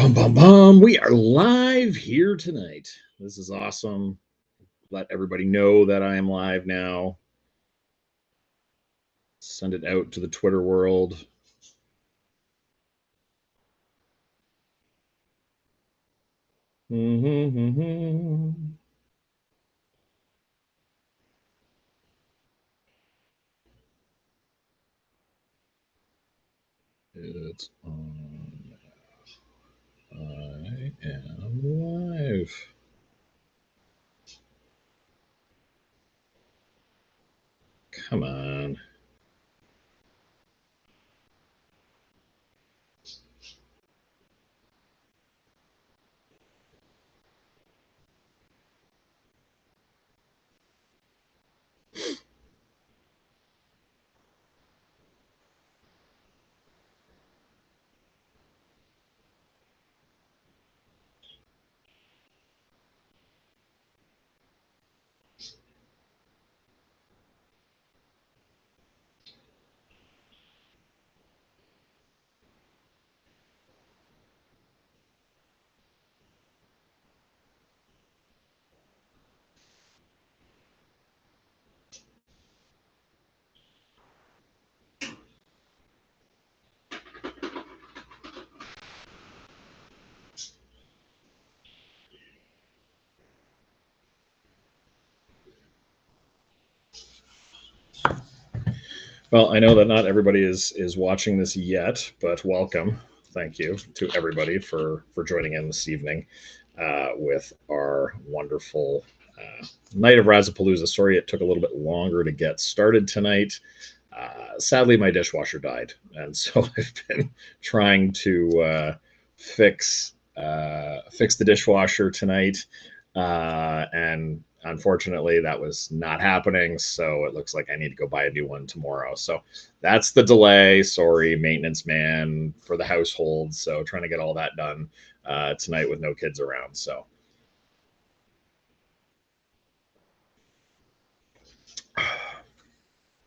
Bum, bum, bum. We are live here tonight. This is awesome. Let everybody know that I am live now. Send it out to the Twitter world. It's on. I am live. Come on. Well, I know that not everybody is watching this yet, but welcome. Thank you to everybody for joining in this evening with our wonderful night of Razzapalooza. Sorry it took a little bit longer to get started tonight. Sadly, my dishwasher died, and so I've been trying to fix the dishwasher tonight, and unfortunately that was not happening, so it looks like I need to go buy a new one tomorrow. So that's the delay. Sorry, maintenance man for the household. So trying to get all that done tonight with no kids around. So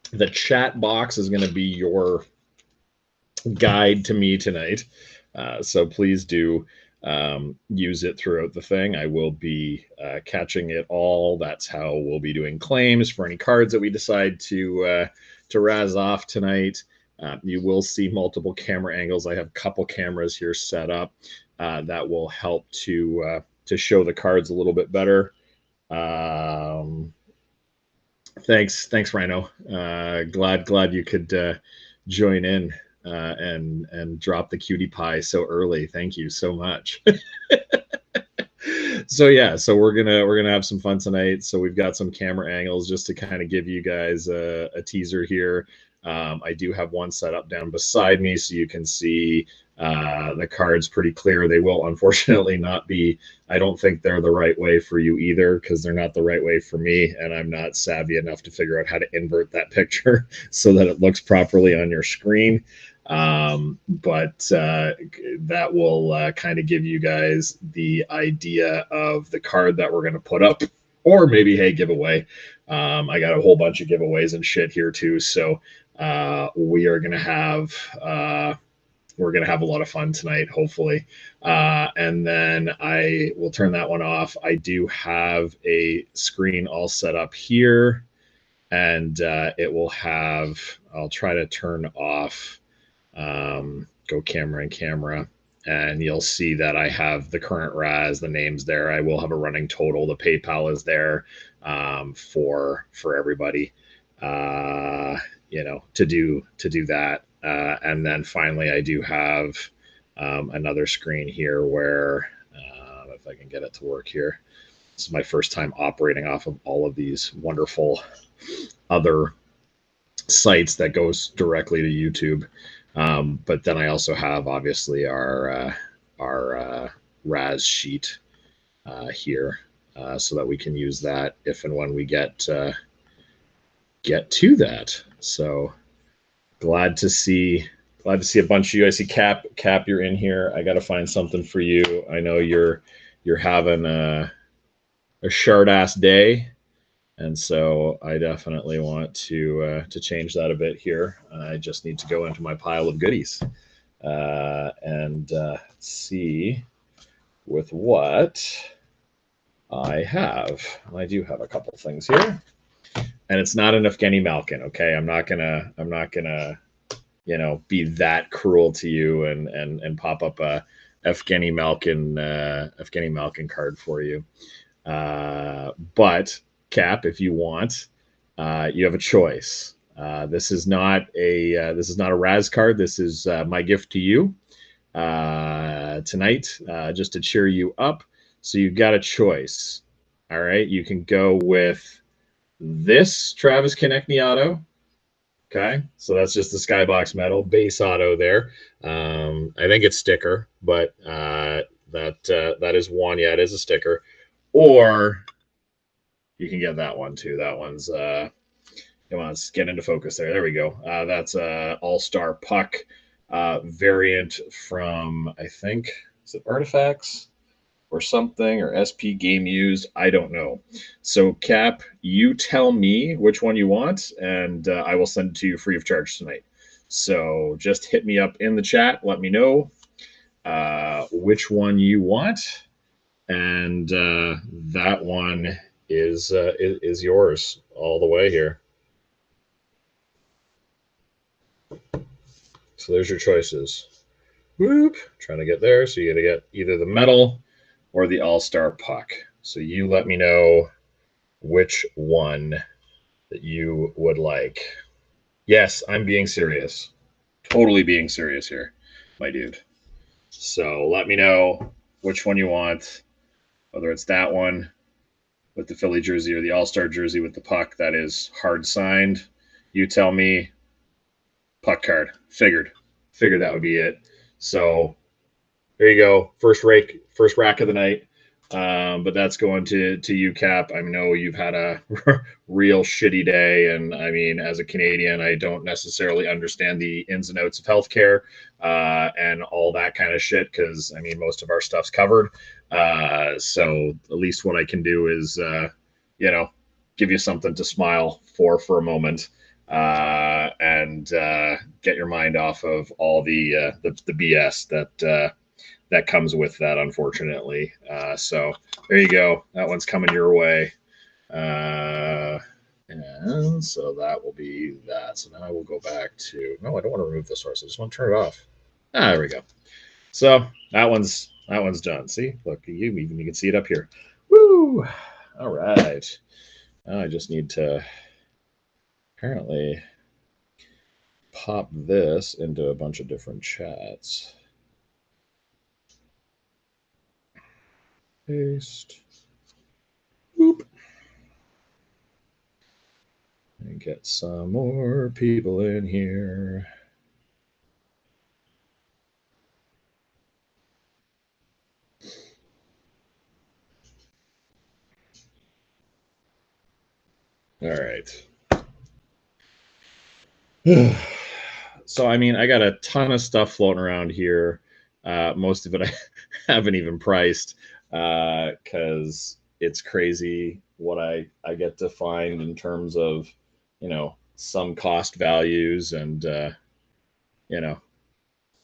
the chat box is going to be your guide to me tonight. So please do use it throughout the thing. I will be catching it all. That's how we'll be doing claims for any cards that we decide to razz off tonight. You will see multiple camera angles. I have a couple cameras here set up that will help to show the cards a little bit better. Thanks, Rhino. Glad you could join in and drop the cutie pie so early. Thank you so much. So yeah, so we're gonna have some fun tonight. So we've got some camera angles just to kind of give you guys a teaser here. I do have one set up down beside me, so you can see the cards pretty clear. They will unfortunately not be. I don't think they're the right way for you either, because they're not the right way for me, and I'm not savvy enough to figure out how to invert that picture so that it looks properly on your screen. But that will kind of give you guys the idea of the card that we're going to put up, or maybe, hey, giveaway. I got a whole bunch of giveaways and shit here too, so we're gonna have a lot of fun tonight, hopefully. And then I will turn that one off. I do have a screen all set up here, and it will have. I'll try to turn off. Go camera and camera, and you'll see that I have the current razz, the names there. I will have a running total. The PayPal is there for everybody, to do that. And then finally, I do have another screen here where, if I can get it to work here, this is my first time operating off of all of these wonderful other sites that goes directly to YouTube. But then I also have obviously our razz sheet here, so that we can use that if and when we get to that. So glad to see a bunch of you. I see Cap, you're in here. I got to find something for you. I know you're having a shard ass day. And so I definitely want to change that a bit here. I just need to go into my pile of goodies. and see with what I have. I do have a couple things here, and it's not an Evgeny Malkin. Okay, I'm not gonna be that cruel to you and pop up a Evgeny Malkin card for you. But Cap, if you want, you have a choice. This is not a Razz card. This is my gift to you tonight, just to cheer you up. So you've got a choice. All right, you can go with this Travis Konechny auto. Okay, so that's just the Skybox Metal base auto there. I think it's sticker, but that is one. Yeah, it is a sticker. Or you can get that one too. That one's come on, let's get into focus there. There we go. That's a All-Star Puck variant from, I think, is it Artifacts or something, or SP Game Used? I don't know. So Cap, you tell me which one you want, and I will send it to you free of charge tonight. So just hit me up in the chat. Let me know which one you want, and that one is yours all the way here. So there's your choices. Whoop, trying to get there. So you got to get either the metal or the All-Star Puck. So you let me know which one that you would like. Yes, I'm being serious. Totally being serious here, my dude. So let me know which one you want, whether it's that one with the Philly jersey or the All-Star jersey with the puck that is hard signed. You tell me. Puck card. Figured that would be it. So there you go. First rack of the night. But that's going to you, Cap. I know you've had a real shitty day, and I mean, as a Canadian, I don't necessarily understand the ins and outs of healthcare and all that kind of shit, because I mean, most of our stuff's covered. So at least what I can do is, give you something to smile for a moment. And get your mind off of all the BS that comes with that, unfortunately. So there you go. That one's coming your way. And so that will be that. So now I will go back to, no, I don't want to remove the source. I just want to turn it off. There we go. So that one's done. See, look, you can see it up here. Woo! All right. Now I just need to apparently pop this into a bunch of different chats. Paste. Boop. And get some more people in here. All right. So, I mean, I got a ton of stuff floating around here. Most of it I haven't even priced because it's crazy what I get to find in terms of, some cost values and,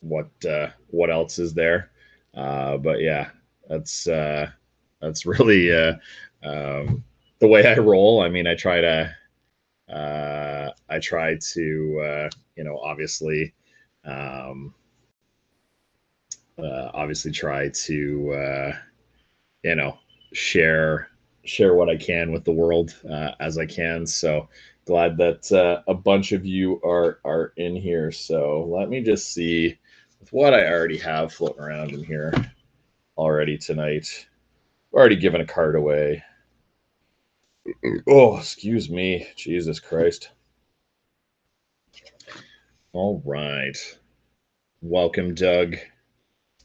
what else is there. But yeah, that's really the way I roll. I mean, I try to obviously obviously try to share what I can with the world as I can. So glad that a bunch of you are in here. So let me just see with what I already have floating around in here already tonight. Already given a card away. Oh, excuse me. Jesus Christ. All right. Welcome, Doug.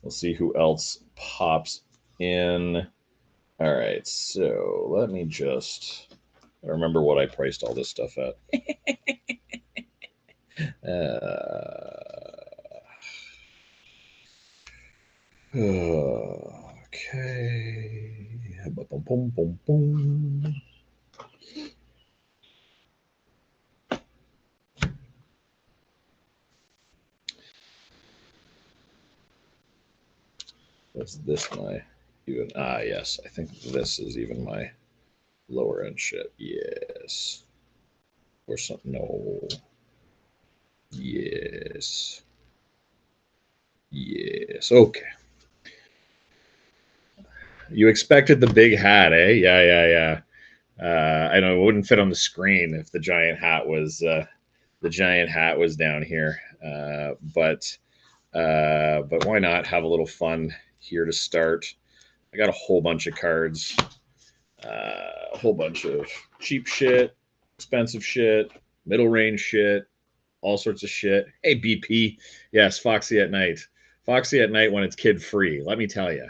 We'll see who else pops in. All right, so let me just remember what I priced all this stuff at. Okay. Boom, boom, boom, boom. Is this my even? Ah, yes. I think this is even my lower end shit. Yes. Or something. No. Yes. Yes. Okay. You expected the big hat, eh? Yeah, yeah, yeah. I know it wouldn't fit on the screen if the giant hat was down here. But why not have a little fun here to start? I got a whole bunch of cards, a whole bunch of cheap shit, expensive shit, middle range shit, all sorts of shit. Hey, BP. Yes, Foxy at night. Foxy at night when it's kid free. Let me tell you,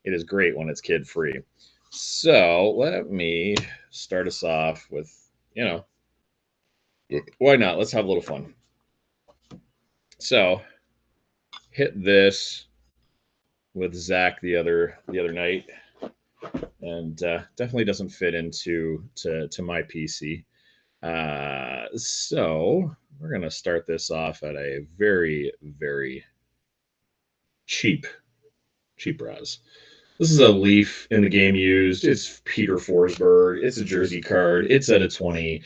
it is great when it's kid free. So let me start us off with, why not? Let's have a little fun. So hit this with Zach the other night, and definitely doesn't fit into to my PC. So we're gonna start this off at a very cheap razz. This is a leaf in the game used. It's Peter Forsberg. It's a jersey card. It's at a 20,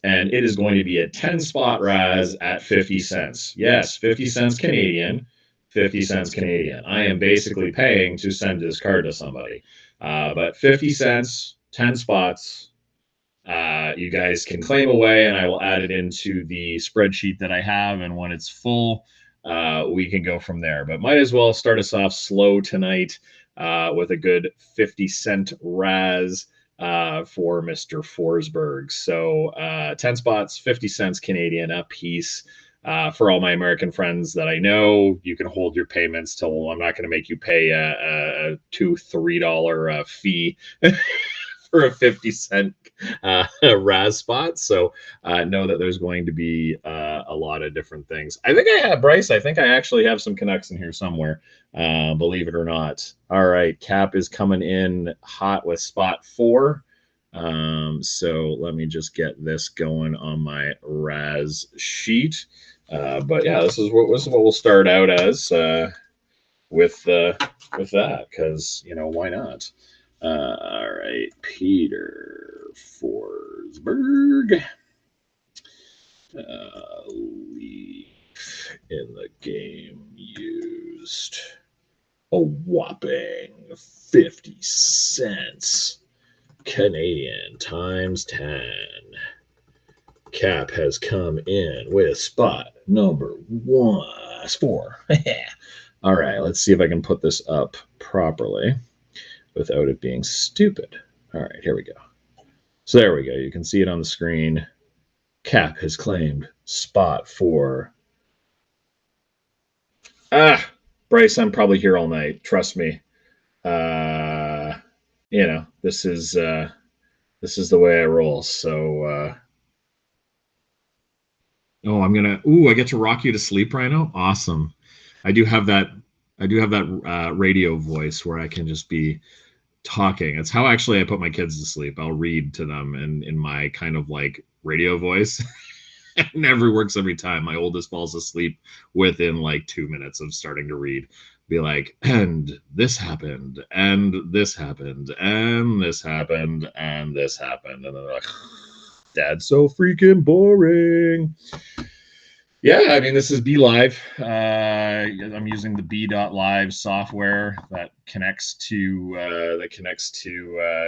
and it is going to be a 10 spot razz at 50 cents. Yes, 50 cents Canadian. 50 cents Canadian. I am basically paying to send this card to somebody. But 50 cents, 10 spots. You guys can claim away, and I will add it into the spreadsheet that I have. And when it's full, we can go from there. But might as well start us off slow tonight with a good 50-cent razz for Mr. Forsberg. So 10 spots, 50 cents Canadian a piece. For all my American friends that I know, you can hold your payments till I'm not going to make you pay a $2-3 fee for a 50-cent Raz spot. So know that there's going to be a lot of different things. I think I have, Bryce, I think I actually have some connects in here somewhere, believe it or not. All right, Cap is coming in hot with spot 4. So let me just get this going on my Raz sheet. But yeah, this is what we'll start out as with that, because why not? All right, Peter Forsberg. Leaf in the game used a whopping 50 cents Canadian times 10. Cap has come in with spot number 4. All right, let's see if I can put this up properly without it being stupid. All right, here we go. So there we go. You can see it on the screen. Cap has claimed spot 4. Bryce, I'm probably here all night. Trust me. This is the way I roll. So, I get to rock you to sleep, Rhino. Awesome. I do have that radio voice where I can just be talking. It's how actually I put my kids to sleep. I'll read to them in my kind of like radio voice. It never works every time. My oldest falls asleep within like 2 minutes of starting to read. Be like, and this happened, and this happened, and this happened, and this happened. And they're like, Dad's so freaking boring. Yeah, I mean, this is Be Live. I'm using the B.Live software that connects to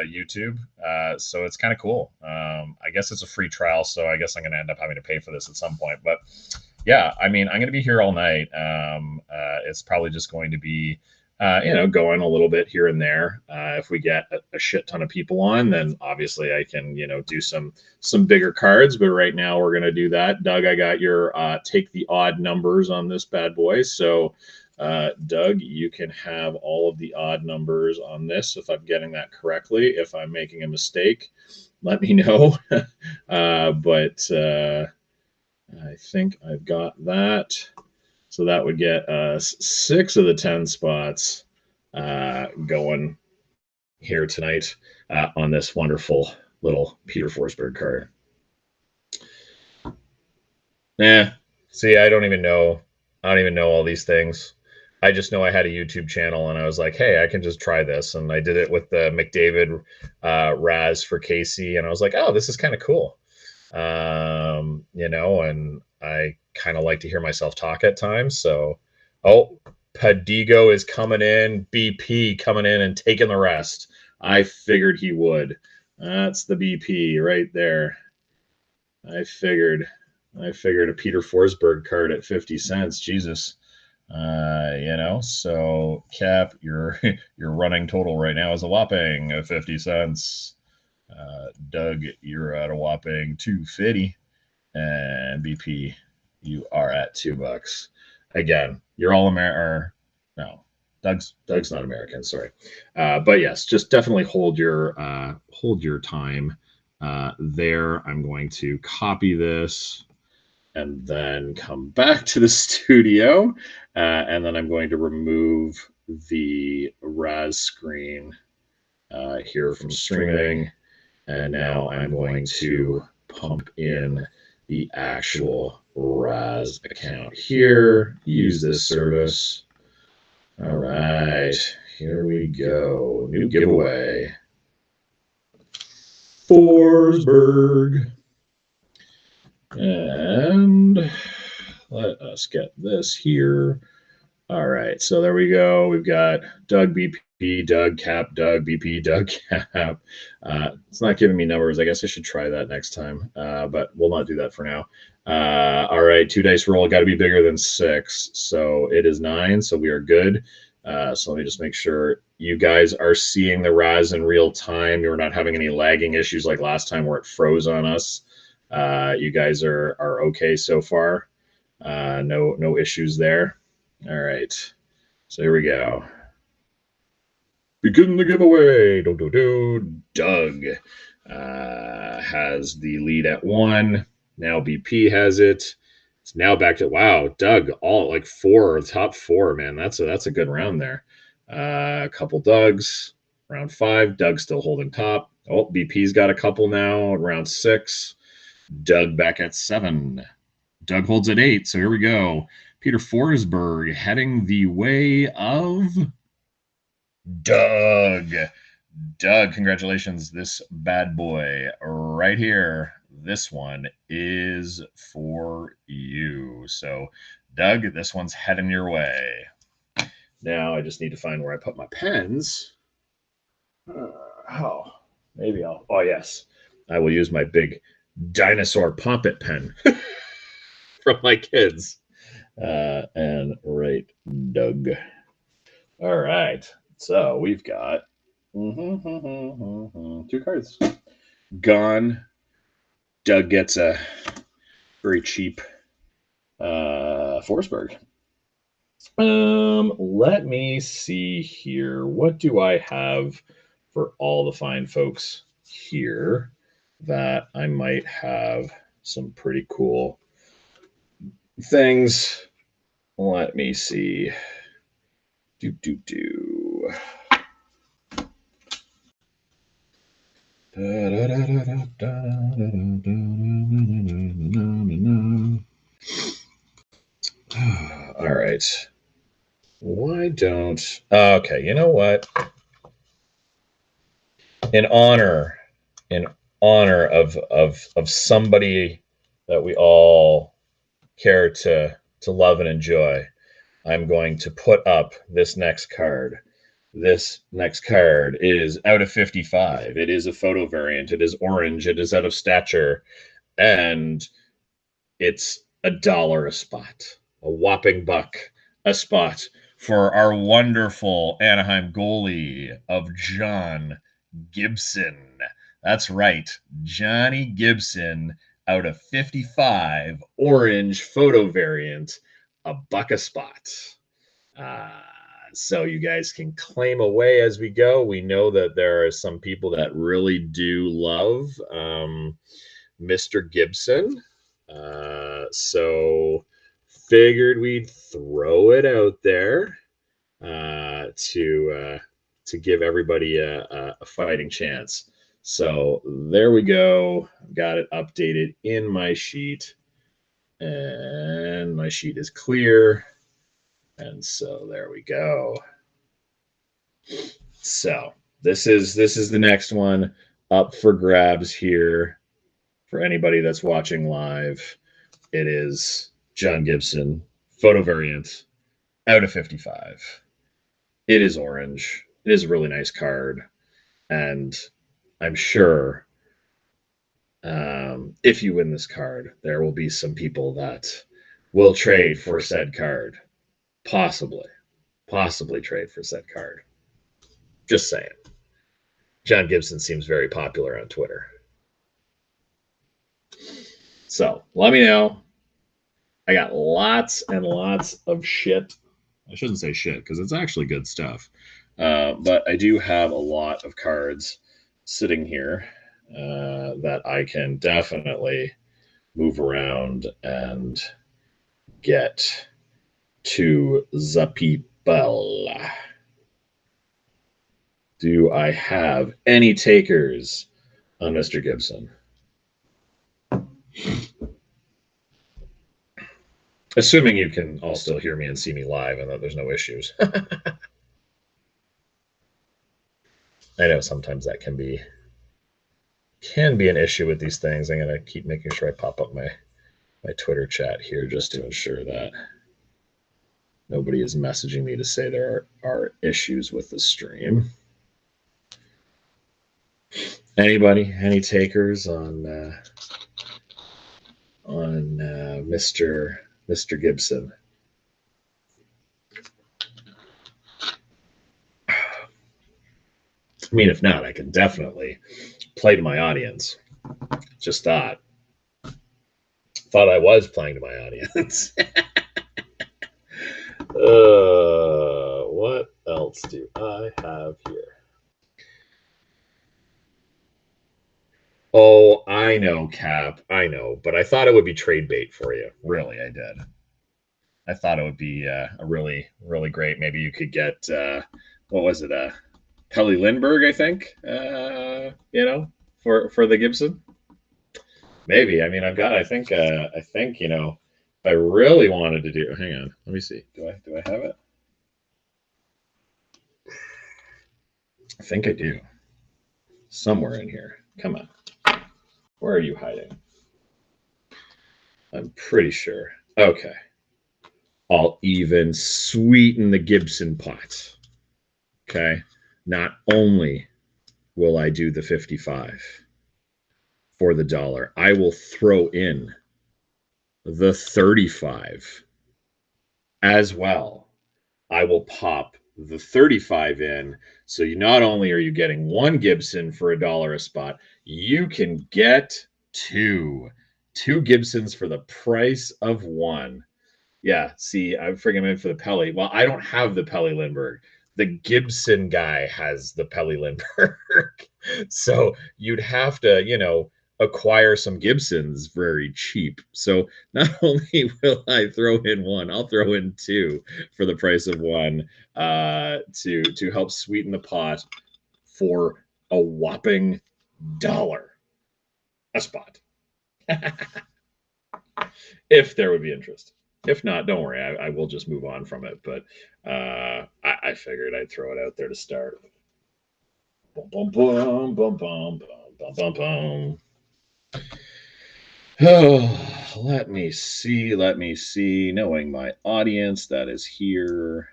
YouTube. So it's kind of cool. I guess it's a free trial, so I guess I'm going to end up having to pay for this at some point. But yeah, I mean, I'm going to be here all night. It's probably just going to be going a little bit here and there. If we get a shit ton of people on, then obviously I can, do some bigger cards. But right now we're going to do that. Doug, I got your take the odd numbers on this bad boy. So, Doug, you can have all of the odd numbers on this if I'm getting that correctly. If I'm making a mistake, let me know. But I think I've got that. So that would get 6 of the 10 spots going here tonight on this wonderful little Peter Forsberg card. See, I don't even know all these things. I just know I had a YouTube channel, and I was like, hey, I can just try this. And I did it with the McDavid razz for Casey, and I was like, oh, this is kind of cool. You know, and I kind of like to hear myself talk at times. So, oh, Padigo is coming in, BP coming in and taking the rest. I figured he would. That's the BP right there. I figured. I figured a Peter Forsberg card at 50 cents. Jesus. You know, so Cap, your your running total right now is a whopping 50 cents. Doug, you're at a whopping 250, and BP, you are at $2. Again, you're all American. No, Doug's not American. Sorry, but yes, just definitely hold your time there. I'm going to copy this and then come back to the studio, and then I'm going to remove the Razz screen here from streaming. And now I'm going to pump in the actual Razz account here. Use this service. All right, here we go. New giveaway. Forsberg. And let us get this here. All right, so there we go. We've got Doug BP, Doug Cap, Doug BP, Doug Cap. It's not giving me numbers. I guess I should try that next time, but we'll not do that for now. All right, 2 dice roll. Got to be bigger than 6, so it is 9. So we are good. So let me just make sure you guys are seeing the Razz in real time. You're not having any lagging issues like last time where it froze on us. You guys are okay so far. No issues there. All right, so here we go. Begin the giveaway. Doug has the lead at 1. Now BP has it. It's now back to Doug, all like 4, top 4, man. That's a good round there. A couple Dougs. Round 5, Doug still holding top. Oh, BP's got a couple now. Round 6, Doug back at 7. Doug holds at 8. So here we go. Peter Forsberg heading the way of Doug. Doug, congratulations. This bad boy right here, this one is for you. So, Doug, this one's heading your way. Now I just need to find where I put my pens. Oh, yes. I will use my big dinosaur poppet pen from my kids. And right, Doug. All right. So we've got 2 cards. Gone. Doug gets a very cheap Forsberg. Let me see here. What do I have for all the fine folks here that I might have some pretty cool things? Let me see. All right. Why don't... Okay, you know what? In honor of somebody that we all care to love and enjoy, I'm going to put up this next card. This next card is out of 55. It is a photo variant. It is orange. It is out of stature. And it's $1 a spot. A whopping buck a spot for our wonderful Anaheim goalie of John Gibson. That's right. Johnny Gibson out of 55, orange photo variant, $1 a spot. So you guys can claim away as we go. We know that there are some people that really do love Mr. Gibson. So figured we'd throw it out there to give everybody a fighting chance. So there we go. I've got it updated in my sheet, and my sheet is clear. And so there we go. So this is the next one up for grabs here for anybody that's watching live. It is John Gibson photo variant out of 55. It is orange. It is a really nice card, and I'm sure if you win this card, there will be some people that will trade for said card. Possibly trade for said card. Just saying. John Gibson seems very popular on Twitter. So let me know. I got lots and lots of shit. I shouldn't say shit because it's actually good stuff. But I do have a lot of cards sitting here that I can definitely move around and get to the people. Do I have any takers on Mr. Gibson? Assuming you can all still hear me and see me live and that there's no issues. I know sometimes that can be an issue with these things. I'm gonna keep making sure I pop up my Twitter chat here just to ensure that nobody is messaging me to say there are issues with the stream. Anybody? Any takers on Mr. Gibson? I mean, if not, I can definitely play to my audience. Just thought I was playing to my audience. What else do I have here? Oh, I know, Cap. I know, but I thought it would be trade bait for you. Really, I did. I thought it would be a really, really great. Maybe you could get what was it? Pelly Lindbergh, I think. For the Gibson. Maybe. I mean, I think if I really wanted to do. Hang on. Let me see. Do I have it? I think I do. Somewhere in here. Come on. Where are you hiding? I'm pretty sure. Okay. I'll even sweeten the Gibson pot. Okay. Not only will I do the 55 for the dollar, I will throw in the 35 as well. I will pop the 35 in. So you not only are you getting one Gibson for $1 a spot, you can get two Gibsons for the price of one. Yeah, see, I'm friggin' in for the Pelly. Well, I don't have the Pelly Lindbergh. The Gibson guy has the Pelly Lindbergh. So you'd have to, acquire some Gibsons very cheap. So not only will I throw in one, I'll throw in two for the price of one to help sweeten the pot for a whopping $1 a spot. If there would be interest. If not, don't worry. I will just move on from it. But I figured I'd throw it out there to start. Bum, bum, bum, bum, bum, bum, bum, bum. Oh, let me see. Knowing my audience that is here,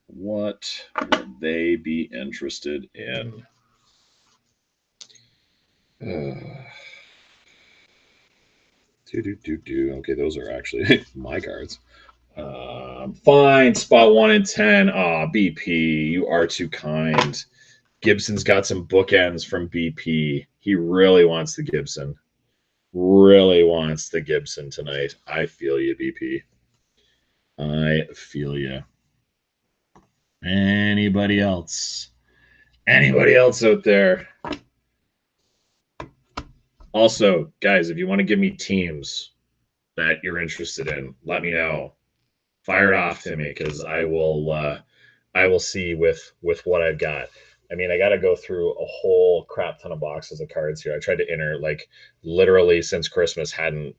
what would they be interested in? Okay, those are actually my cards. Fine. Spot 1 in 10. Aw, BP, you are too kind. Gibson's got some bookends from BP. He really wants the Gibson. Really wants the Gibson tonight. I feel you, BP. I feel you. Anybody else? Anybody else out there? Also, guys, if you want to give me teams that you're interested in, let me know. Fire it off to me because I will see with what I've got. I mean, I got to go through a whole crap ton of boxes of cards here. I tried to enter, like, literally since Christmas, hadn't,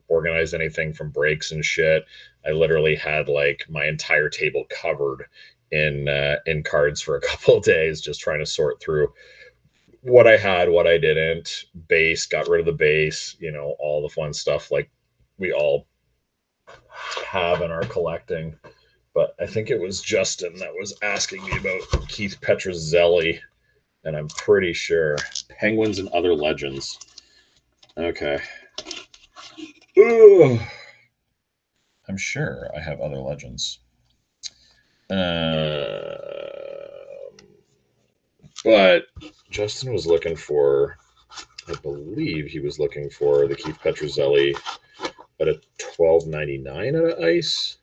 organized anything from breaks and shit. I literally had like my entire table covered in cards for a couple of days, just trying to sort through what I had, what I didn't. Base, got rid of the base, all the fun stuff like we all have in our collecting. But I think it was Justin that was asking me about Keith Petruzzelli, and I'm pretty sure Penguins and Other Legends. Okay. Ooh. I'm sure I have Other Legends. But Justin was looking for, I believe he was looking for the Keith Petruzzelli at a $12.99 at Ice.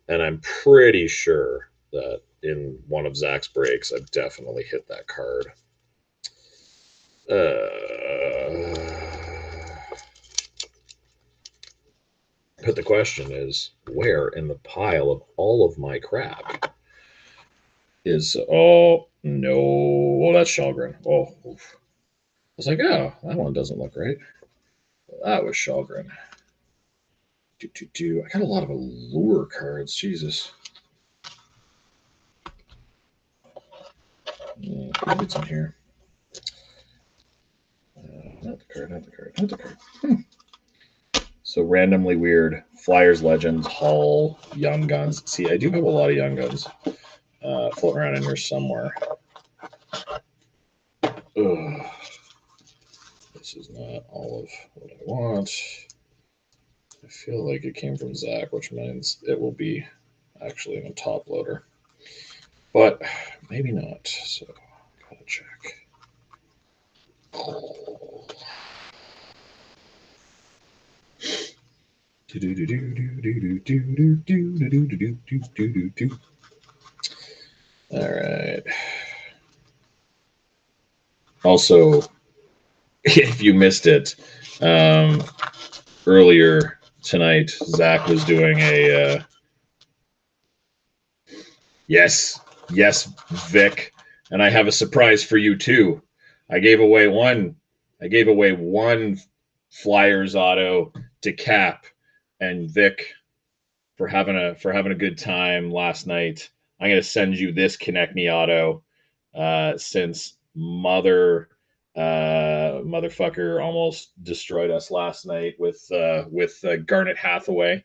And I'm pretty sure that in one of Zach's breaks, I've definitely hit that card. But the question is, where in the pile of all of my crap is... Oh, no. Oh, that's Shalgren. Oh, oof. I was like, oh, that one doesn't look right. That was Shalgren. I got a lot of allure cards. Jesus. Maybe it's in here. Not the card. So randomly weird. Flyers, Legends, Hall, Young Guns. See, I do have a lot of Young Guns floating around in here somewhere. Ugh. This is not all of what I want. I feel like it came from Zach, which means it will be actually in a top loader. But maybe not, so gotta check. All right. Also, if you missed it, earlier tonight, Zach was doing a yes, Vic, and I have a surprise for you too. I gave away one Flyers auto to Cap and Vic for having a good time last night. I'm gonna send you this Konechny auto since motherfucker almost destroyed us last night with Garnet Hathaway.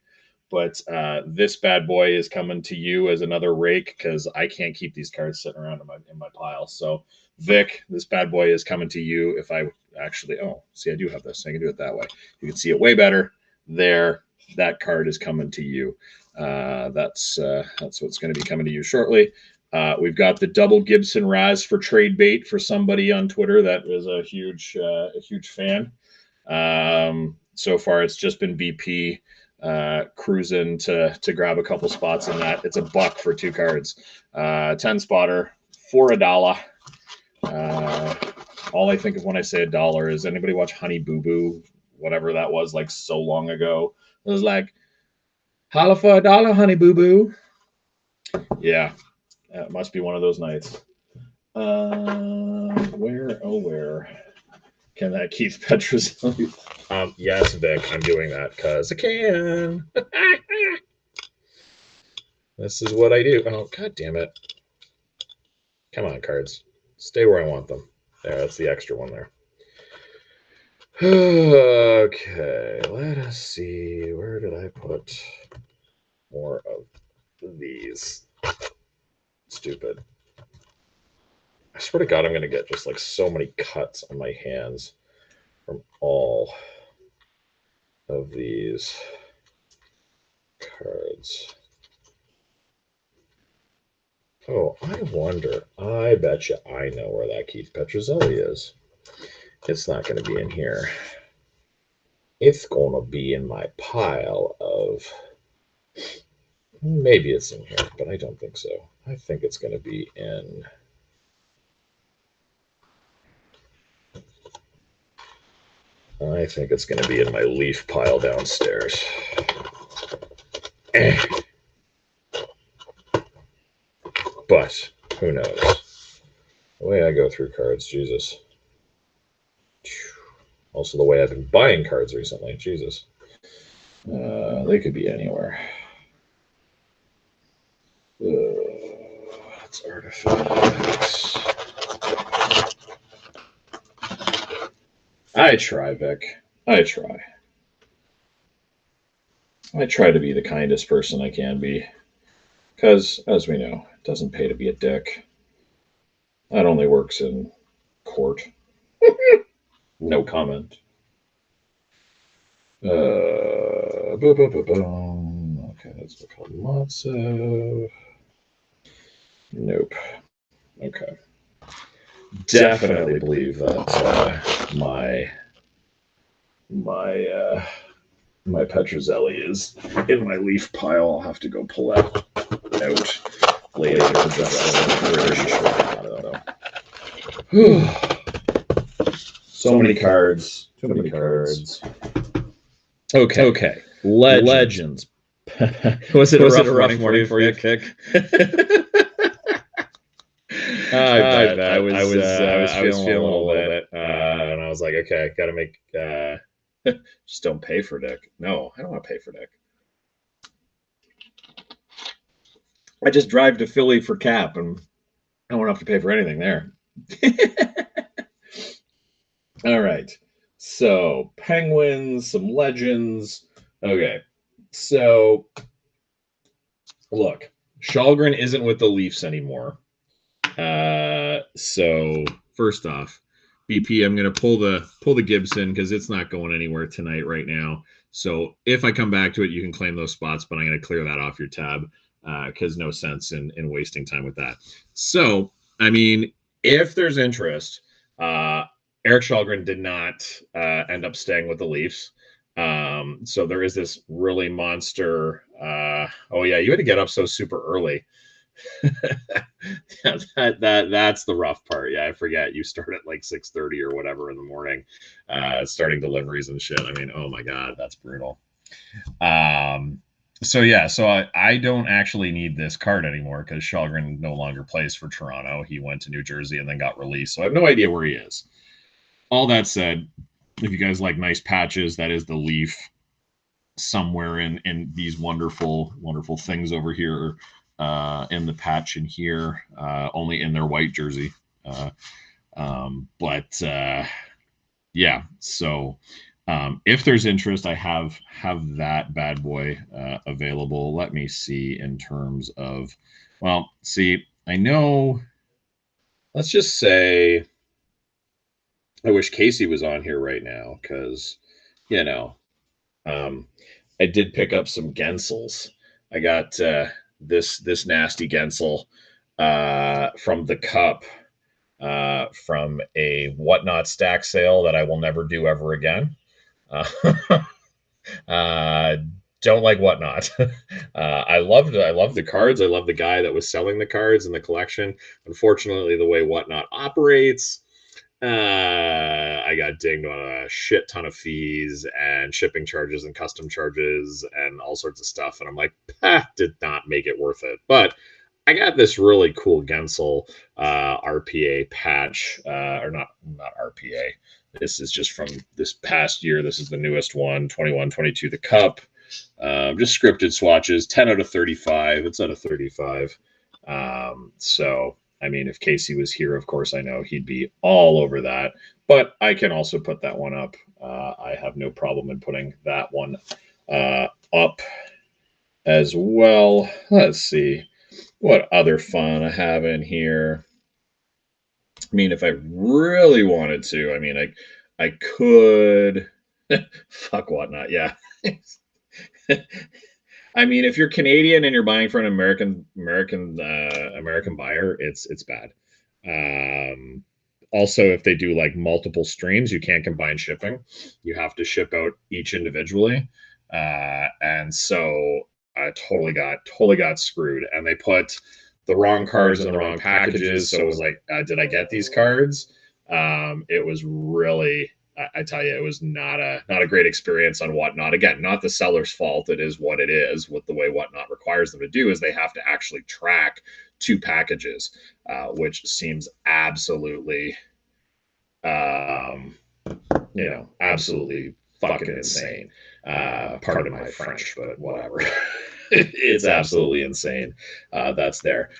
But this bad boy is coming to you as another rake because I can't keep these cards sitting around in my pile. So Vic, this bad boy is coming to you. If I actually, see, I do have this. I can do it that way. You can see it way better there. That card is coming to you. That's what's going to be coming to you shortly. We've got the double Gibson Razz for trade bait for somebody on Twitter that is a huge fan. So far, it's just been BP cruising to grab a couple spots in that. It's $1 for 2 cards. 10 spotter for $1. All I think of when I say $1 is, anybody watch Honey Boo Boo, whatever that was, like so long ago. It was like, holla for $1, Honey Boo Boo. Yeah, it must be one of those nights. Where can that Keith Petruzzelli? Yes, Vic, I'm doing that because I can. This is what I do. Oh, god damn it. Come on, cards. Stay where I want them. There, that's the extra one there. Okay, let us see. Where did I put more of these? Stupid. I swear to God, I'm going to get just like so many cuts on my hands from all of these cards. Oh, I wonder. I bet you I know where that Keith Petruzzelli is. It's not going to be in here. It's going to be in my pile of... Maybe it's in here, but I don't think so. I think it's going to be in... I think it's going to be in my leaf pile downstairs. But who knows? way I go through cards, Jesus. Also the way I've been buying cards recently, Jesus. They could be anywhere. That's artifacts. I try, Vic. I try. I try to be the kindest person I can be. Because, as we know, it doesn't pay to be a dick. That only works in court. No comment. Okay, that's called Matzo. Nope. Okay. Definitely believe that my Petrozelli is in my leaf pile. I'll have to go pull that out later. I don't know. So many cards. Too many cards. Okay. Legends. Was it a rough morning for you, Kick? I bet. I was feeling a little bit, and I was like, okay, gotta make. Just don't pay for Dick. No, I don't want to pay for Dick. I just drive to Philly for Cap, and I don't have to pay for anything there. All right. So, Penguins, some Legends. Okay. So, look, Shalgren isn't with the Leafs anymore. So, first off, BP, I'm going to pull the Gibson because it's not going anywhere tonight right now. So, if I come back to it, you can claim those spots, but I'm going to clear that off your tab because no sense in wasting time with that. So, I mean, if there's interest, Eric Shalgren did not end up staying with the Leafs. So there is this really monster. Oh yeah, you had to get up so super early. That's the rough part. Yeah, I forget. You start at like 6:30 or whatever in the morning, starting deliveries and shit. I mean, oh my god, that's brutal. So yeah, so I don't actually need this card anymore because Shalgren no longer plays for Toronto. He went to New Jersey and then got released. So I have no idea where he is. All that said, if you guys like nice patches, that is the Leaf somewhere in these wonderful things over here in the patch in here, only in their white jersey. Yeah, so if there's interest, I have that bad boy available. Let me see in terms of, well, see, I know, let's just say, I wish Casey was on here right now because, you know, I did pick up some Gensels. I got this nasty Gensel from the Cup from a Whatnot stack sale that I will never do ever again. Don't like Whatnot. I love the cards. I love the guy that was selling the cards in the collection. Unfortunately, the way Whatnot operates, I got dinged on a shit ton of fees and shipping charges and custom charges and all sorts of stuff. And I'm like, did not make it worth it. But I got this really cool Gensel RPA patch, or not RPA. This is just from this past year. This is the newest one, 21-22, the Cup. Just scripted swatches, 10 out of 35. It's out of 35. So, I mean, if Casey was here, of course, I know he'd be all over that. But I can also put that one up. I have no problem in putting that one up as well. Let's see what other fun I have in here. I mean, if I really wanted to, I mean, I could fuck Whatnot, yeah. I mean, if you're Canadian and you're buying for an American buyer, it's bad. Also, if they do like multiple streams, you can't combine shipping. You have to ship out each individually, and so I totally got screwed. And they put the wrong cards in the wrong packages. So it was like, did I get these cards? It was really, I tell you, it was not a great experience on Whatnot. Again, not the seller's fault. It is what it is. What the way Whatnot requires them to do is they have to actually track 2 packages, which seems absolutely, absolutely fucking insane. Pardon my French, but whatever. It's absolutely insane. That's there.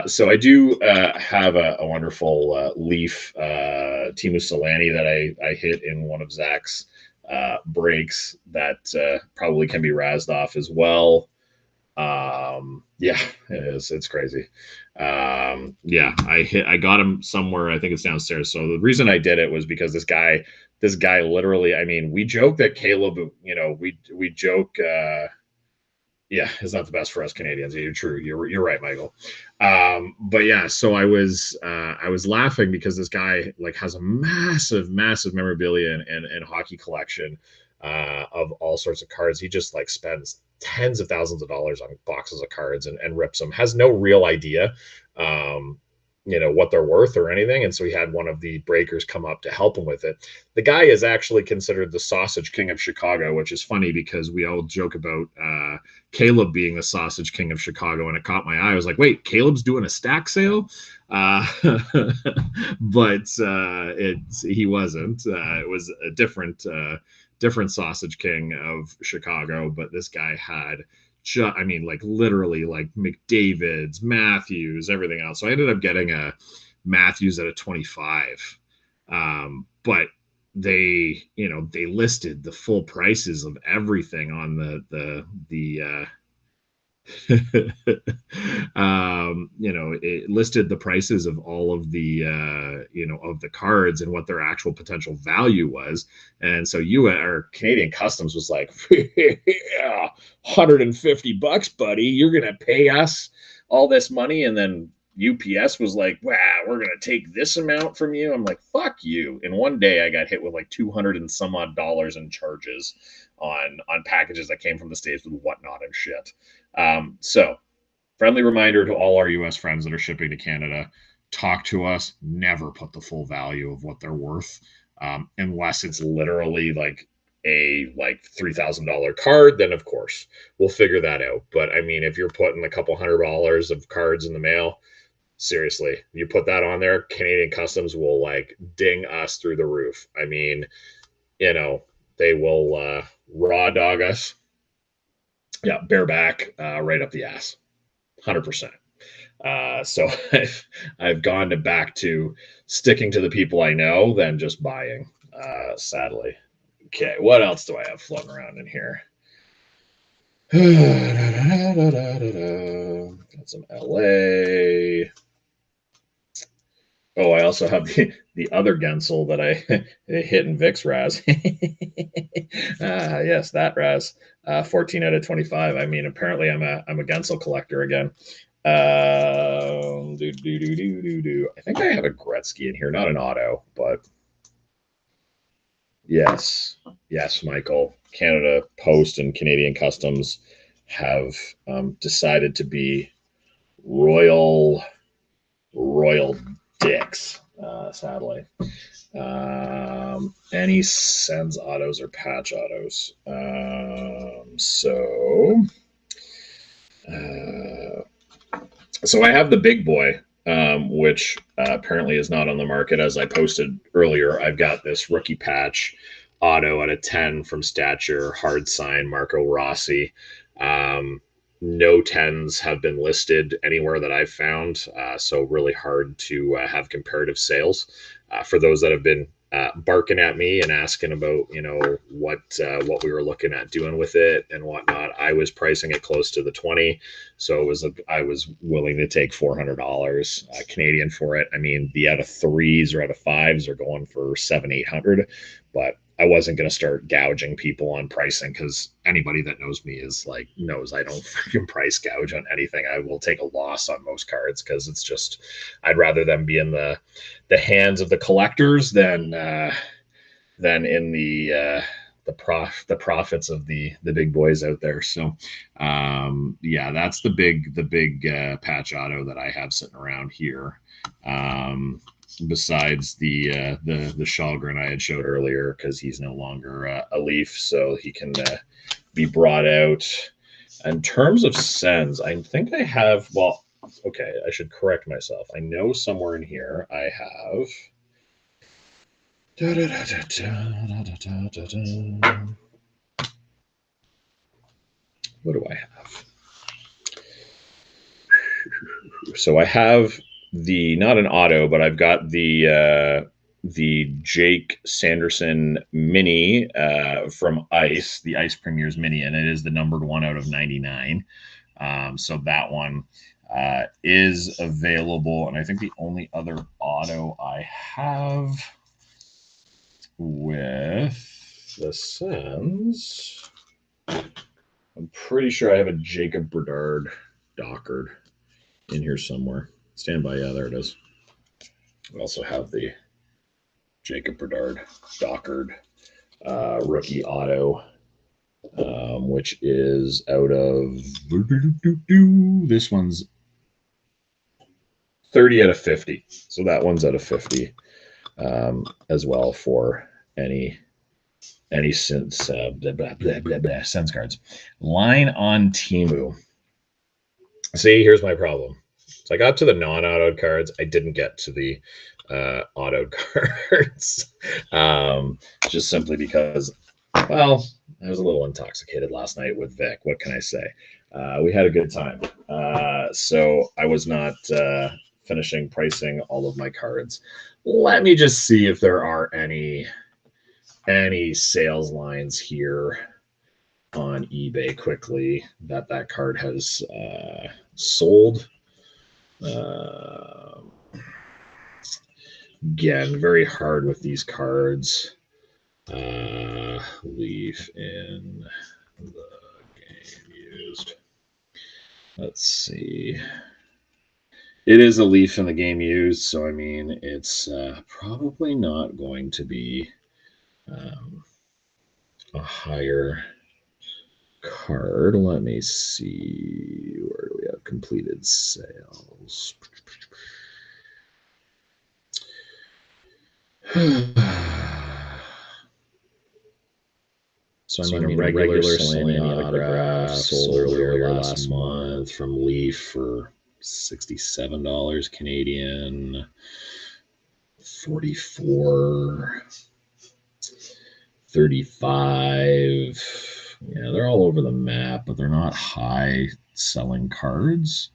So I do have a wonderful Leaf Timu Solani that I hit in one of Zach's breaks that probably can be razzed off as well. Yeah, it is. It's crazy. Yeah, I got him somewhere. I think it's downstairs. So the reason I did it was because this guy literally, I mean, we joke that Caleb, we joke, yeah, is not the best for us Canadians. You're true. You're right, Michael. But yeah, so I was laughing because this guy like has a massive memorabilia and hockey collection of all sorts of cards. He just like spends tens of thousands of dollars on boxes of cards and rips them. Has no real idea, what they're worth or anything. And so he had one of the breakers come up to help him with it. The guy is actually considered the sausage king of Chicago, which is funny because we all joke about Caleb being the sausage king of Chicago. And it caught my eye. I was like, wait, Caleb's doing a stack sale? But he wasn't. It was a different sausage king of Chicago. But this guy had, I mean, like literally like McDavid's, Matthews, everything else. So I ended up getting a Matthews at a 25. But they listed the full prices of everything on the it listed the prices of all of the of the cards and what their actual potential value was. And so our Canadian Customs was like, yeah, $150, buddy, you're gonna pay us all this money. And then UPS was like, wow, we're gonna take this amount from you. I'm like, fuck you. In one day I got hit with like 200 and some odd dollars in charges on packages that came from the States with whatnot and shit. So friendly reminder to all our US friends that are shipping to Canada, talk to us, never put the full value of what they're worth, unless it's literally like a $3,000 card, then of course we'll figure that out. But I mean, if you're putting a couple $100 of cards in the mail, seriously, you put that on there, Canadian Customs will like ding us through the roof. I mean, they will raw dog us. Yeah, bareback, right up the ass, 100%. So I've gone back to sticking to the people I know than just buying, sadly. Okay, what else do I have floating around in here? Got some LA. Oh, I also have the other Gensel that I hit in Vic's Razz. Yes, that Razz. 14 out of 25. I mean, apparently I'm a Gensel collector again. I think I have a Gretzky in here, not an auto, but yes, Michael. Canada Post and Canadian Customs have decided to be royal dicks, sadly. Any sends autos or patch autos. So I have the big boy, which apparently is not on the market. As I posted earlier, I've got this rookie patch auto at a 10 from Stature, hard sign Marco Rossi. No 10s have been listed anywhere that I've found, so really hard to have comparative sales. For those that have been barking at me and asking about, what we were looking at doing with it and whatnot, I was pricing it close to the 20, so I was willing to take $400 Canadian for it. I mean, the out of 3s or out of 5s are going for $700-800, but I wasn't going to start gouging people on pricing, because anybody that knows me knows I don't fucking price gouge on anything. I will take a loss on most cards because it's just, I'd rather them be in the hands of the collectors than in the profits of the big boys out there. So yeah, that's the big patch auto that I have sitting around here. Besides the Shalgren I had showed earlier, because he's no longer a Leaf, so he can be brought out. In terms of sends, I think I have, well, Okay, I should correct myself. I know somewhere in here I have. What do I have? So I have not an auto, but I've got the Jake Sanderson Mini from Ice, the Ice Premier's Mini, and it is the numbered 1/99. So that one is available, and I think the only other auto I have with the Sens, I'm pretty sure I have a Jacob Bernard Dockard in here somewhere. Stand by. Yeah, there it is. I also have the Jacob Bernard Dockard rookie auto, which is out of this one's 30/50. So that one's out of 50 as well for any Sens Sens cards. Line on Temu. See, here's my problem. So I got to the non-autoed cards. I didn't get to the autoed cards, just simply because, well, I was a little intoxicated last night with Vic. What can I say? We had a good time. So I was not finishing pricing all of my cards. Let me just see if there are any sales lines here on eBay quickly that card has sold. Again, very hard with these cards. Leaf in the game used. Let's see. It is a leaf in the game used, so I mean, it's probably not going to be a higher card. Let me see. Where do we have completed sales? So I mean, a regular Slammy autograph sold earlier last month from Leaf for $67 Canadian, 44, 35. Yeah, they're all over the map, but they're not high selling cards.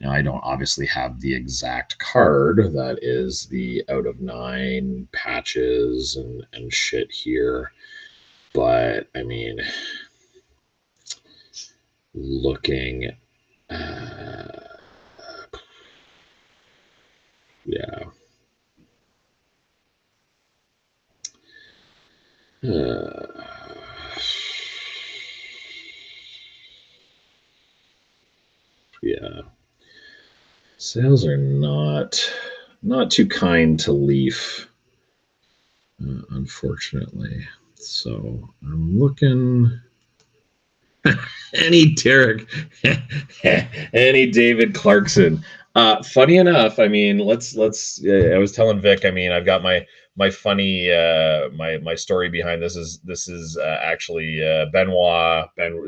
Now, I don't obviously have the exact card that is the out of 9 patches and shit here. But I mean, looking yeah. Yeah. Sales are not too kind to Leaf, unfortunately. So I'm looking. Any Derek, any David Clarkson. Funny enough, I mean, let's. I was telling Vic. I mean, I've got my funny my story behind this is actually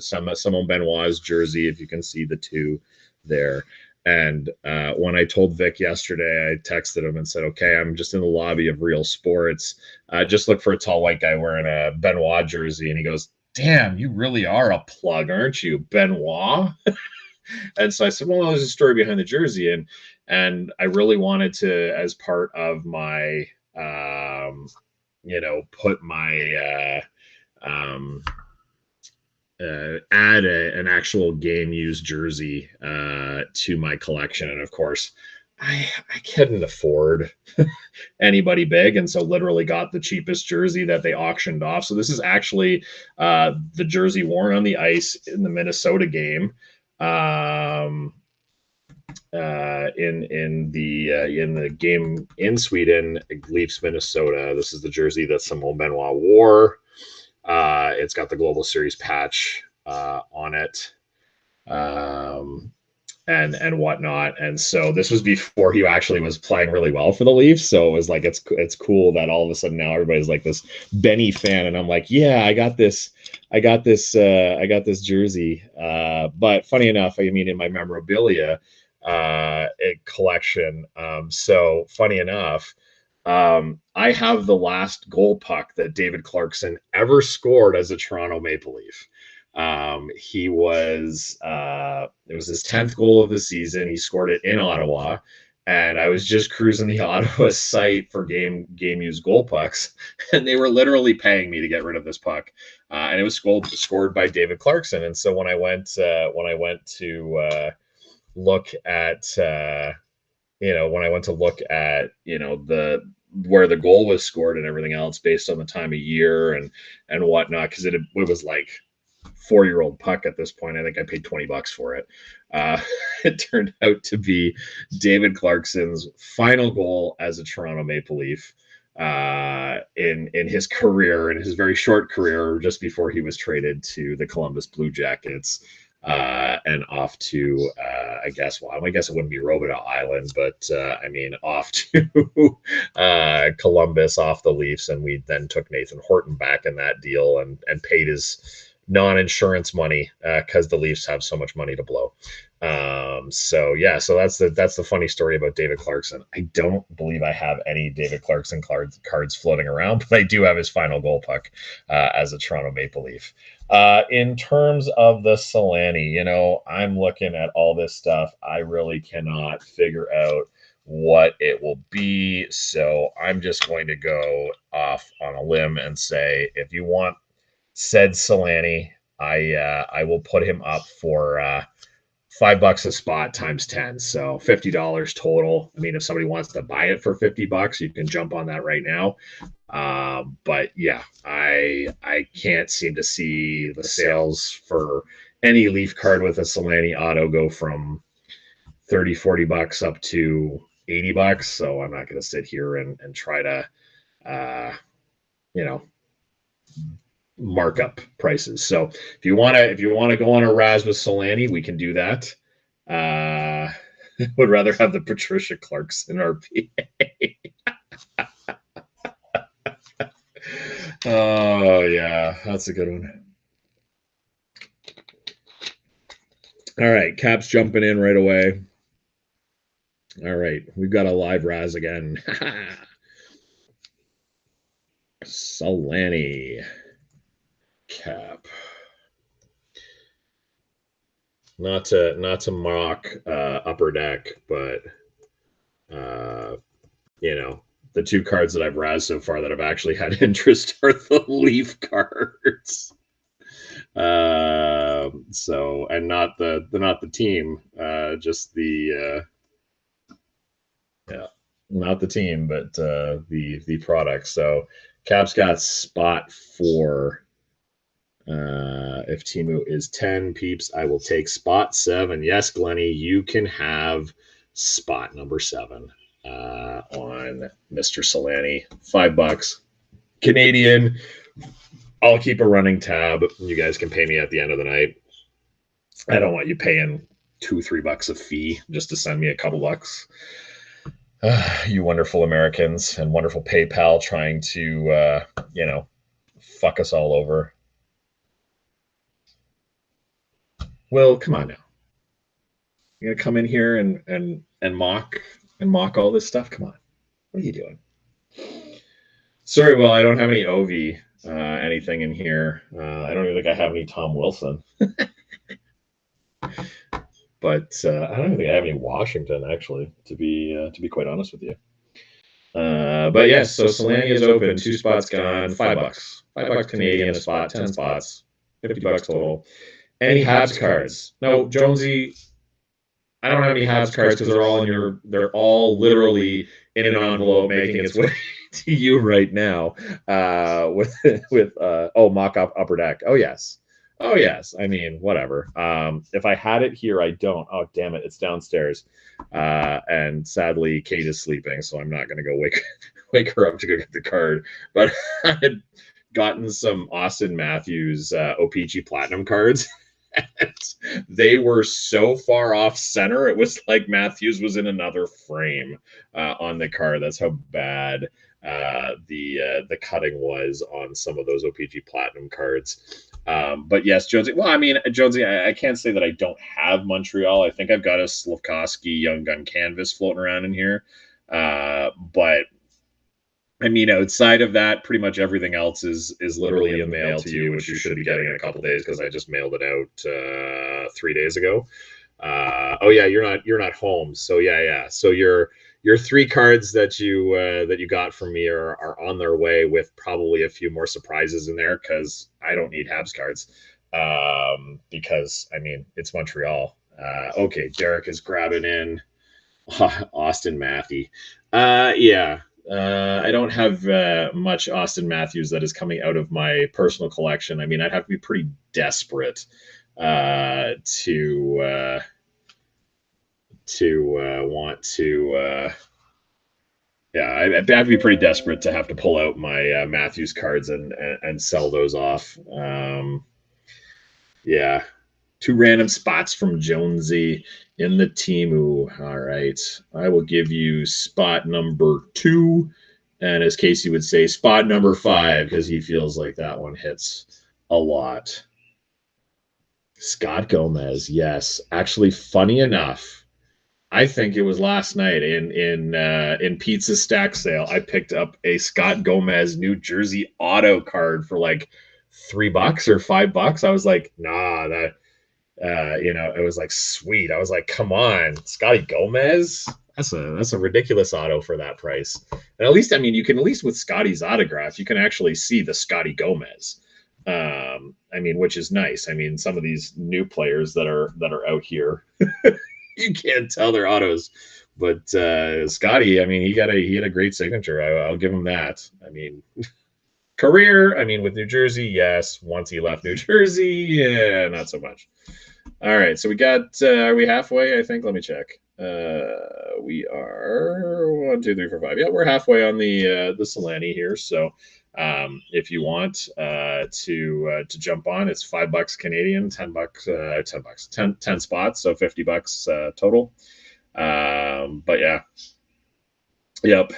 Simone Benoit's jersey. If you can see the two there. And when I told Vic yesterday, I texted him and said, "Okay, I'm just in the lobby of Real Sports. Just look for a tall white guy wearing a Benoit jersey." And he goes, "Damn, you really are a plug, aren't you, Benoit?" And so I said, "Well, there's a story behind the jersey, and I really wanted to, as part of my, put my add an actual game used jersey to my collection, and of course." I couldn't afford anybody big, and so literally got the cheapest jersey that they auctioned off. So this is actually the jersey worn on the ice in the Minnesota game in the game in Sweden, Leafs Minnesota. This is the jersey that Simone Benoit wore. It's got the Global Series patch on it. And whatnot. And so this was before he actually was playing really well for the Leafs. So it was like, it's cool that all of a sudden now everybody's like this Benny fan. And I'm like, yeah, I got this jersey. But funny enough, I mean, in my memorabilia, collection. So funny enough, I have the last goal puck that David Clarkson ever scored as a Toronto Maple Leaf. He was it was his 10th goal of the season. He scored it in Ottawa, and I was just cruising the Ottawa site for game used goal pucks, and they were literally paying me to get rid of this puck, and it was scored by David Clarkson. And so when I went to look at when I went to look at the where the goal was scored and everything else based on the time of year and whatnot, because it was like 4-year-old puck at this point. I think I paid $20 for it. It turned out to be David Clarkson's final goal as a Toronto Maple Leaf in his career, in his very short career, just before he was traded to the Columbus Blue Jackets. And off to, I guess it wouldn't be Robidoux Island, but off to Columbus, off the Leafs. And we then took Nathan Horton back in that deal and paid his non-insurance money because the Leafs have so much money to blow. So that's the funny story about David Clarkson. I don't believe I have any David Clarkson cards floating around, but I do have his final goal puck as a Toronto Maple Leaf. In terms of the Selanne, I'm looking at all this stuff. I really cannot figure out what it will be. So I'm just going to go off on a limb and say, if you want said Selanne, I will put him up for $5 a spot times 10, so $50 total. I mean, if somebody wants to buy it for $50, you can jump on that right now. But yeah, I can't seem to see the sales for any Leaf card with a Selanne auto go from $30-$40 up to $80. So I'm not going to sit here and try to markup prices. So if you want to go on a razz with Selanne, we can do that. Would rather have the Patricia Clarkson RPA. Oh yeah, that's a good one. All right, Cap's jumping in right away. All right, we've got a live razz again. Selanne. Cap. Not to mock Upper Deck, but the two cards that I've razzed so far that I've actually had interest are the Leaf cards. So, and not the team, just the not the team, but the product. So Cap's got spot 4. If Timu is 10 peeps, I will take spot 7. Yes, Glenny, you can have spot number 7 on Mr. Selanne. $5 Canadian. I'll keep a running tab. You guys can pay me at the end of the night. I don't want you paying $2-3 a fee just to send me a couple bucks. You wonderful Americans and wonderful PayPal trying to fuck us all over. Well, come on now. You're gonna come in here and mock all this stuff? Come on. What are you doing? Sorry, well, I don't have any OV anything in here. I don't even think I have any Tom Wilson. But I don't think I have any Washington, actually, to be quite honest with you. But yes, so Selanne is open. 2 spots gone. $5. $5 Canadian a spot. 10 spots. $50 total. Any Habs cards? No, Jonesy. I don't have any Habs cards because they're all literally in an envelope making its way to you right now. With mock up Upper Deck. Oh yes. I mean, whatever. If I had it here, I don't. Oh damn it, it's downstairs. And sadly, Kate is sleeping, so I'm not gonna go wake her up to go get the card. But I had gotten some Austin Matthews O-Pee-Chee Platinum cards. They were so far off center, it was like Matthews was in another frame on the card. That's how bad the cutting was on some of those OPG Platinum cards. But yes, Jonesy. Well, I mean, Jonesy, I can't say that I don't have Montreal. I think I've got a Slavkovsky Young Gun canvas floating around in here. But I mean, outside of that, pretty much everything else is literally in the mail to you, which you should be getting in a couple days because I just mailed it out 3 days ago. Oh yeah, you're not home, so yeah. So your three cards that you got from me are on their way with probably a few more surprises in there because I don't need Habs cards. Because I mean it's Montreal. Okay, Derek is grabbing in Austin Matthew. Yeah. I don't have much Austin Matthews that is coming out of my personal collection. I mean, I'd have to be pretty desperate to want to. Yeah, I'd have to be pretty desperate to have to pull out my Matthews cards and sell those off. Yeah, two random spots from Jonesy in the Timu. All right, I will give you spot number 2, and as Casey would say, spot number 5 because he feels like that one hits a lot. Scott Gomez, yes. Actually, funny enough, I think it was last night in Pizza Stack Sale. I picked up a Scott Gomez New Jersey auto card for like $3 or $5. I was like, nah, that it was like sweet. I was like, come on, Scotty Gomez. That's a ridiculous auto for that price. And at least, I mean, you can at least with Scotty's autograph, you can actually see the Scotty Gomez. I mean, which is nice. I mean, some of these new players that are out here, you can't tell their autos. But Scotty, I mean, he had a great signature. I'll give him that. I mean, career, I mean, with New Jersey, yes. Once he left New Jersey, yeah, not so much. All right, so we got. Are we halfway? I think. Let me check. We are 1, 2, 3, 4, 5. Yeah, we're halfway on the Solani here. So, if you want to jump on, it's $5 Canadian, $10, 10 spots, so $50 total. But yeah, yep.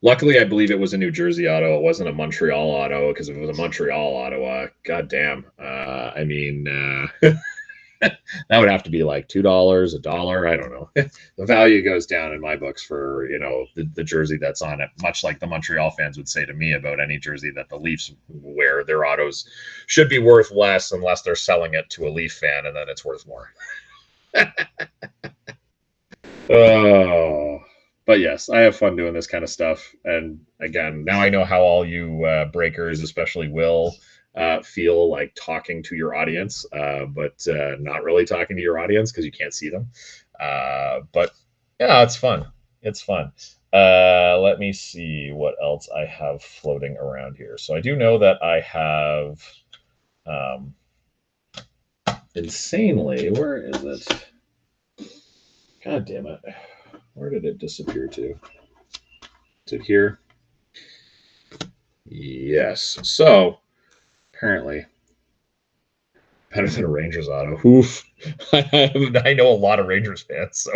Luckily, I believe it was a New Jersey auto. It wasn't a Montreal auto because if it was a Montreal auto, goddamn. I mean, that would have to be like $2, $1. I don't know. The value goes down in my books for the jersey that's on it. Much like the Montreal fans would say to me about any jersey that the Leafs wear, their autos should be worth less unless they're selling it to a Leaf fan, and then it's worth more. Oh. But yes, I have fun doing this kind of stuff. And again, now I know how all you breakers, especially Will, feel like talking to your audience, but not really talking to your audience because you can't see them. But yeah, it's fun. It's fun. Let me see what else I have floating around here. So I do know that I have insanely, where is it? God damn it. Where did it disappear to? Is it here? Yes. So apparently, better than a Rangers auto. Oof. I know a lot of Rangers fans, so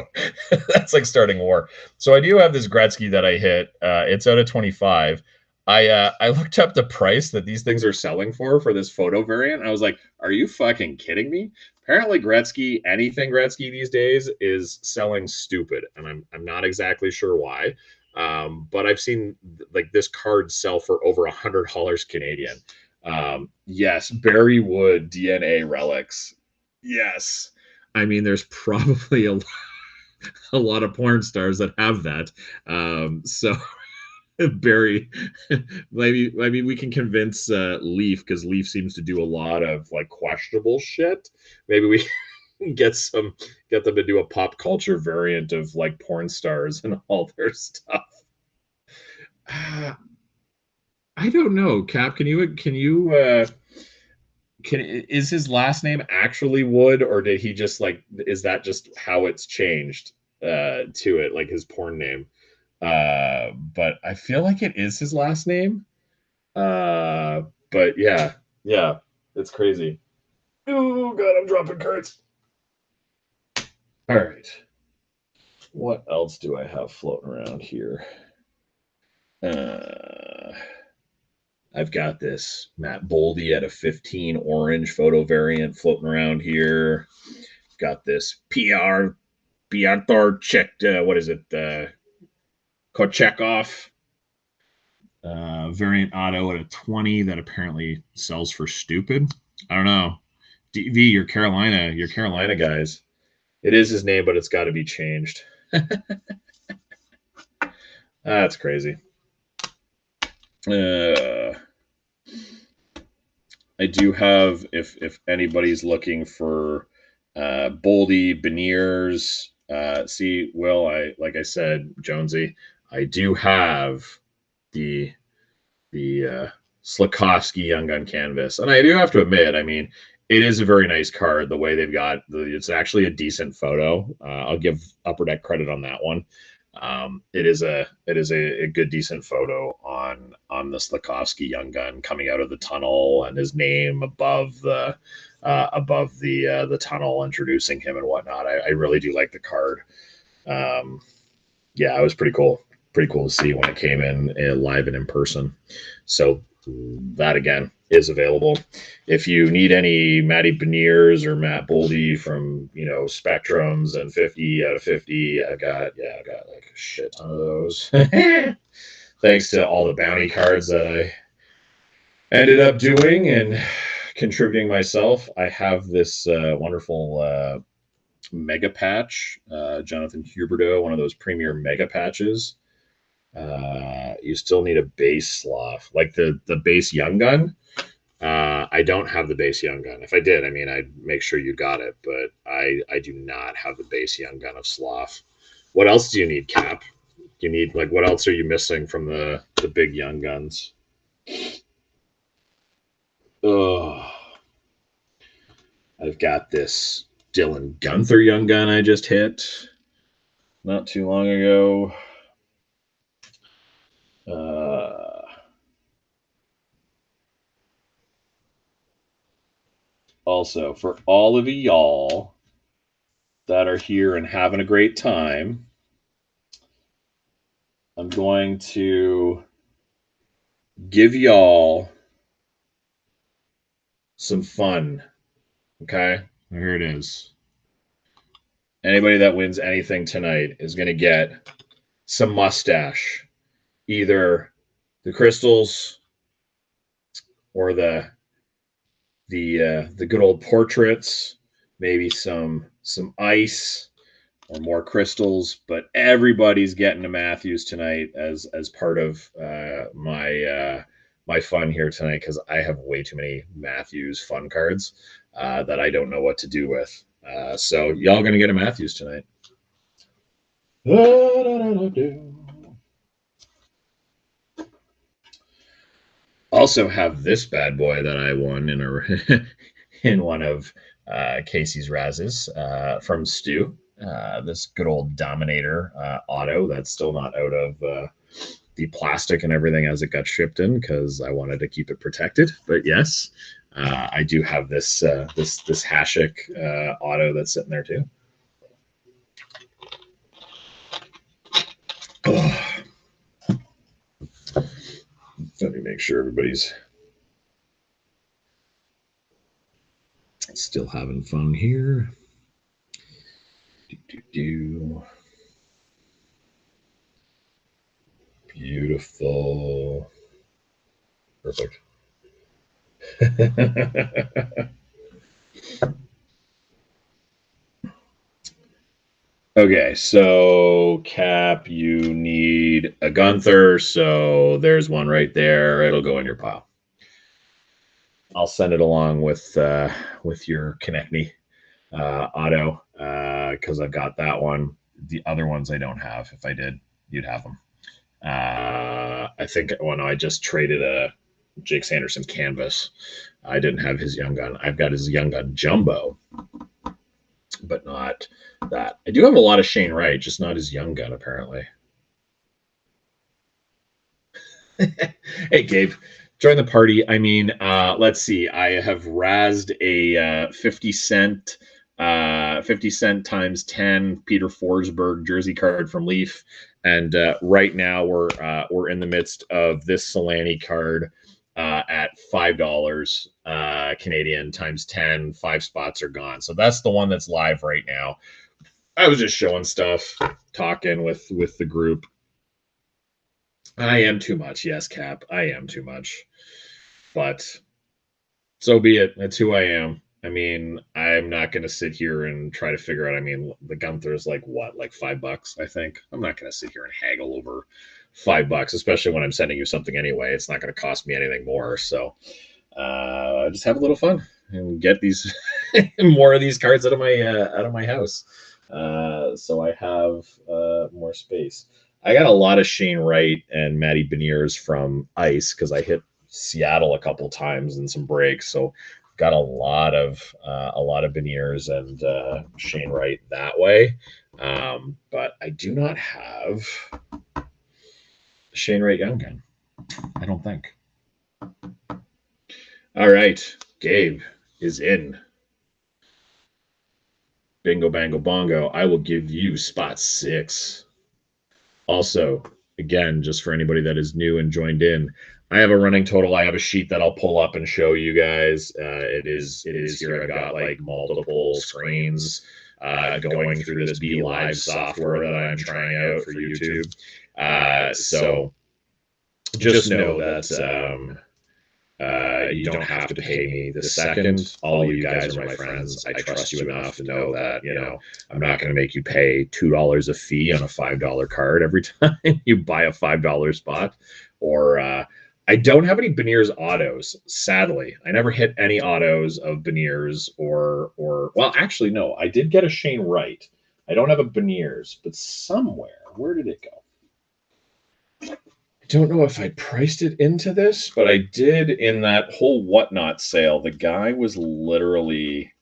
that's like starting a war. So I do have this Gretzky that I hit. It's out of 25. I looked up the price that these things are selling for this photo variant. I was like, are you fucking kidding me? Apparently Gretzky, anything Gretzky these days is selling stupid, and I'm not exactly sure why. But I've seen like this card sell for over $100 Canadian. Yes, Barry Wood DNA relics. Yes. I mean, there's probably a lot of porn stars that have that. So Barry, maybe we can convince Leaf because Leaf seems to do a lot of like questionable shit. Maybe we can get them to do a pop culture variant of like porn stars and all their stuff. I don't know, Cap. Is his last name actually Wood, or did he just like is that just how it's changed to it, like his porn name? But I feel like it is his last name. But yeah, it's crazy. Oh god, I'm dropping cards. All right. What else do I have floating around here? I've got this Matt Boldy at a 15 orange photo variant floating around here. Got this Piotr checked. What is it? Kochekov variant auto at a 20 that apparently sells for stupid. I don't know. DV, your Carolina guys. It is his name, but it's got to be changed. That's crazy. I do have, if anybody's looking for Boldy Beniers, see, Will, like I said, Jonesy, I do have the Slakowski Young Gun canvas, and I do have to admit, I mean, it is a very nice card. The way they've got it's actually a decent photo. I'll give Upper Deck credit on that one. It is a good decent photo on the Slakowski Young Gun coming out of the tunnel and his name above the tunnel, introducing him and whatnot. I really do like the card. Yeah, it was pretty cool to see when it came in live and in person. So that again is available. If you need any Matty Beniers or Matt Boldy from Spectrums and 50 out of 50, I got like a shit ton of those. Thanks to all the bounty cards that I ended up doing and contributing myself. I have this wonderful mega patch, Jonathan Huberdeau, one of those premier mega patches. You still need a base sloth, like the base Young Gun. I don't have the base Young Gun. If I did, I mean, I'd make sure you got it, but I do not have the base Young Gun of sloth. What else do you need, Cap? You need, like, what else are you missing from the big Young Guns? Oh, I've got this Dylan Gunther Young Gun I just hit not too long ago. Also, for all of y'all that are here and having a great time, I'm going to give y'all some fun. Okay? Here it is. Anybody that wins anything tonight is going to get some mustache. Either the crystals or the good old portraits, maybe some ice or more crystals, but everybody's getting a Matthews tonight as part of my fun here tonight, because I have way too many Matthews fun cards that I don't know what to do with. So y'all gonna get a Matthews tonight. Also have this bad boy that I won in one of Casey's razzes from Stu. This good old Dominator auto that's still not out of the plastic and everything as it got shipped in, because I wanted to keep it protected. But yes, I do have this Hashik auto that's sitting there too. Oh. Let me make sure everybody's still having fun here. Beautiful. Perfect. Okay, so Cap, you need a Gunther, so there's one right there. It'll go in your pile. I'll send it along with your Connect Me auto, because I've got that one. The other ones I don't have. If I did, you'd have them. I think I just traded a Jake Sanderson canvas. I didn't have his Young Gun. I've got his Young Gun Jumbo, but not that. I do have a lot of Shane Wright, just not his Young Gun, apparently. Hey, Gabe, join the party. I mean, let's see. I have razzed a 50 cent 50 cent times 10 Peter Forsberg jersey card from Leaf. And right now we're in the midst of this Solani card at $5 Canadian times 10. 5 spots are gone. So that's the one that's live right now. I was just showing stuff, talking with the group. I am too much. Yes, Cap. I am too much. But so be it. That's who I am. I mean, I'm not going to sit here and try to figure out. I mean, the Gunther is like what, like $5, I think. I'm not going to sit here and haggle over $5, especially when I'm sending you something anyway. It's not going to cost me anything more. So just have a little fun and get these more of these cards out of my house. So I have more space. I got a lot of Shane Wright and Matty Beniers from Ice because I hit Seattle a couple times in some breaks. So got a lot of Beniers and Shane Wright that way. But I do not have Shane Wright Young Gun. I don't think. All right, Gabe is in. Bingo, bango, bongo. I will give you spot 6. Also, again, just for anybody that is new and joined in, I have a running total. I have a sheet that I'll pull up and show you guys. It is here. I've got like multiple screens going through this Be Live software that I'm trying out for YouTube. So just know that you don't have to pay me the second. All of you guys are my friends. I trust you enough to know that, I'm not going to make you pay $2 a fee on a $5 card every time you buy a $5 spot. Or I don't have any Beniers autos, sadly. I never hit any autos of Beniers or well, actually, no. I did get a Shane Wright. I don't have a Beniers, but somewhere, where did it go? I don't know if I priced it into this, but I did in that whole Whatnot sale. The guy was literally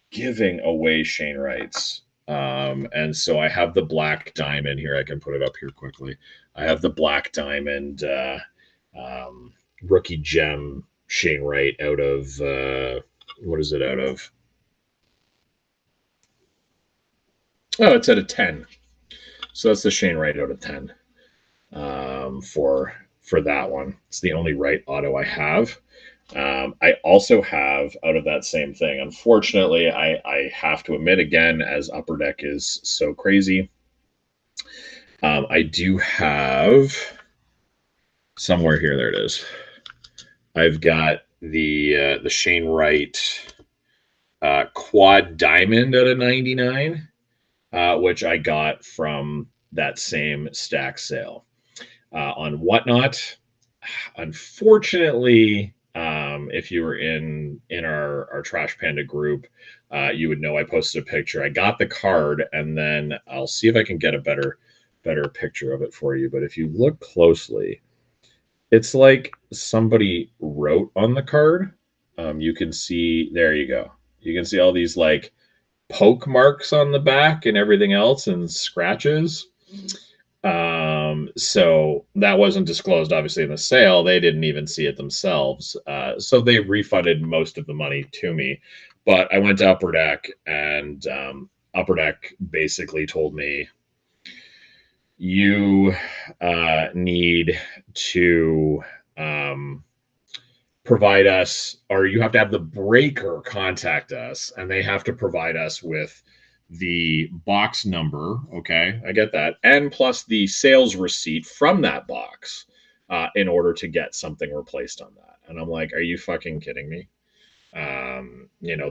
giving away Shane Wrights. And so I have the Black Diamond here. I can put it up here quickly. I have the Black Diamond rookie gem Shane Wright out of, what is it out of? Oh, it's out of 10. So that's the Shane Wright out of 10. For that one. It's the only Wright auto I have. I also have out of that same thing. Unfortunately, I have to admit again, as Upper Deck is so crazy, I do have somewhere here. There it is. I've got the Shane Wright quad diamond out of 99, which I got from that same stack sale. On Whatnot, unfortunately, if you were in our Trash Panda group, you would know I posted a picture. I got the card, and then I'll see if I can get a better picture of it for you. But if you look closely, it's like somebody wrote on the card. You can see, there you go. You can see all these like poke marks on the back and everything else and scratches. So that wasn't disclosed, obviously, in the sale. They didn't even see it themselves. So they refunded most of the money to me. But I went to Upper Deck, and Upper Deck basically told me, you need to provide us, or you have to have the breaker contact us, and they have to provide us with the box number. Okay, I get that. And plus the sales receipt from that box in order to get something replaced on that. And I'm like, are you fucking kidding me?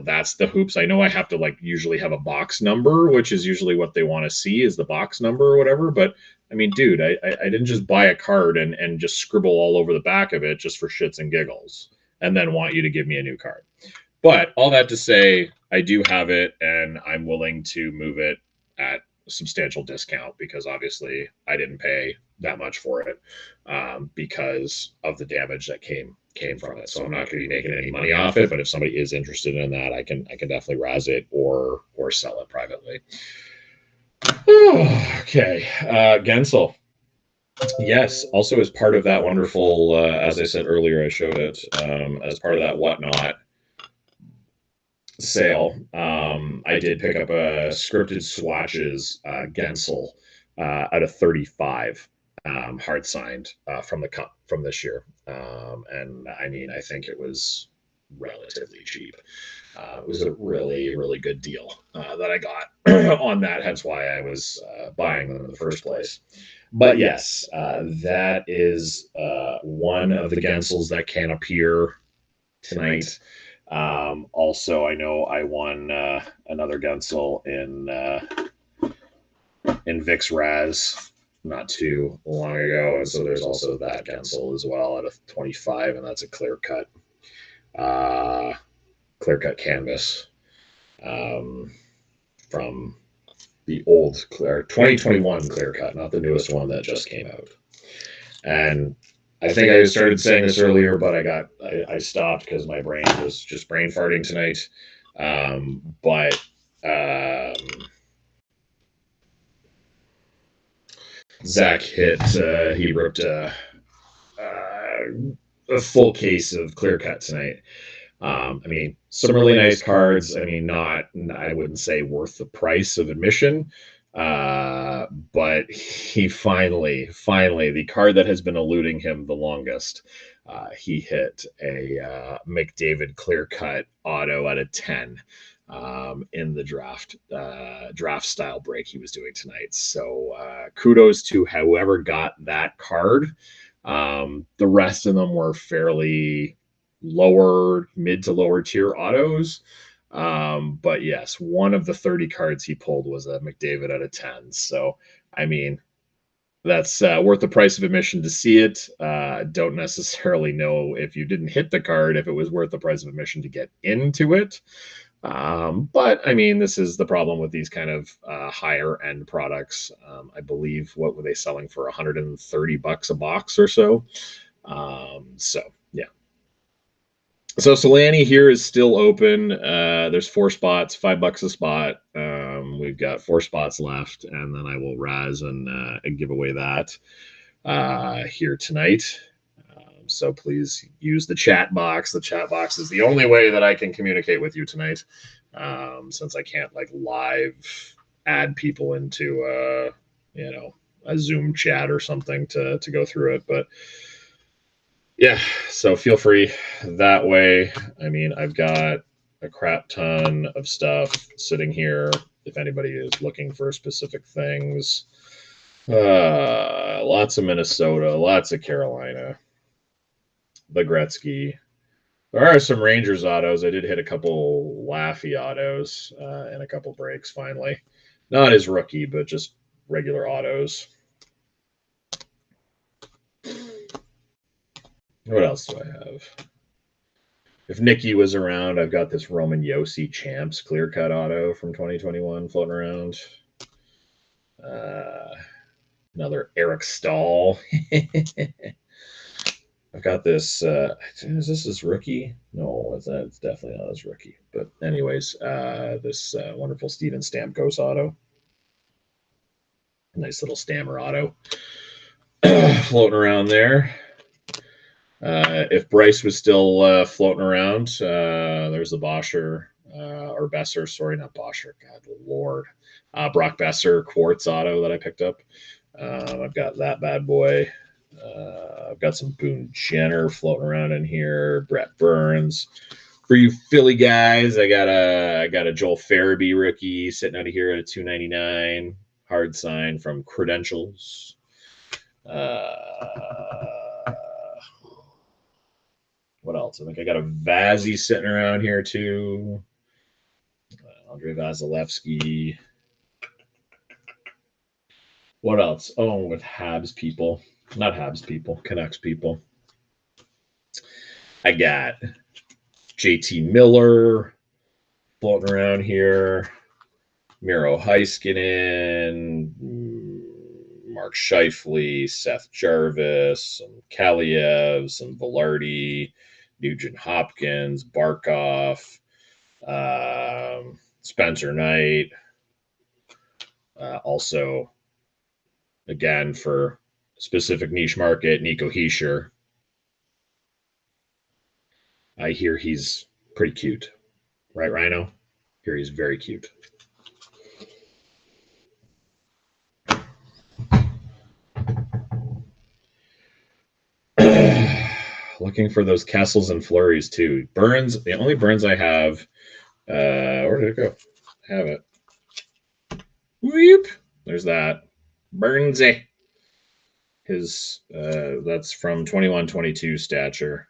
That's the hoops. I know I have to like usually have a box number, which is usually what they want to see is the box number or whatever. But I mean, dude, I didn't just buy a card and just scribble all over the back of it just for shits and giggles and then want you to give me a new card. But all that to say, I do have it, and I'm willing to move it at a substantial discount because obviously I didn't pay that much for it because of the damage that came from it. So I'm not going to be making any money off it. But if somebody is interested in that, I can definitely razz it or sell it privately. Okay, Gensel. Yes, also as part of that wonderful, as I said earlier, I showed it as part of that Whatnot sale, I did pick up a scripted swatches Gensel out of 35, hard signed from the cup from this year, and I mean I think it was relatively cheap. It was a really really good deal that I got on that. Hence why I was buying them in the first place. But yes, that is one of the Gensels that can appear tonight. Also, I know I won another Gensel in Vix Razz not too long ago, and so there's also that Gensel as well at a 25, and that's a clear cut canvas from the old 2021 clear cut, not the newest one that just came out. And I think I started saying this earlier, but I stopped because my brain was just brain farting tonight. But Zach he ripped a full case of clear cut tonight. I mean, some really nice cards. I mean, I wouldn't say worth the price of admission. But he finally, the card that has been eluding him the longest, he hit a McDavid clear cut auto out of 10 in the draft style break he was doing tonight. So kudos to whoever got that card. The rest of them were fairly mid to lower tier autos. But yes, one of the 30 cards he pulled was a McDavid out of 10. So, I mean, that's worth the price of admission to see it. Don't necessarily know if you didn't hit the card, if it was worth the price of admission to get into it. But I mean, this is the problem with these kind of higher end products. I believe what were they selling for $130 a box or so. So yeah. So Solani here is still open. There's 4 spots, $5 a spot. We've got 4 spots left, and then I will razz and give away that here tonight. So please use the chat box. The chat box is the only way that I can communicate with you tonight, since I can't like live add people into a Zoom chat or something to go through it. But yeah, so feel free that way. I mean, I've got a crap ton of stuff sitting here if anybody is looking for specific things. Lots of Minnesota, lots of Carolina, the Gretzky. There are some Rangers autos. I did hit a couple Laffy autos and a couple breaks finally. Not his rookie, but just regular autos. What else do I have? If Nikki was around, I've got this Roman Yossi Champs clear cut auto from 2021 floating around. Another Eric Stahl. I've got this. Is this his rookie? No, it's definitely not his rookie. But anyways, this wonderful Steven Stamkos auto. Nice little Stammer auto floating around there. If Bryce was still floating around, there's the Boscher or Besser. Sorry, not Boscher. God, Lord. Brock Besser quartz auto that I picked up. I've got that bad boy. I've got some Boone Jenner floating around in here. Brett Burns. For you Philly guys, I got a Joel Farabee rookie sitting out of here at a $2.99 hard sign from Credentials. What else? I think I got a Vazzy sitting around here too. Andre Vasilevsky. What else? Oh, with Habs people. Not Habs people, Canucks people. I got JT Miller floating around here. Miro Heiskanen, Mark Scheifele, Seth Jarvis, some Kaliev, some Velarde, Nugent Hopkins, Barkov, Spencer Knight. Also, again, for specific niche market, Nico Hischier. I hear he's pretty cute. Right, Rhino? Here he's very cute. Looking for those castles and flurries too. Burns, the only Burns I have. Where did it go? Have it. Whoop. There's that. Burnsy. His that's from 21-22 stature.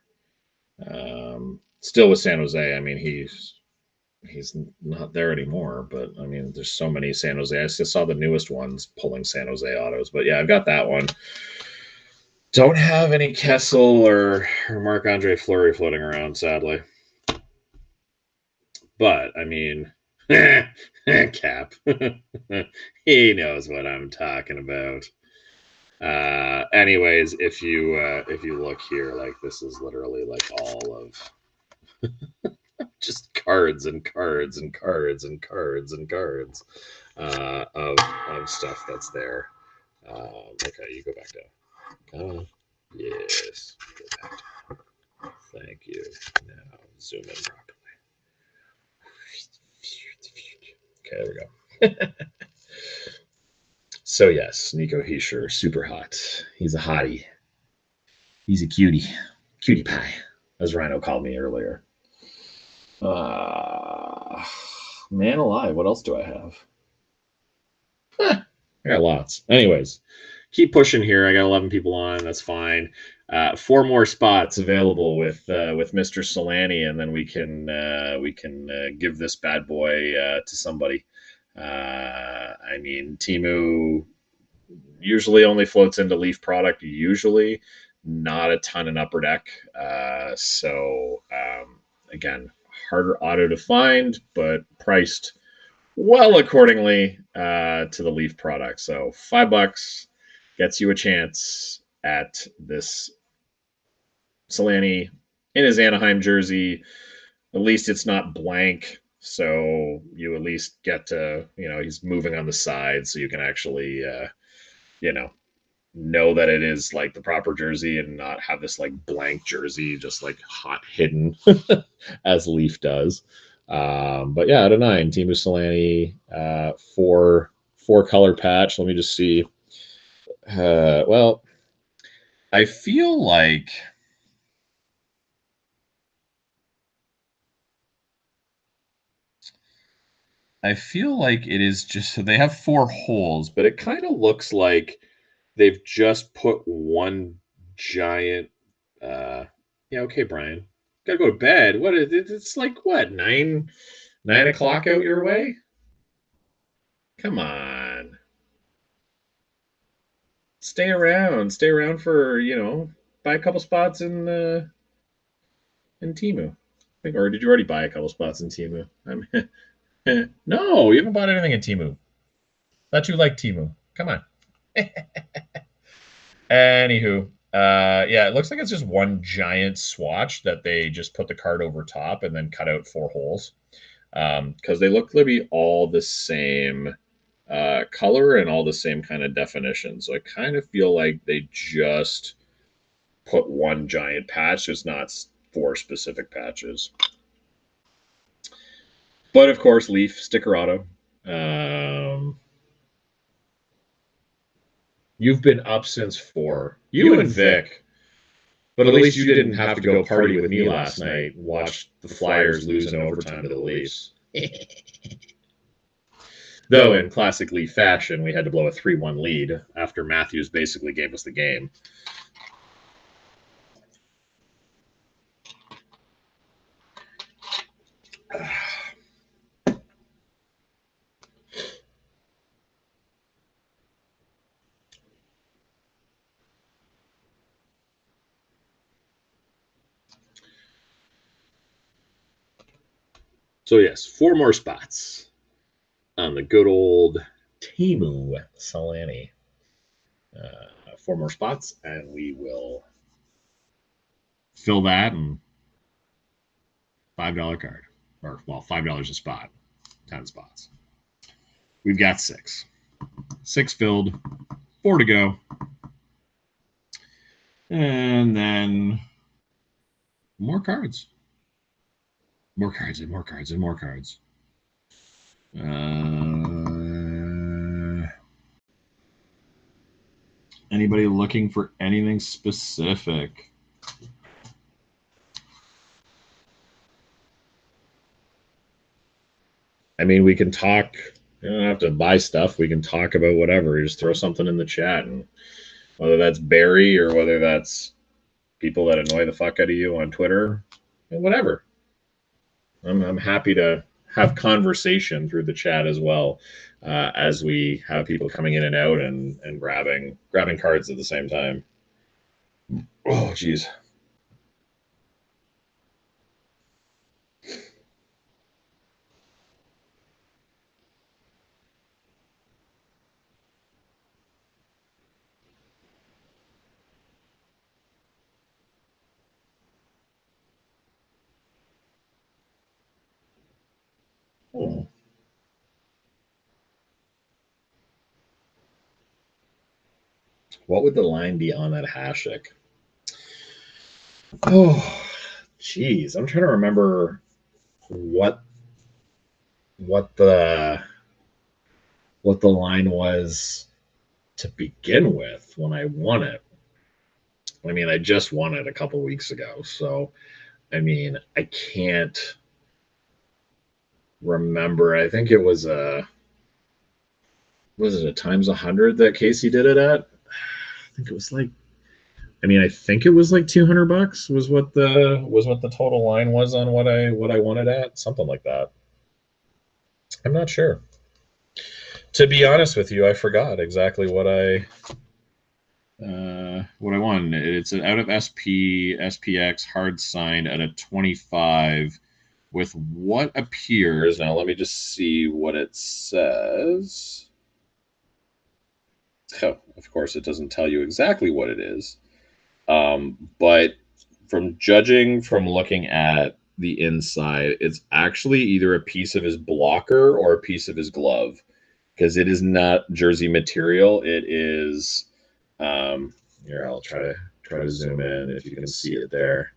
Still with San Jose. I mean, he's not there anymore, but I mean, there's so many San Jose. I just saw the newest ones pulling San Jose autos, but yeah, I've got that one. Don't have any Kessel or Marc-Andre Fleury floating around, sadly. But I mean, Cap, he knows what I'm talking about. Anyways, if you look here, like this is literally like all of just cards and cards and cards and cards and cards of stuff that's there. Okay, you go back down. Come on. Yes. Go back down. Thank you. Now zoom in properly. Okay, there we go. So yes, Nico Heischer, super hot. He's a hottie. He's a cutie. Cutie pie, as Rhino called me earlier. Man alive, what else do I have? I got lots. Anyways, keep pushing here. I got 11 people on. That's fine. 4 more spots available with Mr. Solani, and then we can give this bad boy to somebody. I mean, Timu usually only floats into Leaf product. Usually, not a ton in Upper Deck. Again, harder auto to find, but priced well accordingly to the Leaf product. So $5 gets you a chance at this Solani in his Anaheim jersey. At least it's not blank, so you at least get to, he's moving on the side, so you can actually, know that it is like the proper jersey and not have this like blank jersey just like hot hidden as Leaf does. But yeah, out of 9, Timu Solani, 4 color patch. Let me just see. Well, I feel like it is just, so they have 4 holes, but it kind of looks like they've just put one giant. Yeah, okay, Brian, gotta go to bed. What is it? It's like what, 9 o'clock out your way? Come on, stay around. Stay around for buy a couple spots in Timu. Or did you already buy a couple spots in Timu? I mean, no, you haven't bought anything in Timu. Thought you liked Timu. Come on. Anywho, yeah, it looks like it's just one giant swatch that they just put the card over top and then cut out 4 holes. Because they look to be all the same color and all the same kind of definition. So I kind of feel like they just put one giant patch. It's not 4 specific patches. But of course, Leaf sticker auto. You've been up since 4. You and Vic. But at least you didn't have to go party with me last night and watch the Flyers lose in overtime to the Leafs. Though in classic Leaf fashion, we had to blow a 3-1 lead after Matthews basically gave us the game. So yes, 4 more spots on the good old Timu Solani. 4 more spots, and we will fill that and $5 card. Or, well, $5 a spot. 10 spots. We've got 6. 6 filled. 4 to go. And then more cards. More cards and more cards and more cards. Anybody looking for anything specific? I mean, we can talk. You don't have to buy stuff. We can talk about whatever. You just throw something in the chat, and whether that's Barry or whether that's people that annoy the fuck out of you on Twitter, whatever. I'm happy to have conversation through the chat as well, as we have people coming in and out and grabbing cards at the same time. Oh, geez. Oh. What would the line be on that Hashik? Oh, geez. I'm trying to remember what the line was to begin with when I won it. I mean, I just won it a couple weeks ago, so I mean, I can't remember. I think it was a times 100 that Casey did it at? I think it was like, I mean, I think it was like $200 was what the total line was on what I won it at, something like that. I'm not sure. To be honest with you, I forgot exactly what I won. It's out of SPX hard signed at a 25 with what appears. Now let me just see what it says. Oh, of course, it doesn't tell you exactly what it is. But from judging from looking at the inside, it's actually either a piece of his blocker or a piece of his glove, because it is not jersey material. It is. Here, I'll try to zoom in if you can see it there.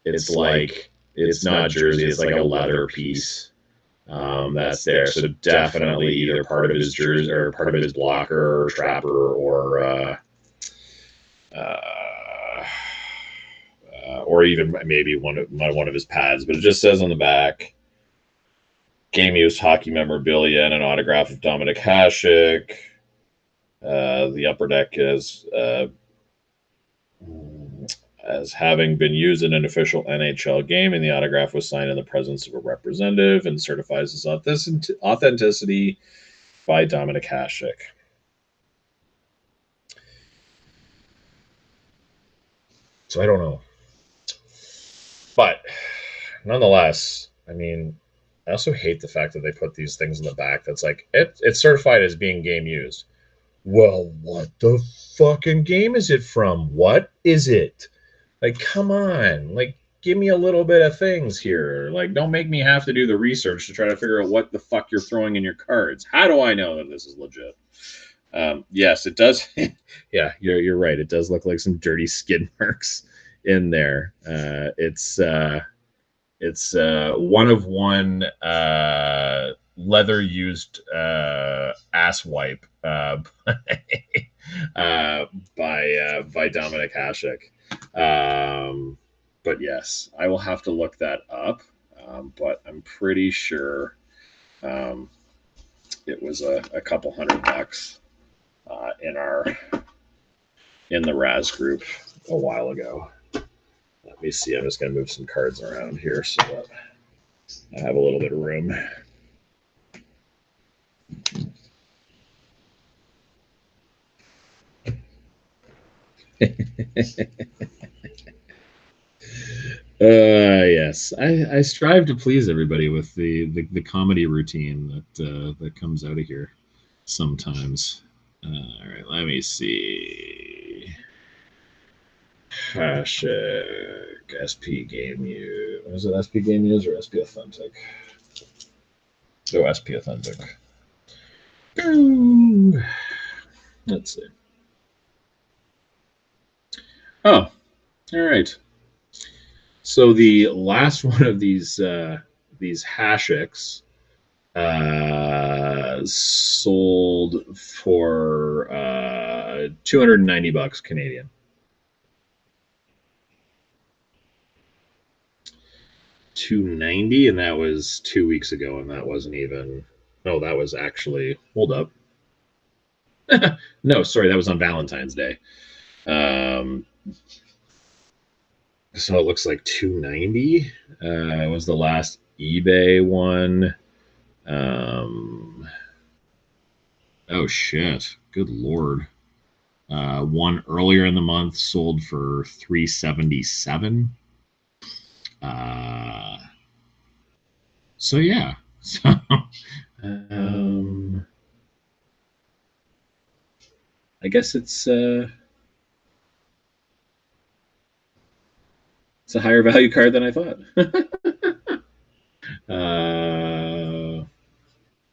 It's like it's not jersey. It's like a leather piece. That's there. So definitely either part of his jersey or part of his blocker or trapper or even maybe one of his pads. But it just says on the back, game use hockey memorabilia and an autograph of Dominic Hasek. The upper deck is as having been used in an official NHL game, and the autograph was signed in the presence of a representative and certifies its authenticity by Dominic Hasek. So I don't know. But nonetheless, I mean, I also hate the fact that they put these things in the back that's like, it's certified as being game used. Well, what the fucking game is it from? What is it? Like, come on. Like, give me a little bit of things here. Like, don't make me have to do the research to try to figure out what the fuck you're throwing in your cards. How do I know that this is legit? Yes, it does. Yeah, you're right. It does look like some dirty skid marks in there. It's one of one leather used ass wipe by Dominic Hasek. But yes, I will have to look that up. But I'm pretty sure it was a couple $100 in the Razz group a while ago. Let me see. I'm just going to move some cards around here so that I have a little bit of room. Yes, I strive to please everybody with the comedy routine that comes out of here sometimes. All right, let me see. Hashtag SP Game Use. Was it SP Game Use or SP Authentic? Oh, SP Authentic. Let's see. Oh, all right. So the last one of these these Hashicks sold for $290 Canadian. 290, and that was 2 weeks ago, and that wasn't even. No, that was actually. Hold up. No, sorry, that was on Valentine's Day. So it looks like 290 was the last eBay one. Oh shit! Good lord. One earlier in the month sold for 377. So yeah. So I guess it's a higher value card than I thought.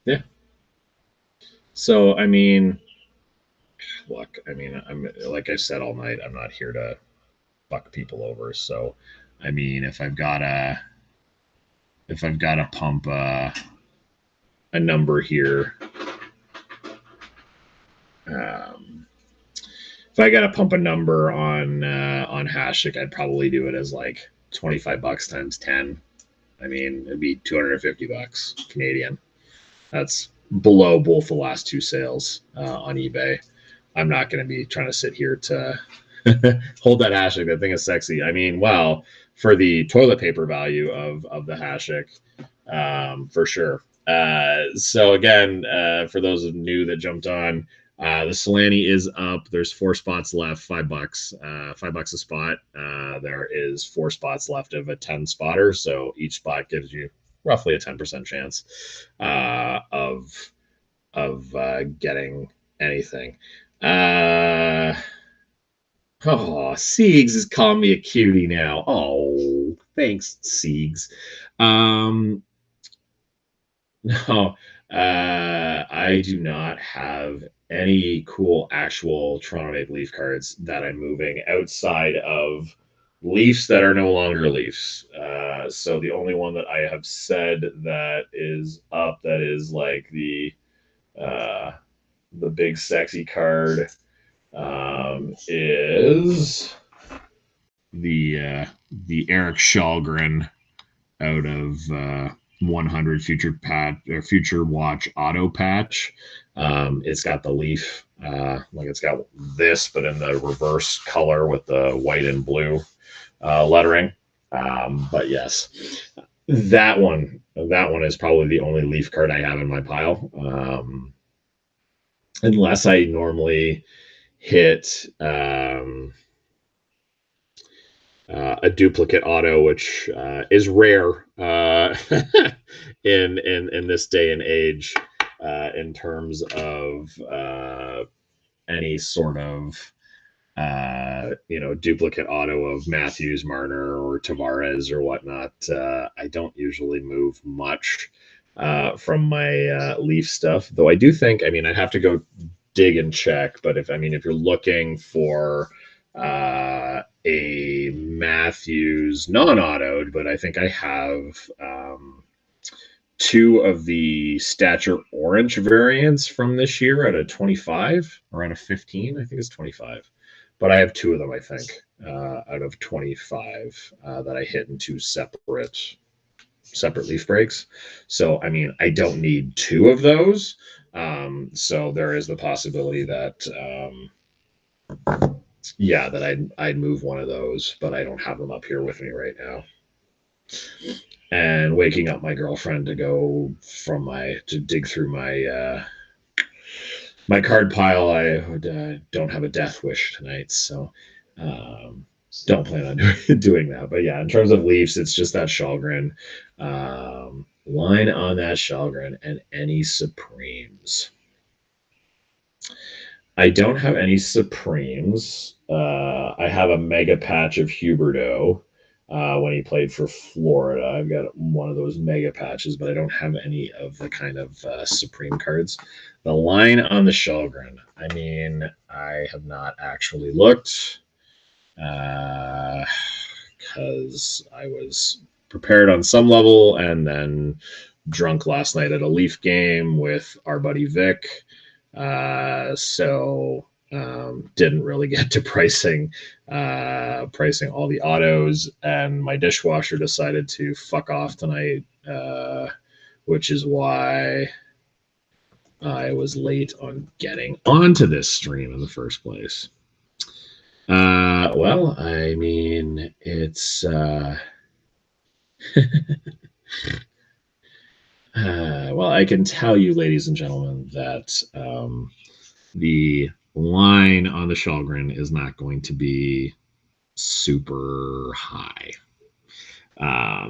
Yeah. So I mean, look, I mean, I'm like I said all night, I'm not here to fuck people over. So, I mean, if I've got to pump a number here, if I got to pump a number on Hashtag, I'd probably do it as like $25 times 10. I mean, it'd be $250 Canadian. That's below both the last two sales on eBay. I'm not going to be trying to sit here to hold that Hashtag. That thing is sexy. I mean, wow, for the toilet paper value of the Hashtag, for sure. So again, for those of new that jumped on, the Solani is up. There's 4 spots left, $5, $5 a spot. There is 4 spots left of a 10 spotter. So each spot gives you roughly a 10% chance of getting anything. Siegs is calling me a cutie now. Oh, thanks, Siegs. No, I do not have any cool actual Toronto Maple Leaf cards that I'm moving outside of Leafs that are no longer Leafs. So the only one that I have said that is up, that is like the big sexy card, is the Eric Shalgren out of 100 future watch auto patch. It's got the leaf, like it's got this, but in the reverse color with the white and blue lettering. But yes, that one is probably the only leaf card I have in my pile. Unless I normally hit a duplicate auto, which is rare in this day and age, in terms of any sort of duplicate auto of Matthews, Marner, or Tavares or whatnot. I don't usually move much from my Leaf stuff, though I do think, I mean, I'd have to go dig and check, but if you're looking for a Matthews non-autoed, but I think I have 2 of the stature orange variants from this year at a 25 or at a 15. I think it's 25, but I have 2 of them, I think, out of 25 that I hit in 2 separate leaf breaks. So I mean, I don't need 2 of those. So there is the possibility that that I'd move one of those, but I don't have them up here with me right now. And waking up my girlfriend to go to dig through my my card pile. I don't have a death wish tonight, so don't plan on doing that. But yeah, in terms of Leafs, it's just that Shalgren line on that Shalgren and any Supremes. I don't have any Supremes. I have a mega patch of Huberdeau when he played for Florida. I've got one of those mega patches, but I don't have any of the kind of Supreme cards. The line on the Shalgren, I mean, I have not actually looked because I was prepared on some level, and then drunk last night at a Leaf game with our buddy Vic. So didn't really get to pricing all the autos, and my dishwasher decided to fuck off tonight, which is why I was late on getting onto this stream in the first place. Well, I mean, it's well, I can tell you, ladies and gentlemen, that the line on the Shalgren is not going to be super high.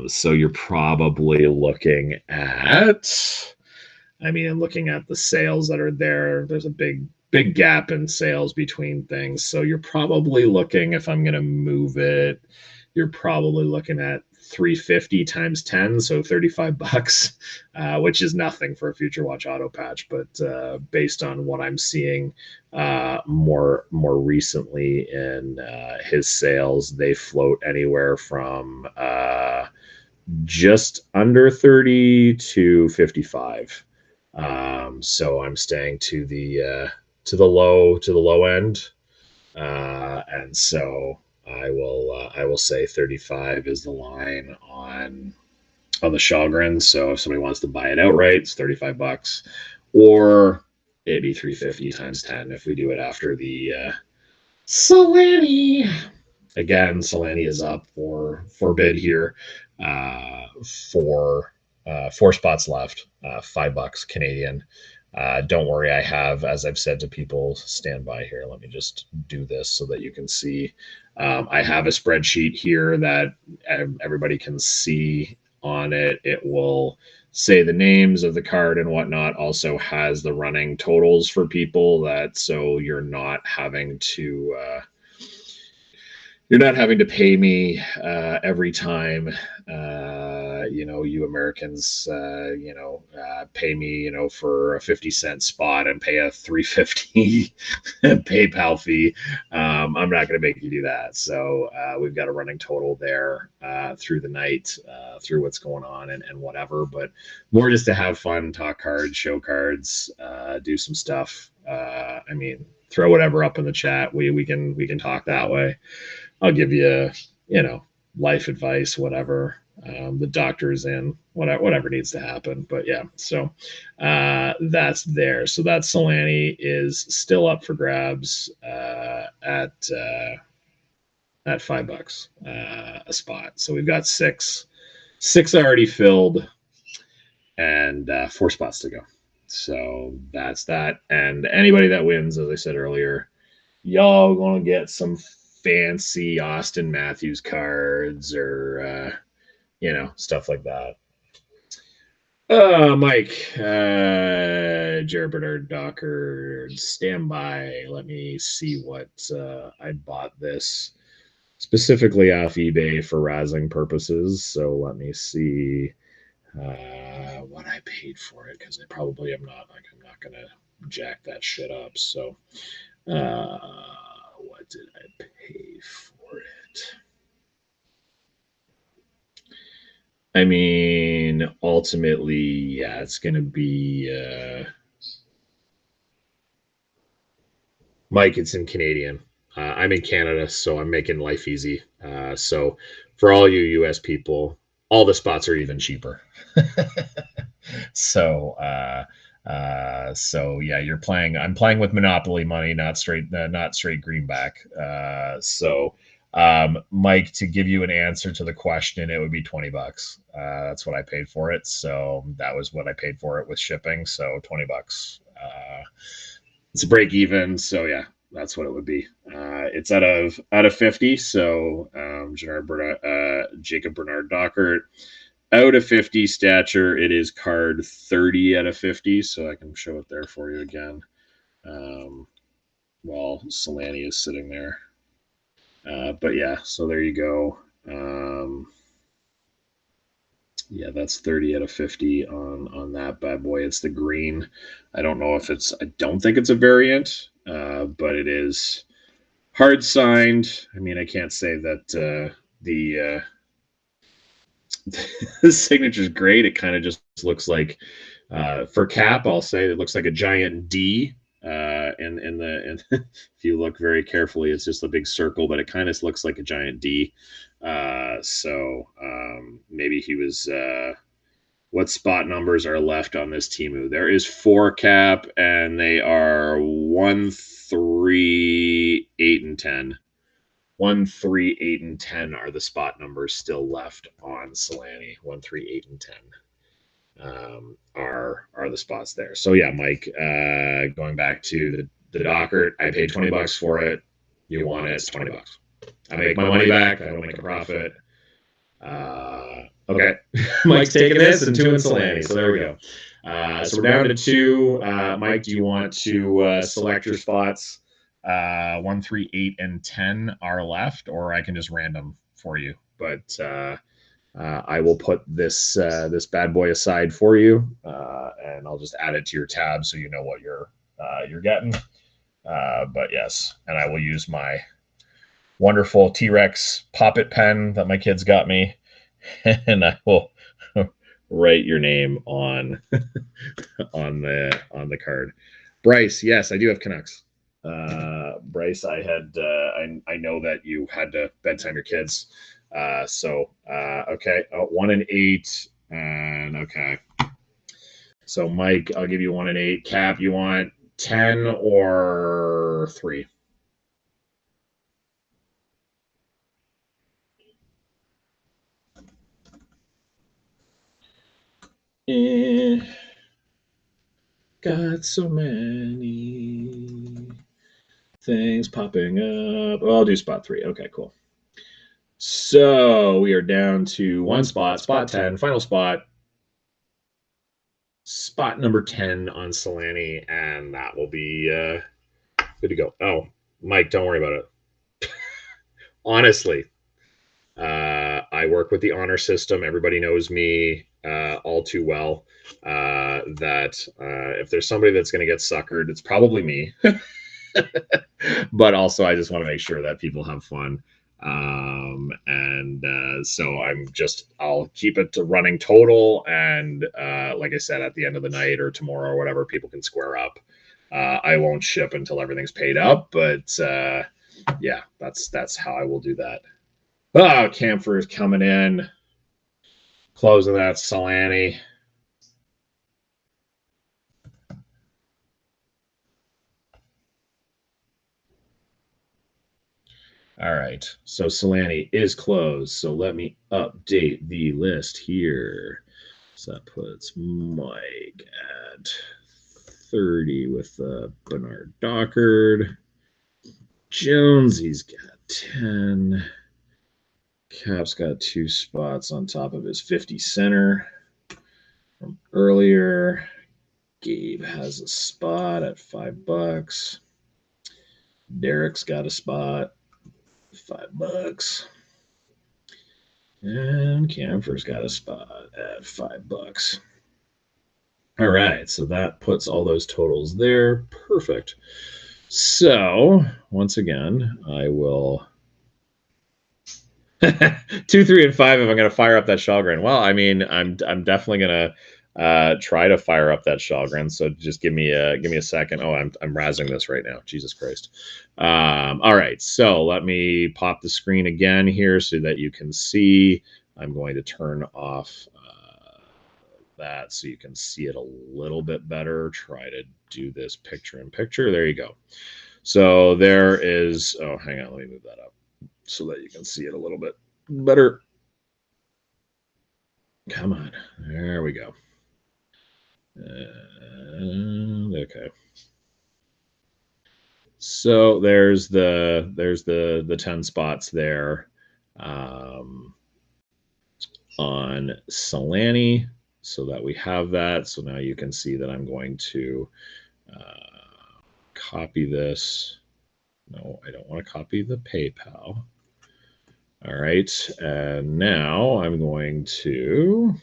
So you're probably looking at, I mean, looking at the sales that are there, there's a big gap in sales between things. So you're probably looking, if I'm going to move it, you're probably looking at 350 times 10, so $35, which is nothing for a Future Watch auto patch. But based on what I'm seeing more recently in his sales, they float anywhere from just under 30 to 55. So I'm staying to the low end, and so I will say 35 is the line on the Shalgren. So if somebody wants to buy it outright, it's $35, or it'd be 350 times 10 if we do it after the Solani. Again, Solani is up for bid here. Four spots left, $5 Canadian. Don't worry, I have, as I've said to people, stand by here. Let me just do this so that you can see. I have a spreadsheet here that everybody can see on it. It will say the names of the card and whatnot. Also has the running totals for people, that so you're not having to pay me every time you Americans pay me for a 50-cent spot and pay a $3.50 PayPal fee. I'm not going to make you do that. So we've got a running total there through the night, through what's going on and whatever, but more just to have fun, talk cards, show cards, do some stuff. I mean, throw whatever up in the chat. We can talk that way. I'll give you, life advice, whatever. The doctor's in, whatever needs to happen. But yeah, so that's there. So that Solani is still up for grabs at $5 a spot. So we've got six already filled, and 4 spots to go. So that's that. And anybody that wins, as I said earlier, y'all gonna get some fancy Austin Matthews cards, or stuff like that. Mike, Jared Bernard Docker, stand by. Let me see what I bought this specifically off eBay for razzing purposes. So let me see what I paid for it, because I probably am not. Like, I'm not gonna jack that shit up. So what did I pay for it? I mean, ultimately, yeah, it's going to be Mike. It's in Canadian. I'm in Canada, so I'm making life easy. So for all you US people, all the spots are even cheaper. So yeah, you're playing. I'm playing with Monopoly money, not straight greenback. So Mike, to give you an answer to the question, it would be $20. That's what I paid for it. So that was what I paid for it with shipping. So $20. It's a break even. So yeah, that's what it would be. It's out of 50. So Jacob Bernard Dockert, out of 50 stature, it is card 30 out of 50. So I can show it there for you again. While Solani is sitting there. But yeah, so there you go. Yeah, that's 30 out of 50 on that bad boy. It's the green. I don't think it's a variant, but it is hard signed. I mean, I can't say that The signature's great. It kind of just looks like, for Cap, I'll say it looks like a giant D. If you look very carefully, it's just a big circle, but it kind of looks like a giant D. Maybe he was. What spot numbers are left on this Temu? There is 4 Cap, and they are 1, 3, 8, and 10. 1, 3, 8, and 10 are the spot numbers still left on Solani. 1, 3, 8, and 10 are the spots there. So yeah, Mike, going back to the Dockert, I paid $20 for it. You want it, it's $20. I make my money back. I don't make a profit. Okay. Mike's taking this and 2 in Solani. So there we go. So we're down to 2. Mike, do you want to select your spots? 1, 3, 8, and 10 are left, or I can just random for you. But I will put this bad boy aside for you, and I'll just add it to your tab so you know what you're getting. But yes, and I will use my wonderful T-Rex poppet pen that my kids got me, and I will write your name on on the card. Bryce, yes, I do have Canucks. Bryce, I know that you had to bedtime your kids. Okay. 1 and 8. And okay. So Mike, I'll give you 1 and 8. Cap, you want 10 or 3? Got so many things popping up. Oh, I'll do spot 3. Okay, cool. So we are down to 1 spot, spot 10, final spot. Spot number 10 on Solani, and that will be good to go. Oh, Mike, don't worry about it. Honestly, I work with the honor system. Everybody knows me all too well. That if there's somebody that's going to get suckered, it's probably me. But also, I just want to make sure that people have fun. So I'll keep it to running total. And like I said, at the end of the night or tomorrow or whatever, people can square up. I won't ship until everything's paid up, but yeah, that's how I will do that. Oh, Camphor is coming in, closing that Solani. All right, so Solani is closed. So let me update the list here. So that puts Mike at 30 with Bernard Dockard. Jonesy's got 10. Cap's got 2 spots on top of his 50 center from earlier. Gabe has a spot at $5. Derek's got a spot, $5. And Camphor's got a spot at $5. All right, so that puts all those totals there. Perfect. So once again, I will 2, 3, and 5 if I'm going to fire up that Shalgren. Well, I mean, I'm definitely going to try to fire up that Shalgren. So just give me a second. Oh, I'm razzing this right now. Jesus Christ. All right, so let me pop the screen again here so that you can see. I'm going to turn off that so you can see it a little bit better. Try to do this picture in picture. There you go. So there is. Oh, hang on. Let me move that up so that you can see it a little bit better. Come on. There we go. Okay. So there's the 10 spots there on Solani, so that we have that. So now you can see that I'm going to copy this. No, I don't want to copy the PayPal. All right, and now I'm going to.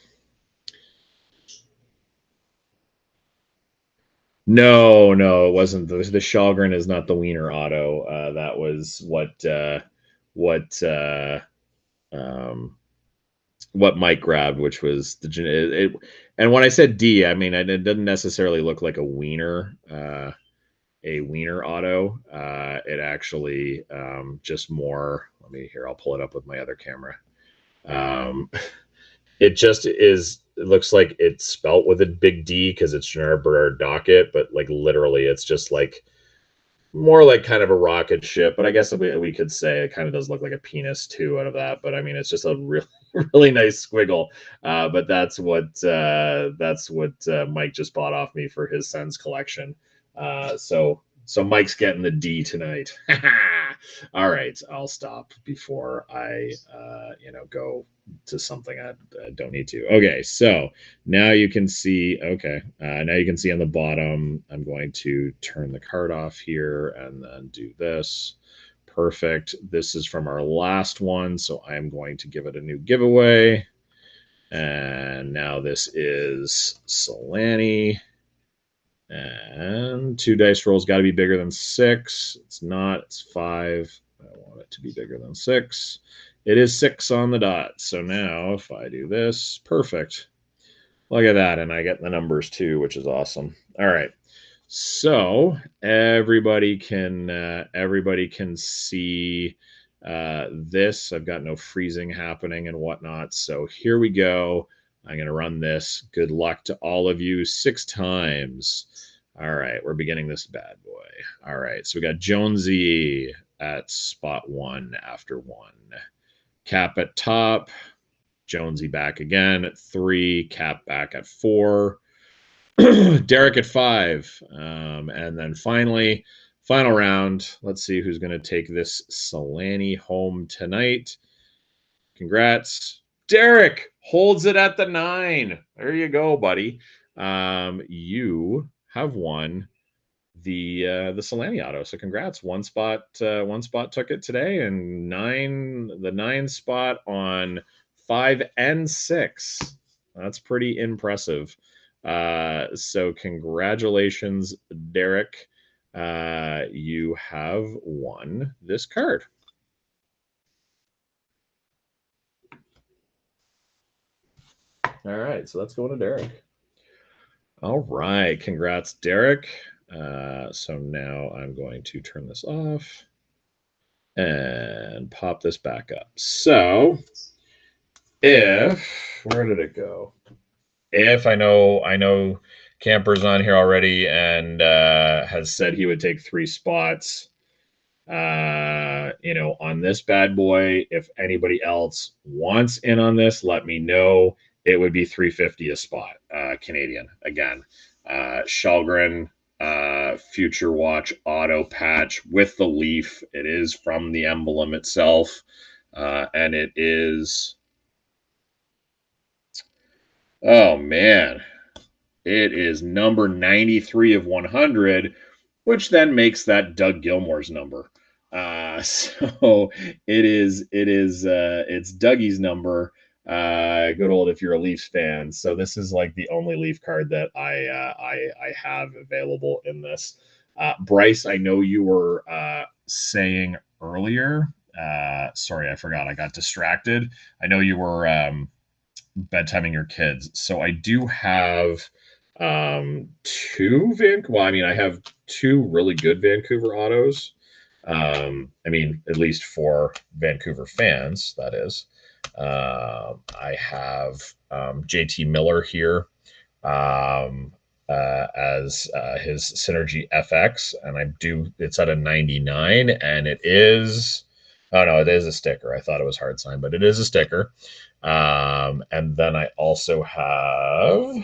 No, it wasn't. The Shalgren is not the Wiener auto. That was what what Mike grabbed, which was it. And when I said D, I mean it doesn't necessarily look like a wiener auto. It actually just more. Let me here. I'll pull it up with my other camera. Um, it just is. It looks like it's spelt with a big D because it's Genera Docket, but like literally, it's just like more like kind of a rocket ship. But I guess we could say it kind of does look like a penis too out of that. But I mean, it's just a really really nice squiggle. But that's what Mike just bought off me for his son's collection. So Mike's getting the D tonight. All right, I'll stop before I go to something I don't need to. Okay, so now you can see. Okay, now you can see on the bottom. I'm going to turn the card off here and then do this. Perfect. This is from our last one, so I'm going to give it a new giveaway. And now this is Solani. And 2 dice rolls got to be bigger than 6. It's not. It's 5. I want it to be bigger than 6. It is 6 on the dot. So now if I do this, perfect. Look at that. And I get the numbers too, which is awesome. All right. So everybody can see this. I've got no freezing happening and whatnot. So here we go. I'm going to run this. Good luck to all of you 6 times. All right, we're beginning this bad boy. All right, so we got Jonesy at spot 1 after 1. Cap at top. Jonesy back again at 3. Cap back at 4. Derek at 5. And then finally, final round. Let's see who's going to take this Solani home tonight. Congrats. Derek holds it at the 9. There you go, buddy. You have won the Solani auto. So congrats. One spot took it today, and the 9 spot on 5 and 6. That's pretty impressive. So congratulations, Derek. You have won this card. All right, so that's going to Derek. All right, congrats, Derek. So now I'm going to turn this off and pop this back up. So where did it go? If I know Camper's on here already and has said he would take 3 spots. On this bad boy, if anybody else wants in on this, let me know. It would be $350 a spot, Canadian. Again, Shalgren Future Watch auto patch with the leaf. It is from the emblem itself, and it is. Oh man, it is number 93 of 100, which then makes that Doug Gilmour's number. So it's Dougie's number. Good old if you're a Leafs fan. So this is like the only Leaf card that I have available in this. Bryce, I know you were saying earlier. Sorry, I forgot. I got distracted. I know you were bedtiming your kids. So I do have I have 2 really good Vancouver autos. At least for Vancouver fans, that is. I have JT Miller here as his Synergy FX, and it's at a 99, and it is. Oh no, it is a sticker. I thought it was hard sign, but it is a sticker. And then I also have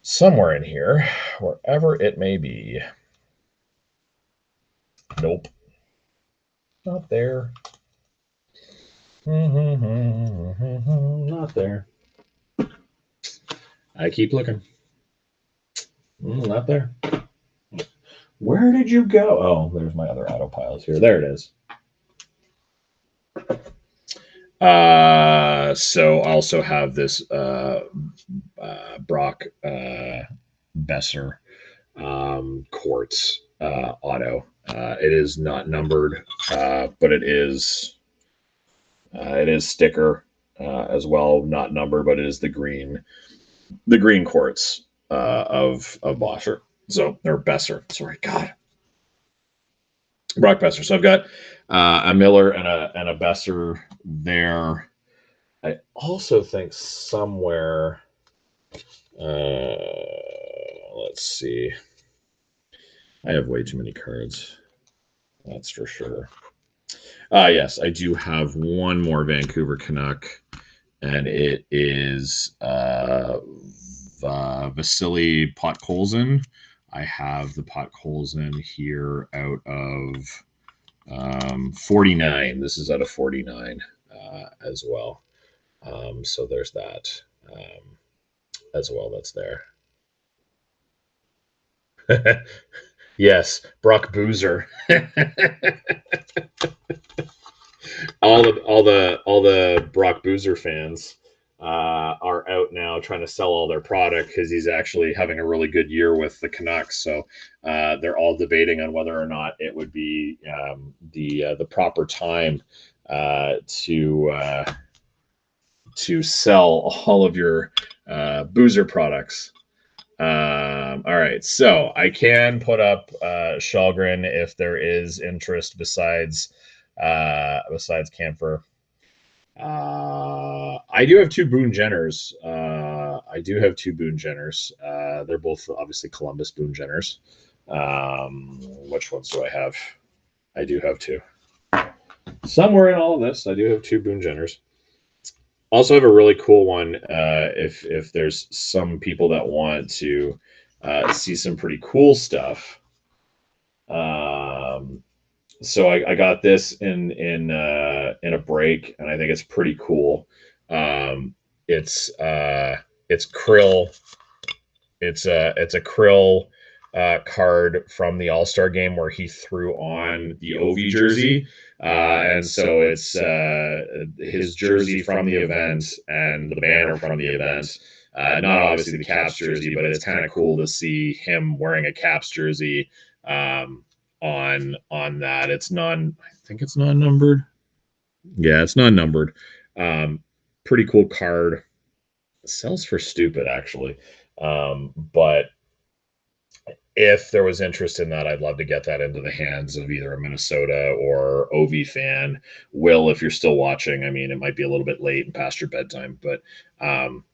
somewhere in here, wherever it may be. Nope. Not there. Not there. I keep looking. Not there. Where did you go? Oh, there's my other auto piles here. There it is. So I also have this Brock Besser quartz auto. It is not numbered, but it is sticker. as well, not numbered, but it is the green quartz of Bosser. So, or Besser. Sorry, God, Brock Besser. So I've got a Miller and a Besser there. I also think somewhere. Let's see. I have way too many cards. That's for sure. Yes, I do have one more Vancouver Canuck, and it is Vasily Podkolzin. I have the Podkolzin here out of 49. This is out of 49 as well. So there's that as well. That's there. Yes, Brock Boozer. all the Brock Boozer fans are out now trying to sell all their product because he's actually having a really good year with the Canucks. So they're all debating on whether or not it would be the proper time to sell all of your Boozer products. All right, so I can put up Shalgren if there is interest besides Camphor. I do have two Boone Jenners. They're both obviously Columbus Boone Jenners. Which ones do I have? I do have two. Somewhere in all of this, I do have two Boone Jenners. Also have a really cool one. If there's some people that want to see some pretty cool stuff. So I got this in a break, and I think it's pretty cool. It's Krill. It's a Krill card from the All-Star game where he threw on the Ovi jersey. And so it's his jersey from the event and the banner from the event. Not obviously the Caps jersey, but it's kind of cool to see him wearing a Caps jersey on that. I think it's non-numbered. Yeah, it's non-numbered. Pretty cool card. It sells for stupid, actually. But if there was interest in that, I'd love to get that into the hands of either a Minnesota or Ovi fan. Will, if you're still watching, I mean, it might be a little bit late and past your bedtime, but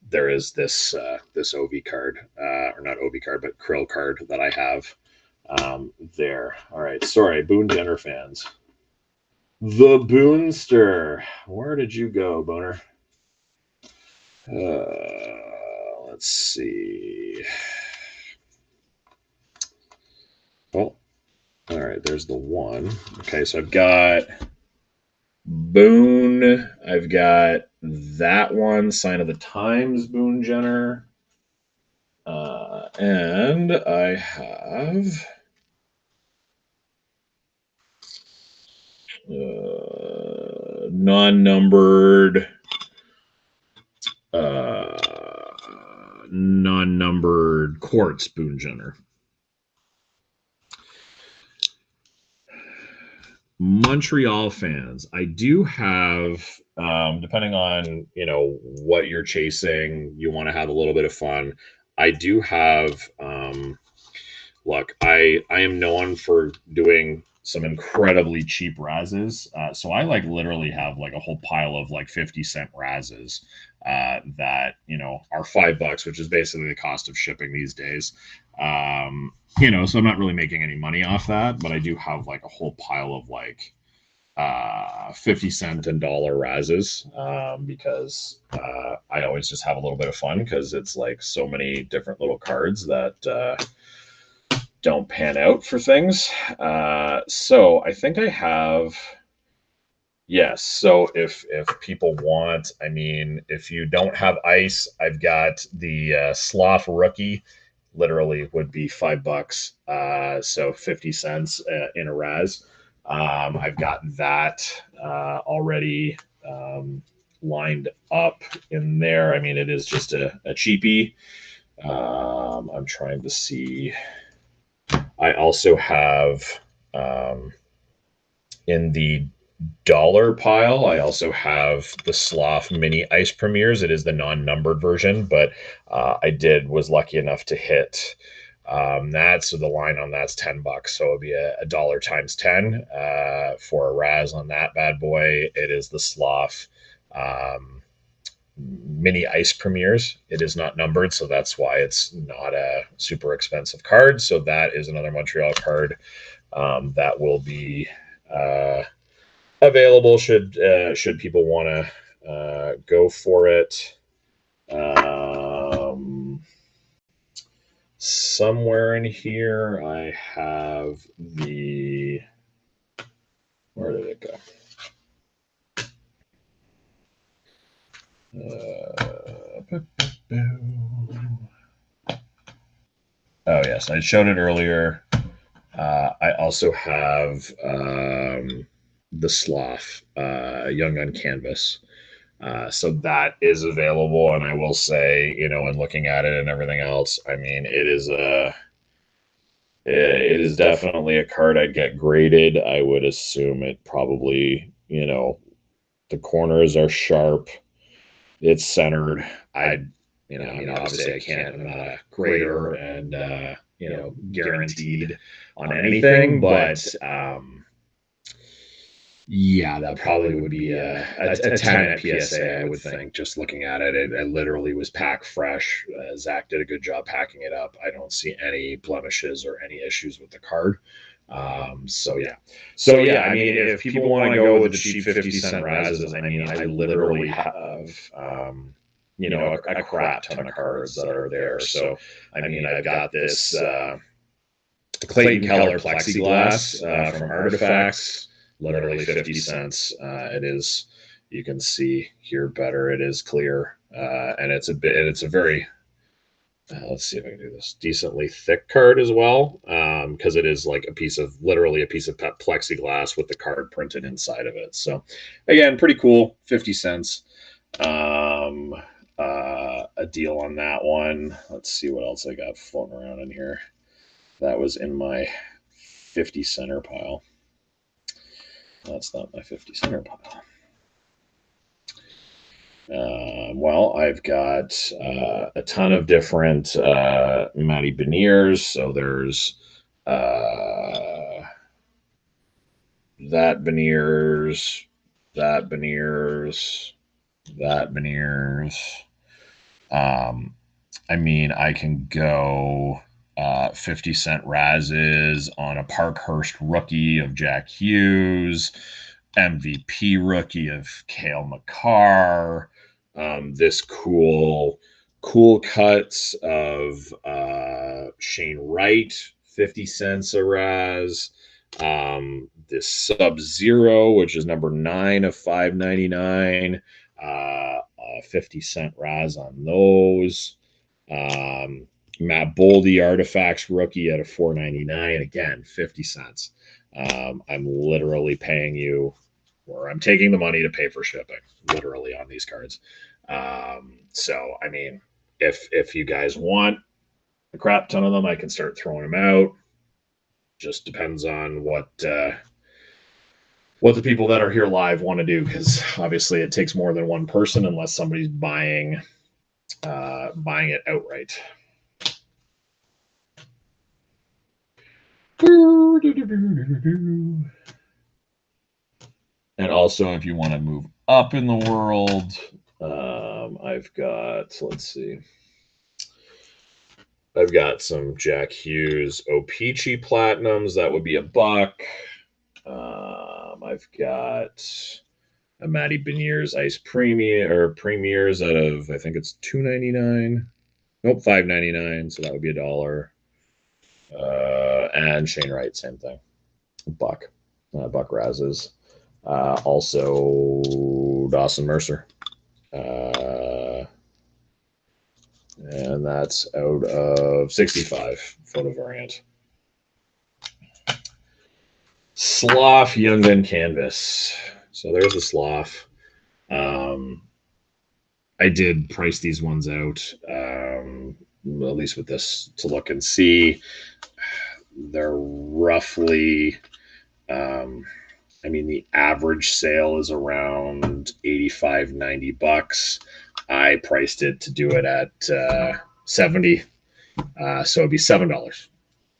there is this Ovi card, or not Ovi card, but Krill card that I have there. All right, sorry, Boone Jenner fans. The Boonster. Where did you go, Boner? Let's see. Well, all right, there's the one. Okay, so I've got Boone. I've got that one, Sign of the Times, Boone Jenner. And I have non-numbered quartz Boone Jenner. Montreal fans, I do have, depending on what you're chasing, you want to have a little bit of fun. I do have. Look, I am known for doing some incredibly cheap razzes, so I literally have a whole pile of 50-cent razzes that are $5, which is basically the cost of shipping these days. So I'm not really making any money off that, but I do have a whole pile of 50-cent and dollar razzes because I always just have a little bit of fun because it's so many different little cards that don't pan out for things. So I think I have. Yes. So if people want, I mean, if you don't have ice, I've got the Sloth Rookie. Literally would be $5. So 50 cents in a Razz. I've got that already lined up in there. I mean, it is just a cheapie. I'm trying to see. I also have in the dollar pile, I also have the Sloth Mini Ice Premieres. It is the non-numbered version, but was lucky enough to hit that. So the line on that's $10. So it'll be a dollar times 10 for a Razz on that bad boy. It is the Sloth Mini Ice Premieres. It is not numbered, so that's why it's not a super expensive card. So that is another Montreal card that will be available should people want to go for it. Somewhere in here, I have the. Where did it go? Oh yes, I showed it earlier. I also have the Sloth Young Gun Canvas. So that is available, and I will say, in looking at it and everything else, I mean, it is definitely a card I'd get graded. I would assume it probably, the corners are sharp, it's centered. Obviously I can't. I'm not a grader, and guaranteed on anything, but yeah, that probably would be a 10 at PSA, I would think, just looking at it. It literally was packed fresh. Zach did a good job packing it up. I don't see any blemishes or any issues with the card. So yeah, I mean, if people want to go with the cheap 50-cent Razzes, I mean, I literally have, a crap ton of cards that are there. So, I mean, I've got this Clayton Keller plexiglass from Artifacts. Literally 50 cents. It is, you can see here better. It is clear, and it's a very, let's see if I can do this, decently thick card as well, because it is like literally a piece of plexiglass with the card printed inside of it. So again, pretty cool, 50 cents. A deal on that one. Let's see what else I got floating around in here. That was in my 50 center pile. That's not my 50 center pile. Well, I've got a ton of different Matty Beniers. So there's that Beniers, that Beniers, that Beniers. I mean, I can go 50-cent Razzes on a Parkhurst rookie of Jack Hughes, MVP rookie of Cale Makar, this cool cuts of Shane Wright, 50 cents a Razz, this Sub-Zero, which is number 9 of 5.99, 50-cent Razz on those. Matt Boldy Artifacts rookie at a $4.99, again 50 cents. I'm literally paying you, or I'm taking the money to pay for shipping, literally, on these cards. So I mean, if you guys want a crap ton of them, I can start throwing them out. Just depends on what the people that are here live want to do, because obviously it takes more than one person unless somebody's buying it outright. And also, if you want to move up in the world, I've got, let's see, I've got some Jack Hughes O-Pee-Chee Platinums. That would be $1. I've got a Matty Beniers Ice Premiers out of, I think it's $2.99. Nope, $5.99. So that would be $1. And Shane Wright, same thing, $1. $1 Razzes. Also Dawson Mercer. And that's out of 65 photo variant. Sloth Young Gun Canvas. So there's the Sloth. I did price these ones out, at least with this to look and see. They're roughly I mean, the average sale is around 85, $90. I priced it to do it at 70. So it'd be $7.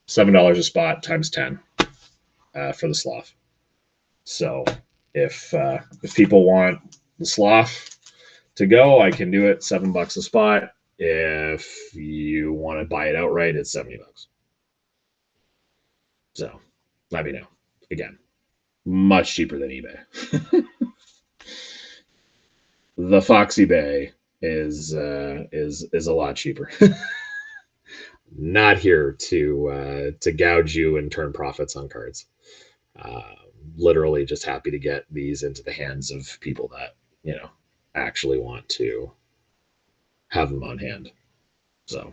$7 a spot times 10 for the sloth. So if people want the sloth to go, I can do it $7 a spot. If you want to buy it outright, it's $70. So let me know. Again, much cheaper than eBay. The Foxy Bay is a lot cheaper. Not here to gouge you and turn profits on cards. Uh, Literally, just happy to get these into the hands of people that actually want to have them on hand. So.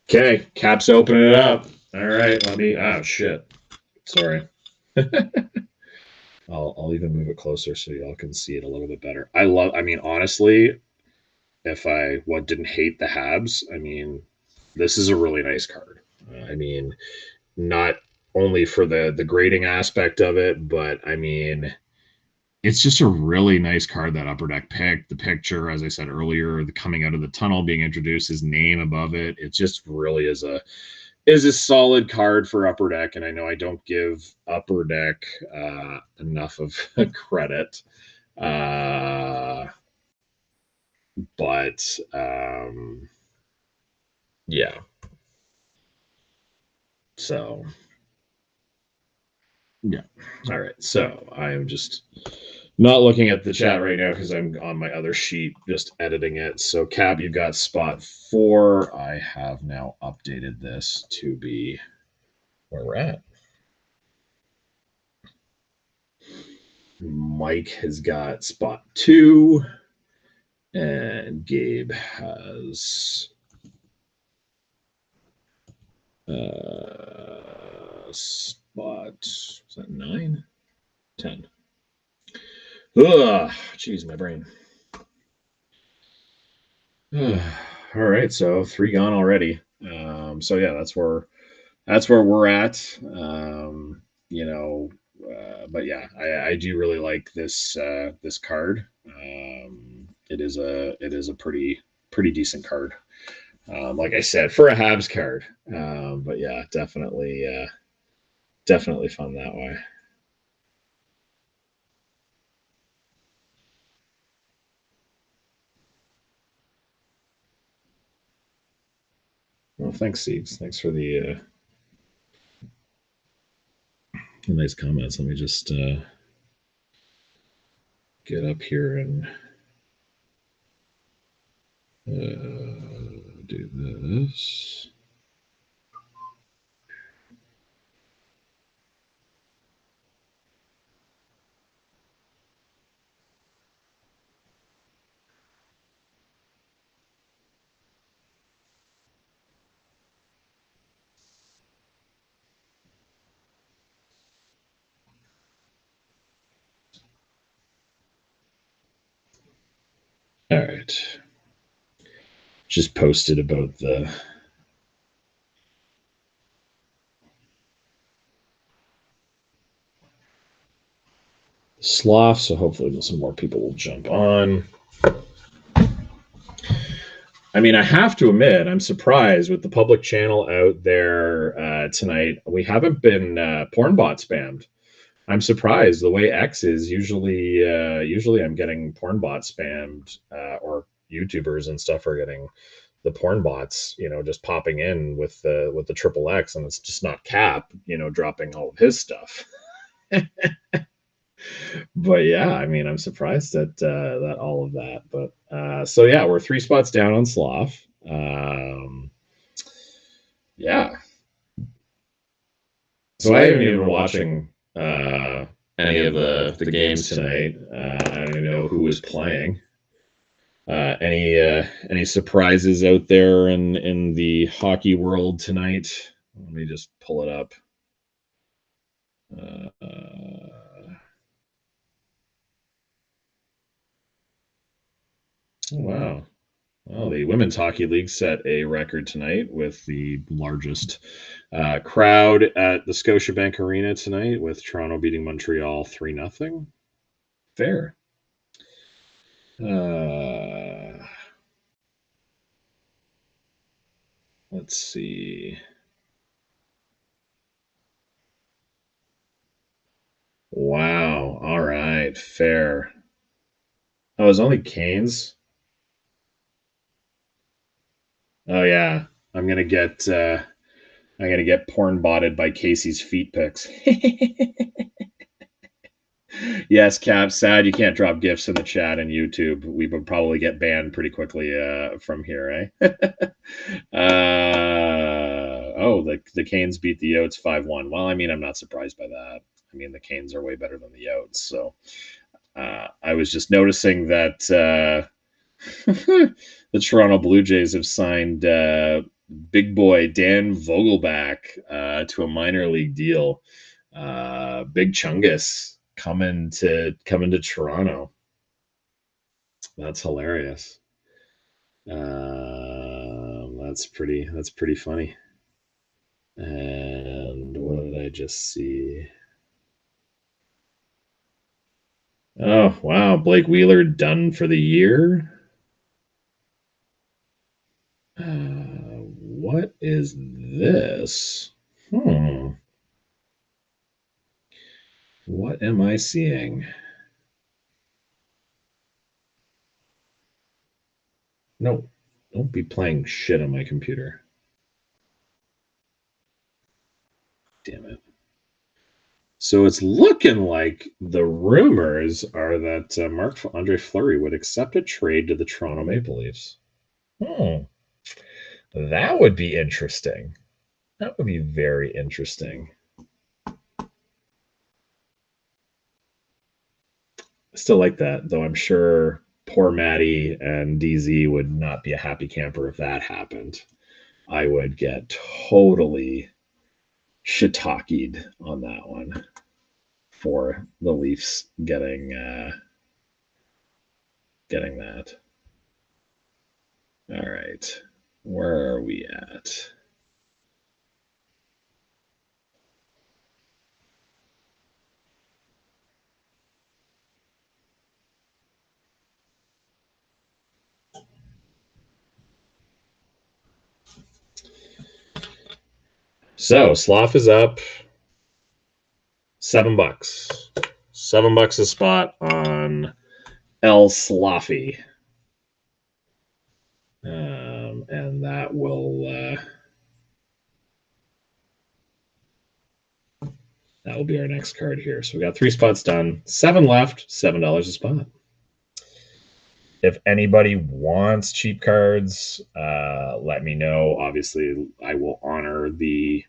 Okay, Cap's opening it up. All right, let me. Oh shit! Sorry. I'll even move it closer so y'all can see it a little bit better. I mean, honestly, if I didn't hate the Habs, I mean, this is a really nice card. I mean, not only for the grading aspect of it, but I mean, it's just a really nice card that Upper Deck picked. The picture, as I said earlier, the coming out of the tunnel being introduced, his name above it. It just really is a solid card for Upper Deck, and I know I don't give Upper Deck enough of credit, but yeah. So yeah. All right. So I am just not looking at the chat right now because I'm on my other sheet just editing it. So Cap, you've got spot 4. I have now updated this to be where we're at. Mike has got spot 2, and Gabe has spot, is that 9? 10. Ugh, jeez, my brain. All right, so 3 gone already. So yeah, that's where we're at. But yeah, I do really like this card. It is a pretty decent card. Like I said, for a Habs card. But yeah, definitely fun that way. Well, thanks, Siegs. Thanks for the nice comments. Let me just get up here and do this. All right. Just posted about the sloth, so hopefully some more people will jump on. I mean, I have to admit, I'm surprised with the public channel out there tonight. We haven't been porn bot spammed. I'm surprised the way X is usually I'm getting porn bot spammed or YouTubers and stuff are getting the porn bots, just popping in with the triple X, and it's just not Cap, dropping all of his stuff. But yeah, I mean, I'm surprised at that all of that. But so yeah, we're 3 spots down on Sloth. Yeah. So I haven't even been watching any of the games tonight. I don't even know who was playing. Any surprises out there in the hockey world tonight? Let me just pull it up. Wow. Well, the Women's Hockey League set a record tonight with the largest crowd at the Scotiabank Arena tonight, with Toronto beating Montreal 3-0. Fair. Let's see. Wow. All right. Fair. Oh, it's only Canes. Oh yeah. I'm gonna get porn botted by Casey's feet pics. Yes, Cap. Sad you can't drop gifs in the chat and YouTube. We would probably get banned pretty quickly from here, eh? Oh, the Canes beat the Yotes 5-1. Well, I mean, I'm not surprised by that. I mean, the Canes are way better than the Yotes. So I was just noticing that the Toronto Blue Jays have signed big boy Dan Vogelback to a minor league deal. Big Chungus coming to Toronto. That's hilarious. That's pretty funny. And what did I just see? Oh wow, Blake Wheeler done for the year. What is this? What am I seeing? No, don't be playing shit on my computer. Damn it. So it's looking like the rumors are that Marc-Andre Fleury would accept a trade to the Toronto Maple Leafs. That would be interesting. That would be very interesting. I still like that, though I'm sure poor Maddie and DZ would not be a happy camper if that happened. I would get totally shitakied on that one for the Leafs getting that. All right. Where are we at? So Sloth is up $7. $7 a spot on El Slothy. And that will be our next card here. So we got 3 spots done. 7 left, $7 a spot. If anybody wants cheap cards, let me know. Obviously, I will honor the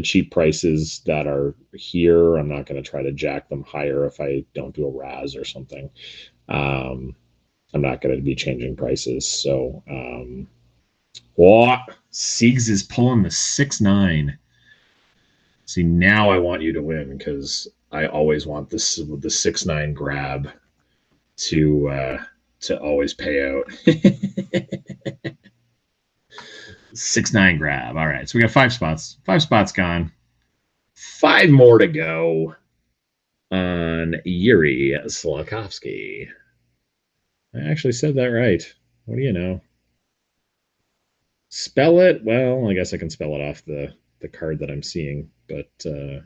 cheap prices that are here. I'm not going to try to jack them higher if I don't do a razz or something. I'm not going to be changing prices. So, what? Siegs is pulling the 6-9. See, now I want you to win because I always want the 6-9 grab to always pay out. 6-9 grab. All right, so we got 5 spots. 5 spots gone. 5 more to go on Yuri Slafkovsky. I actually said that right. What do you know? Spell it? Well, I guess I can spell it off the card that I'm seeing. But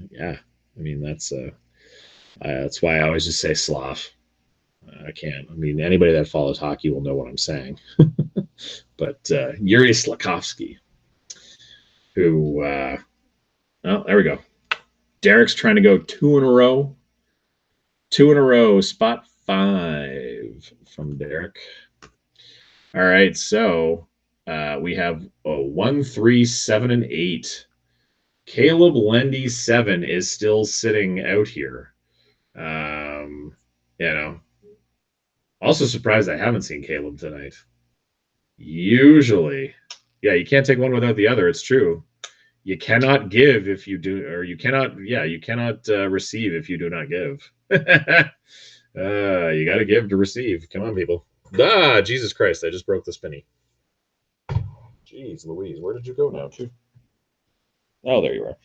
yeah, I mean that's why I always just say Slav. I can't. I mean, anybody that follows hockey will know what I'm saying. But Yuri Slafkovsky, who, oh, there we go. Derek's trying to go 2 in a row. 2 in a row, spot 5 from Derek. All right, so we have 1, 3, 7, and 8. Caleb Lendy 7 is still sitting out here. You know, also surprised I haven't seen Caleb tonight. Usually, yeah, you can't take one without the other. It's true. You cannot give if you do, or you cannot receive if you do not give. You got to give to receive. Come on, people. Jesus Christ, I just broke the spinny. Jeez Louise, where did you go now to? Oh, there you are.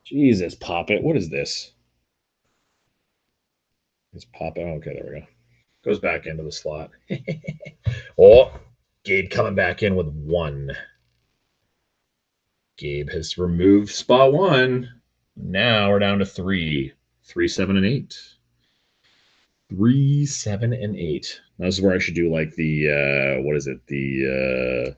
Jesus, Pop It. What is this? It's Pop It. Oh, okay, there we go. Goes back into the slot. Oh, Gabe coming back in with 1. Gabe has removed spot 1. Now we're down to 3. 3, 7, and 8. 3, 7, and 8. This is where I should do like the what is it? The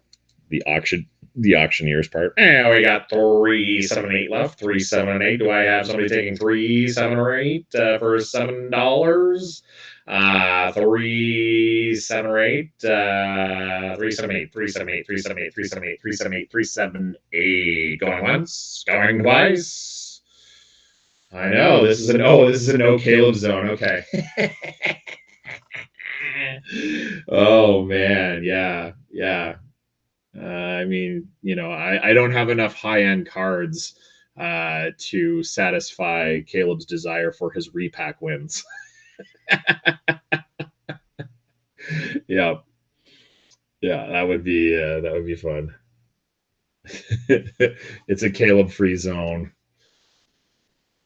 auctioneer's part. And we got 3, 7, 8 left. 3, 7, and 8. Do I have somebody taking 3, 7, or 8 for $7? 3, 7, or 8. 3, 7, 8. 3, 7, 8. 3, 7, 8. 3, 7, 8. 3, 7, 8. 3, 7, 8. Going once. Going twice. I know this is a no Caleb zone. Okay. Oh man, yeah. I mean, I don't have enough high-end cards to satisfy Caleb's desire for his repack wins. Yeah, that would be fun. It's a Caleb free zone.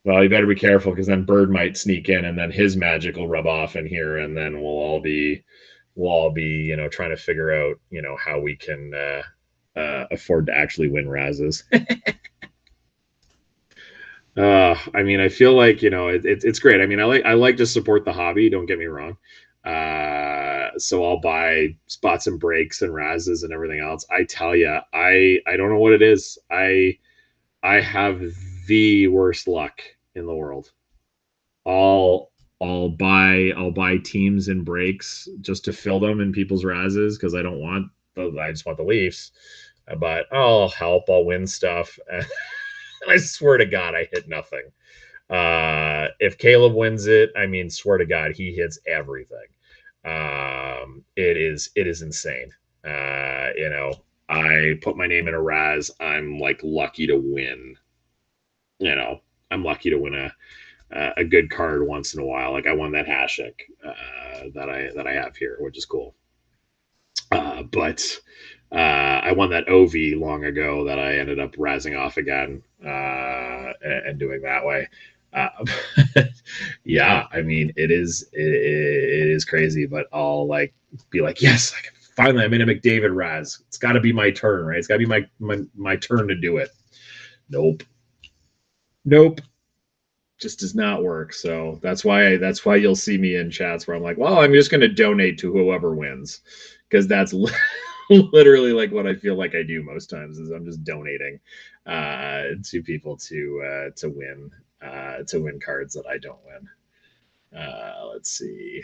Well, you better be careful because then Bird might sneak in, and then his magic will rub off in here, and then we'll all be, trying to figure out, how we can afford to actually win Razzes. I mean, I feel like it's great. I mean, I like to support the hobby. Don't get me wrong. So I'll buy spots and breaks and Razzes and everything else. I tell you, I don't know what it is. I have the worst luck in the world. I'll buy teams and breaks just to fill them in people's Razzes because I just want the Leafs. But I'll help. I'll win stuff. And I swear to God, I hit nothing. If Caleb wins it, I mean, swear to God, he hits everything. It is insane. I put my name in a Razz. I'm like lucky to win. I'm lucky to win a good card once in a while. Like I won that Hashik that I have here, which is cool. But I won that OV long ago that I ended up razzing off again and doing that way. Yeah, I mean it is crazy, but I'll like be like, yes, finally I'm in a McDavid Razz. It's got to be my turn, right? It's got to be my turn to do it. Nope. Just does not work. So that's why you'll see me in chats where I'm like, well, I'm just going to donate to whoever wins, because that's literally like what I feel like I do most times is I'm just donating to people to win cards that I don't win. Let's see.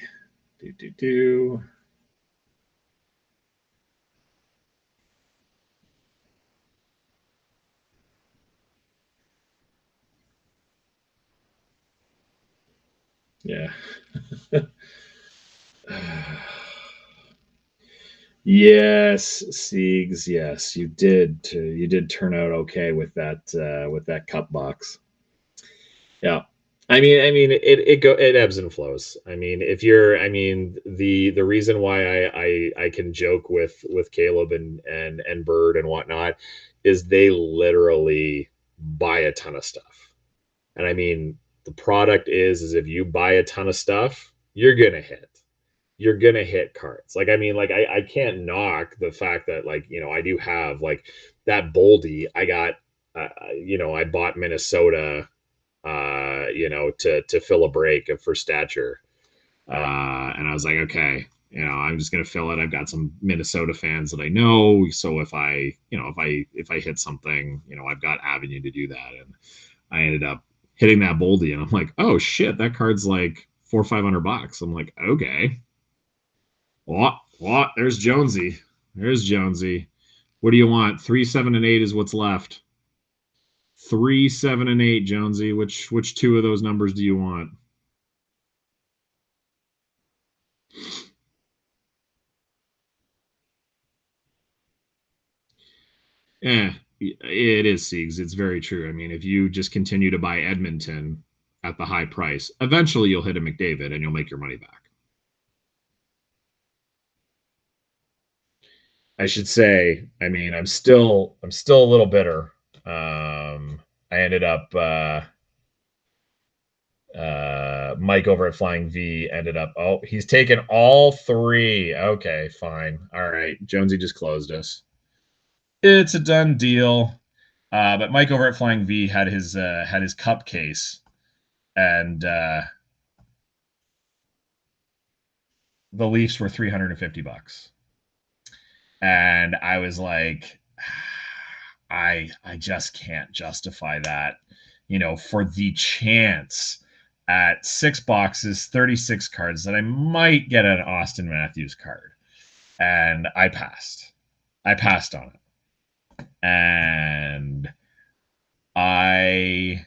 Yeah. Yes, Siegs. Yes, you did. You did turn out okay with that cup box. Yeah. It ebbs and flows. I mean, the reason why I can joke with Caleb and Bird and whatnot is they literally buy a ton of stuff. And I mean, the product is if you buy a ton of stuff, you're gonna hit cards. Like I mean, like I can't knock the fact that like I do have like that Boldy. I got I bought Minnesota to fill a break for stature, and I was like, okay, I'm just gonna fill it. I've got some Minnesota fans that I know, so if I hit something, I've got avenue to do that, and I ended up hitting that Boldy, and I'm like, oh shit, that card's like $400 or $500. I'm like, okay. What? There's Jonesy. What do you want? 3, 7, and 8 is what's left. 3, 7, and 8, Jonesy. Which two of those numbers do you want? It is, Siegs. It's very true. I mean, if you just continue to buy Edmonton at the high price, eventually you'll hit a McDavid and you'll make your money back. I should say, I mean, I'm still a little bitter. I ended up Mike over at Flying V ended up. Oh, he's taken all three. Okay, fine. All right, Jonesy just closed us. It's a done deal. But Mike over at Flying V had his cup case, and the Leafs were $350, and I was like, I just can't justify that, for the chance at 6 boxes, 36 cards that I might get an Austin Matthews card, and I passed. I passed on it, and I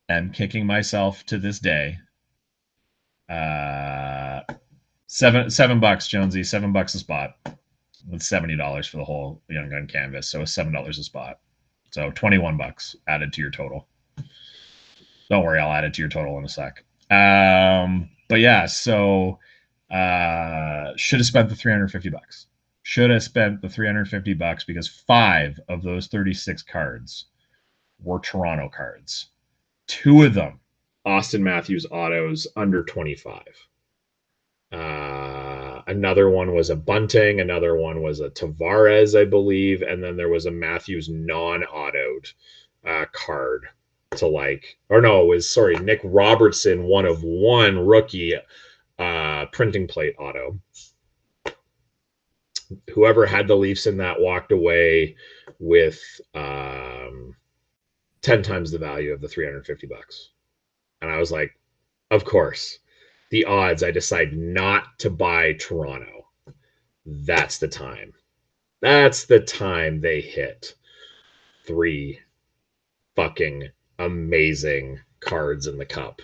am kicking myself to this day. $7, Jonesy, $7 a spot. With $70 for the whole Young Gun canvas, so it's $7 a spot. So $21 added to your total. Don't worry, I'll add it to your total in a sec. But yeah, so should have spent the $350. Should have spent the $350 because 5 of those 36 cards were Toronto cards. 2 of them, Austin Matthews autos under 25. Another one was a Bunting, another one was a Tavares, I believe, and then there was a Matthews non-autoed card to Nick Robertson, 1/1 rookie printing plate auto. Whoever had the Leafs in that walked away with 10 times the value of the $350. And I was like, of course. The odds, I decide not to buy Toronto. That's the time. That's the time they hit 3 fucking amazing cards in the cup.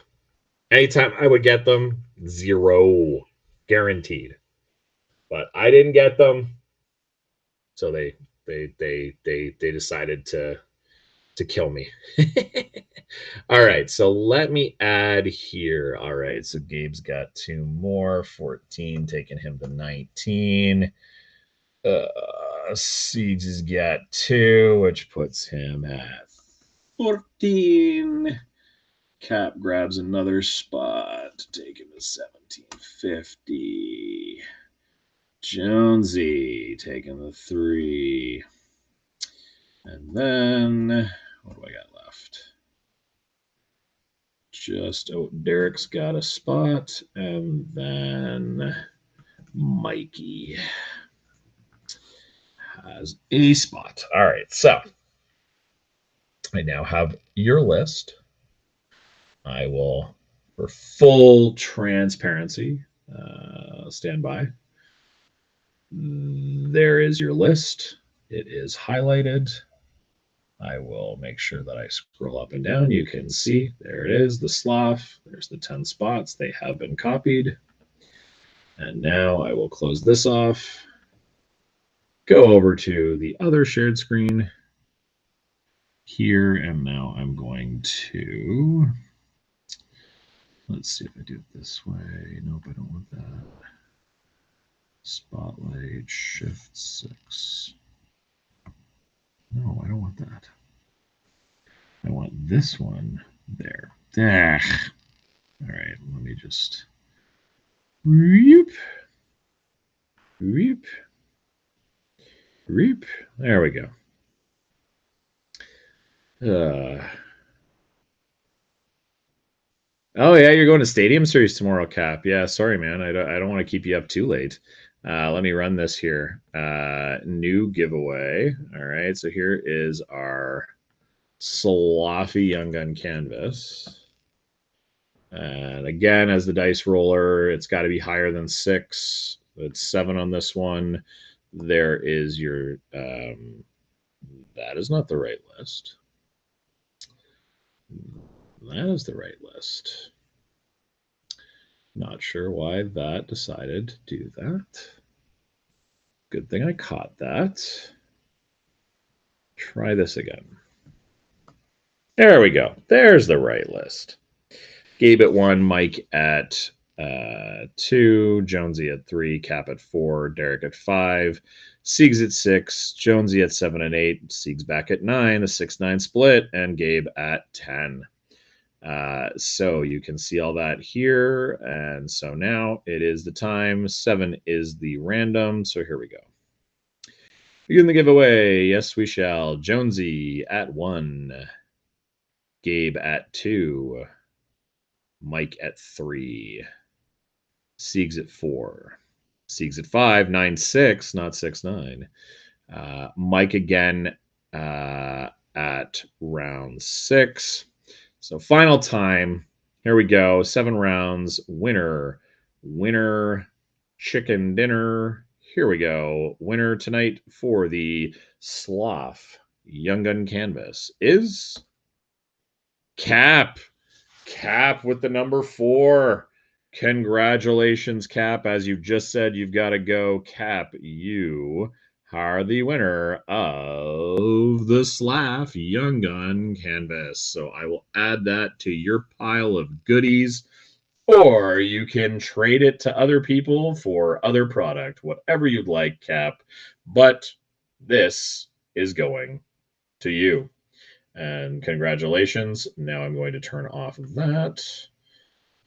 Anytime I would get them, 0 guaranteed. But I didn't get them, so they decided to kill me. All right, so let me add here. All right, so Gabe's got 2 more. 14, taking him to 19. Siege has got 2, which puts him at 14. Cap grabs another spot to take him to 1750. Jonesy taking the 3. And then, what do I got left? Derek's got a spot, and then Mikey has a spot. All right, so I now have your list. I will, for full transparency, stand by. There is your list. It is highlighted. I will make sure that I scroll up and down. You can see, there it is, the slough. There's the 10 spots. They have been copied. And now I will close this off, go over to the other shared screen here, and now I'm going to, let's see if I do it this way. Nope, I don't want that. Spotlight, Shift 6. No, I don't want that. I want this one there. All right, let me just reap. There we go. Oh yeah, you're going to Stadium Series tomorrow, Cap. Yeah, sorry, man. I don't want to keep you up too late. Let me run this here. New giveaway. All right, so here is our Sloughy Young Gun canvas. And again, as the dice roller, it's got to be higher than 6. It's 7 on this one. There is your, that is not the right list. That is the right list. Not sure why that decided to do that. Good thing I caught that. Try this again. There we go. There's the right list. Gabe at 1, Mike at 2, Jonesy at 3, Cap at 4, Derek at 5, Sieg's at 6, Jonesy at 7 and 8, Sieg's back at 9, a 6-9 split, and Gabe at 10. So you can see all that here. And so now it is the time. 7 is the random. So here we go. Begin the giveaway. Yes, we shall. Jonesy at 1. Gabe at 2. Mike at 3. Siegs at 4. Siegs at 5. 9, 6, not 6, 9. Mike again at round 6. So final time. Here we go. 7 rounds. Winner. Winner. Chicken dinner. Here we go. Winner tonight for the Sloth Young Gun Canvas is Cap. Cap with the number 4. Congratulations, Cap. As you just said, you've got to go. Cap, you are the winner of the Slav Young Gun Canvas. So I will add that to your pile of goodies, or you can trade it to other people for other product, whatever you'd like, Cap. But this is going to you. And congratulations. Now I'm going to turn off that.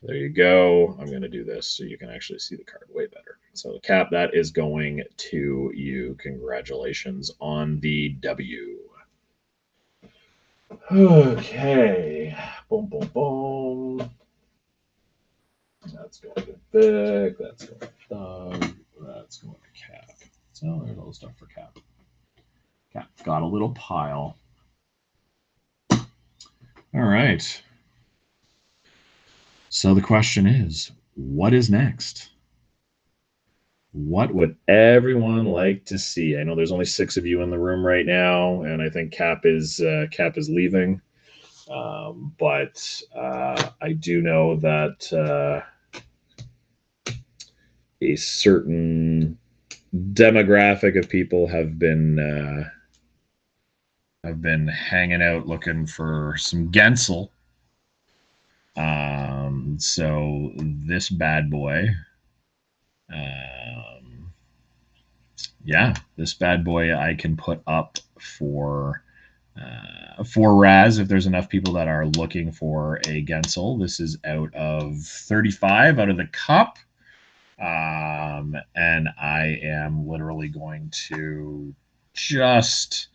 There you go. I'm going to do this so you can actually see the card way better. So the Cap, that is going to you. Congratulations on the W. Okay. Boom, boom, boom. That's going to Vic. That's going to Doug. That's going to Cap. So there's all the stuff for Cap. Cap's got a little pile. All right. So the question is, what is next? What would everyone like to see? I know there's only 6 of you in the room right now, and I think Cap is leaving. But I do know that a certain demographic of people have been hanging out looking for some Gensel. So this bad boy, yeah, this bad boy I can put up for razz if there's enough people that are looking for a Gensel. This is out of 35 out of the cup. And I am literally going to just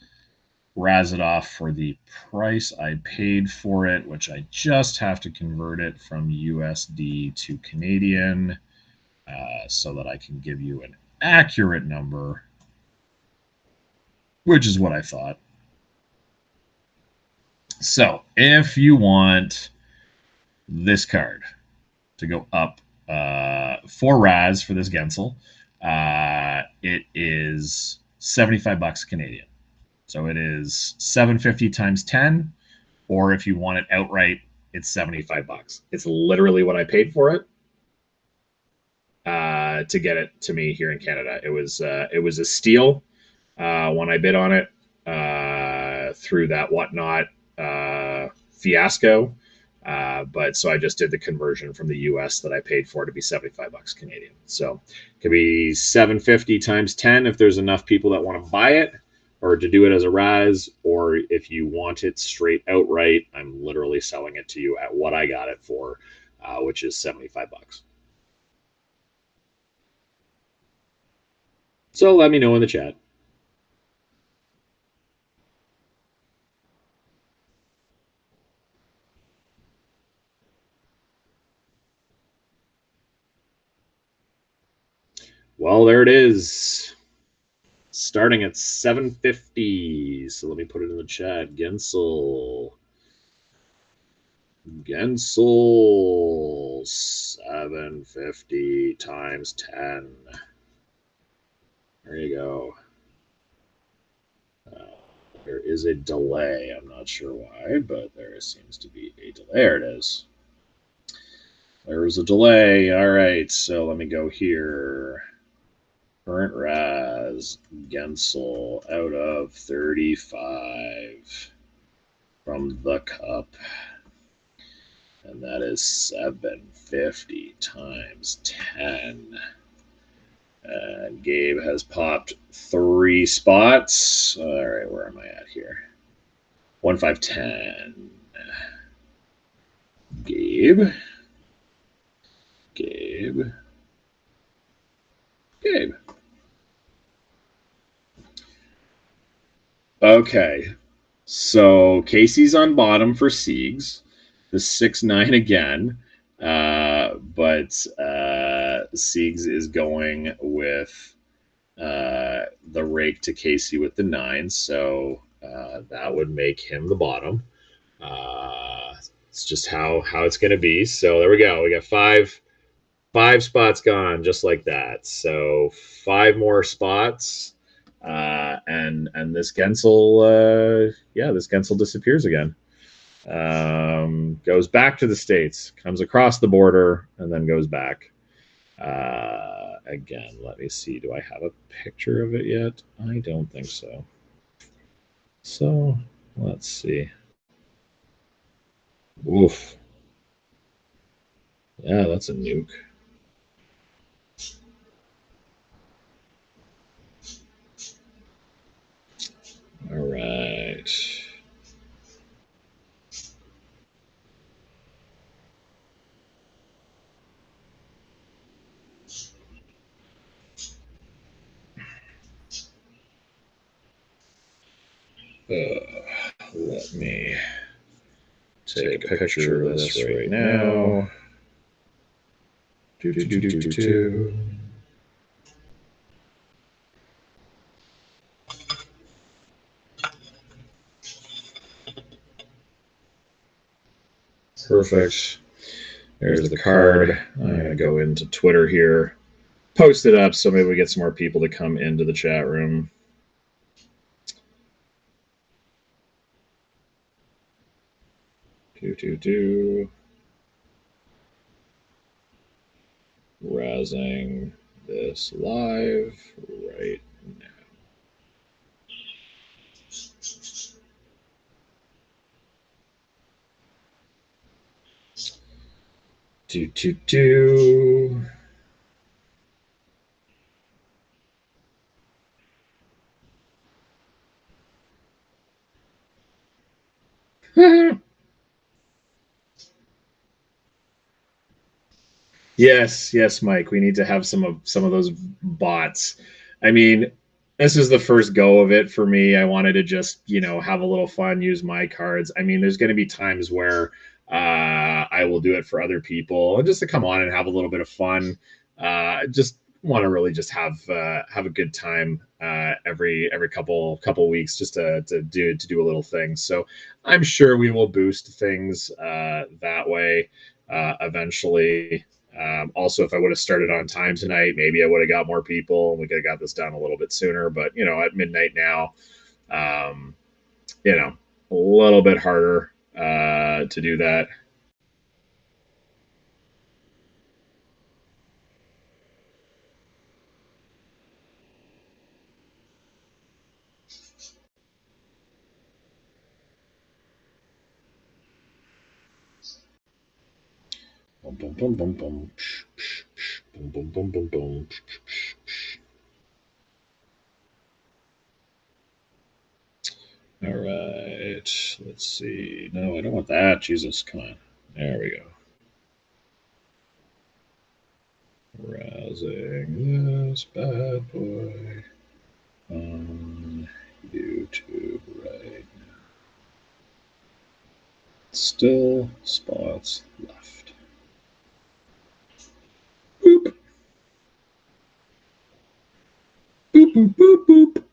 razz it off for the price I paid for it, which I just have to convert it from USD to Canadian so that I can give you an accurate number, which is what I thought. So if you want this card to go up for razz for this Gensel, it is $75 Canadian. So it is $750 times 10, or if you want it outright, it's $75. It's literally what I paid for it to get it to me here in Canada. It was a steal when I bid on it through that Whatnot fiasco. But so I just did the conversion from the US that I paid for to be $75 Canadian. So it could be $750 times 10 if there's enough people that want to buy it, or to do it as a razz, or if you want it straight outright, I'm literally selling it to you at what I got it for, which is $75. So let me know in the chat. Well, there it is. Starting at $750. So let me put it in the chat. Gensel, $750 times 10. There you go. There is a delay. I'm not sure why, but there seems to be a delay. There it is. There was a delay. All right, so let me go here. Current razz Gensel out of 35 from the cup. And that is $750 times 10. Gabe has popped 3 spots. All right, where am I at here? 1, 5, 10. Gabe. Okay, so Casey's on bottom for Siegs. The 6-9 again. But Siegs is going with the rake to Casey with the 9. So that would make him the bottom. It's just how it's going to be. So there we go. We got five spots gone just like that. So 5 more spots. And this Gensel, this Gensel disappears again. Goes back to the States, comes across the border, and then goes back. Again, let me see. Do I have a picture of it yet? I don't think so. So let's see. Oof. Yeah, that's a nuke. All right. Let me take a picture of this right now. Perfect. There's the card. I'm going to go into Twitter here, post it up so maybe we get some more people to come into the chat room. Razzing this live right now. Yes, Mike. We need to have some of those bots. I mean, this is the first go of it for me. I wanted to just have a little fun, use my cards. I mean, there's going to be times where I will do it for other people, and just to come on and have a little bit of fun. Just want to really just have a good time every couple weeks, just to do a little thing. So I'm sure we will boost things that way eventually. Also, if I would have started on time tonight, maybe I would have got more people and we could have got this done a little bit sooner. But at midnight now, a little bit harder to do that. Boom, boom, boom, boom, boom. Boom, boom, boom, boom, boom. All right. Let's see. No, I don't want that. Jesus, come on. There we go. Razzing this bad boy on YouTube right now. Still spots left. Boop. Boop, boop, boop, boop.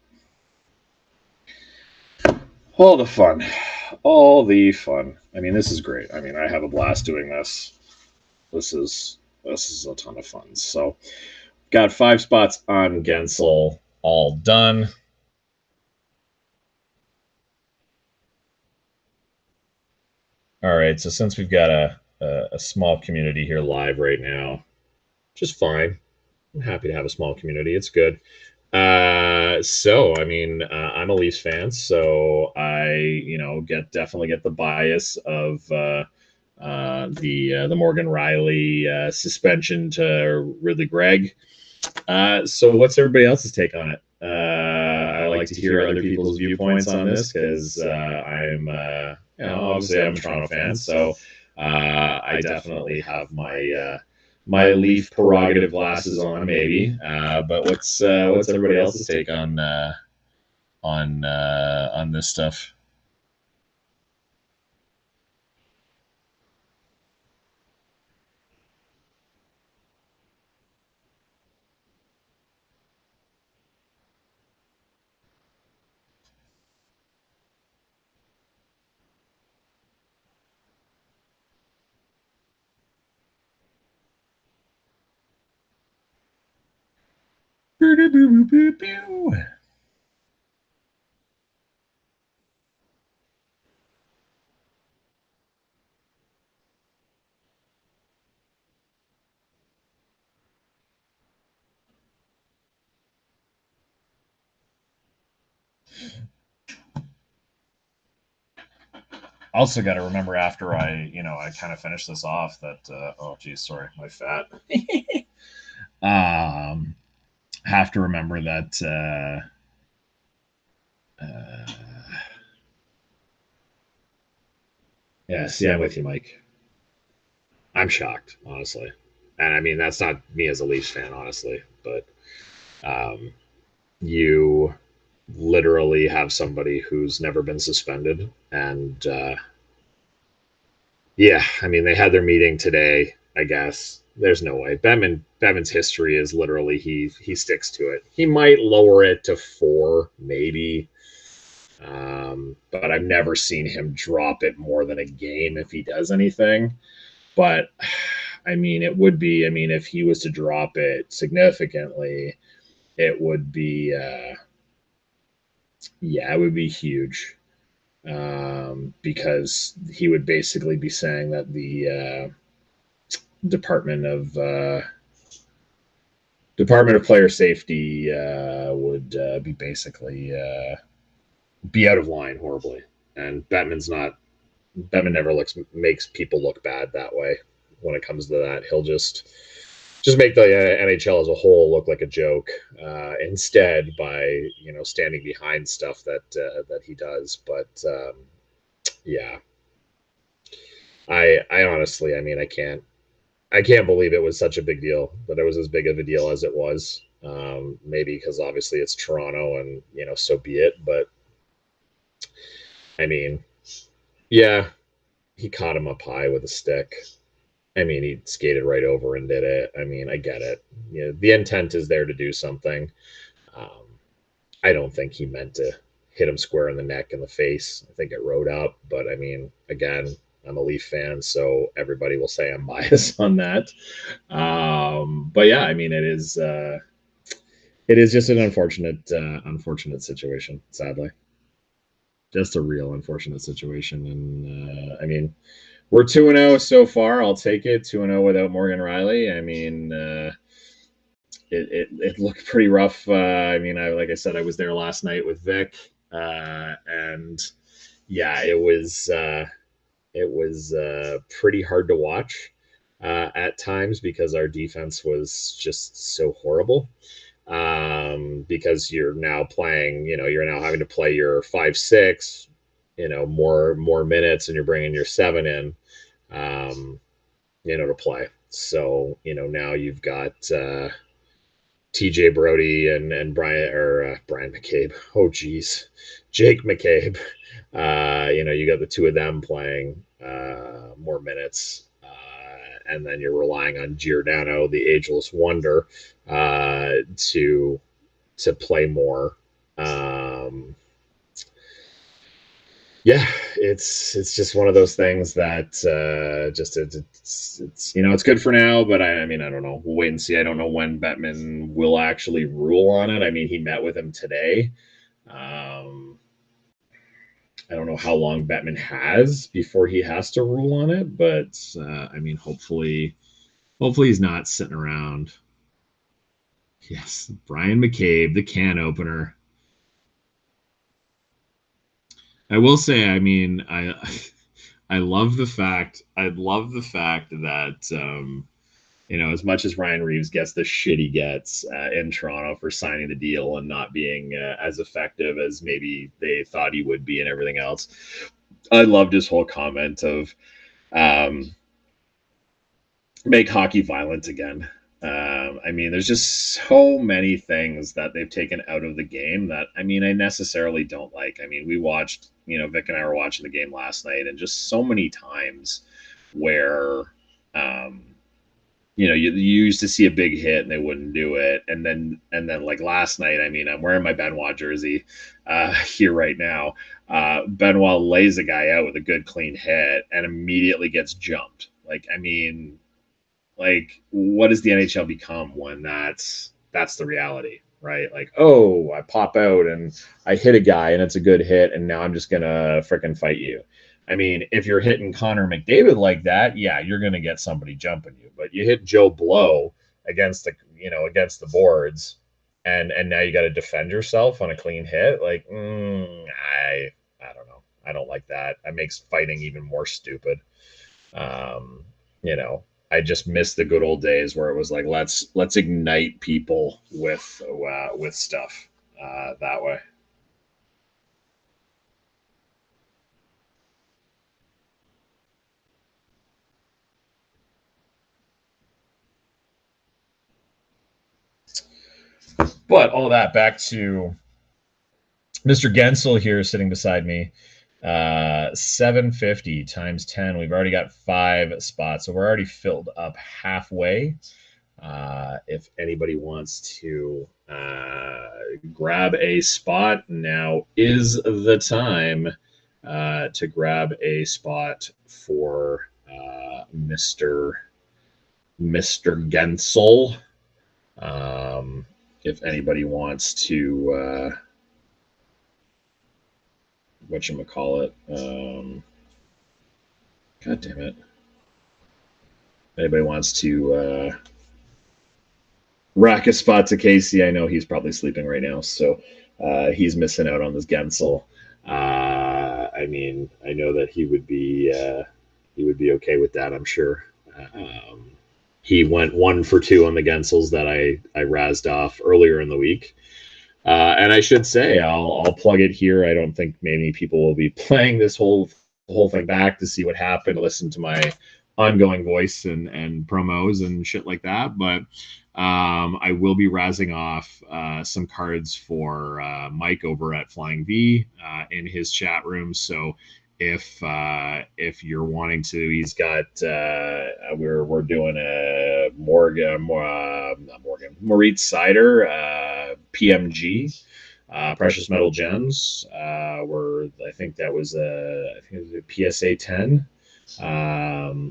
All the fun. All the fun. I mean, this is great. I mean, I have a blast doing this. This is a ton of fun. So, got 5 spots on Gensel all done. All right, so since we've got a small community here live right now, just fine. I'm happy to have a small community. It's good. So I mean, I'm a Leafs fan, so I definitely get the bias of the Morgan Rielly suspension to Ridley Gregg. So what's everybody else's take on it? I like to hear other people's viewpoints on this because obviously I'm a Toronto fan, so I definitely have my Leaf prerogative glasses on, maybe. But what's everybody else's take on this stuff? Also, got to remember after I kind of finish this off that oh geez, sorry, my fat. um, have to remember that yeah. See, I'm with you, Mike. I'm shocked, honestly, and I mean that's not me as a Leafs fan, honestly, but um, you literally have somebody who's never been suspended, and yeah, I mean they had their meeting today. I guess there's no way. Bettman's history is literally he sticks to it. He might lower it to 4, maybe, but I've never seen him drop it more than a game if he does anything. But I mean, it would be. I mean, if he was to drop it significantly, it would be. Yeah, it would be huge because he would basically be saying that the Department of Department of Player Safety would be basically be out of line horribly, and Bettman never makes people look bad that way. When it comes to that, he'll just make the NHL as a whole look like a joke instead by standing behind stuff that he does. But yeah, I honestly, I mean, I can't believe it was such a big deal, that it was as big of a deal as it was. Maybe because obviously it's Toronto, and so be it. But I mean, yeah, he caught him up high with a stick. I mean, he skated right over and did it. I mean, I get it. The intent is there to do something. Um, I don't think he meant to hit him square in the neck and the face. I think it rode up, but I mean, again, I'm a Leaf fan, so everybody will say I'm biased on that. But yeah, I mean, it is just an unfortunate situation. Sadly, just a real unfortunate situation, and I mean, we're 2-0 so far. I'll take it. 2-0 without Morgan Riley. I mean, it looked pretty rough. I mean, like I said, I was there last night with Vic, and yeah, it was pretty hard to watch at times because our defense was just so horrible. Because you're now playing, you're now having to play your 5-6, more minutes, and you're bringing your 7 in, to play. So now you've got TJ Brody and Brian McCabe. Oh geez, Jake McCabe. You got the two of them playing more minutes, and then you're relying on Giordano, the ageless wonder, to play more. Yeah, it's just one of those things that it's good for now, but I mean, I don't know. We'll wait and see. I don't know when Bettman will actually rule on it. I mean, he met with him today. Um, I don't know how long Bettman has before he has to rule on it, but I mean, hopefully he's not sitting around. Yes, Brian McCabe, the can opener. I will say, I mean, I love the fact that as much as Ryan Reeves gets the shit he gets in Toronto for signing the deal and not being as effective as maybe they thought he would be and everything else, I loved his whole comment of um, make hockey violent again. I mean, there's just so many things that they've taken out of the game that, I mean, I necessarily don't like. I mean, we watched, Vic and I were watching the game last night, and just so many times where, um, you used to see a big hit and they wouldn't do it, and then like last night, I mean, I'm wearing my Benoit jersey here right now. Benoit lays a guy out with a good clean hit and immediately gets jumped. Like, I mean, like, what does the NHL become when that's the reality, right? Like, oh, I pop out and I hit a guy and it's a good hit, and now I'm just gonna fricking fight you. I mean, if you're hitting Connor McDavid like that, yeah, you're gonna get somebody jumping you. But you hit Joe Blow against the boards, and now you got to defend yourself on a clean hit. Like, I don't know. I don't like that. It makes fighting even more stupid. Um, you know, I just miss the good old days where it was like let's ignite people with stuff that way. But all that back to Mr. Gensel here sitting beside me. 750 times 10. We've already got 5 spots, so we're already filled up halfway. If anybody wants to grab a spot, now is the time to grab a spot for Mr. Gensel. If anybody wants to, whatchamacallit, God damn it. Anybody wants to rack a spot to Casey, I know he's probably sleeping right now, so he's missing out on this Gensel. I mean, I know that he would be okay with that, I'm sure. He went 1 for 2 on the Gensels that I razzed off earlier in the week. And I should say, I'll plug it here. I don't think many people will be playing this whole thing back to see what happened, listen to my ongoing voice and promos and shit like that. But I will be razzing off some cards for Mike over at Flying V in his chat room. So if you're wanting to, he's got we're doing a not Morgan Moritz Cider PMG Precious Metal Gems. Where I think that was a PSA 10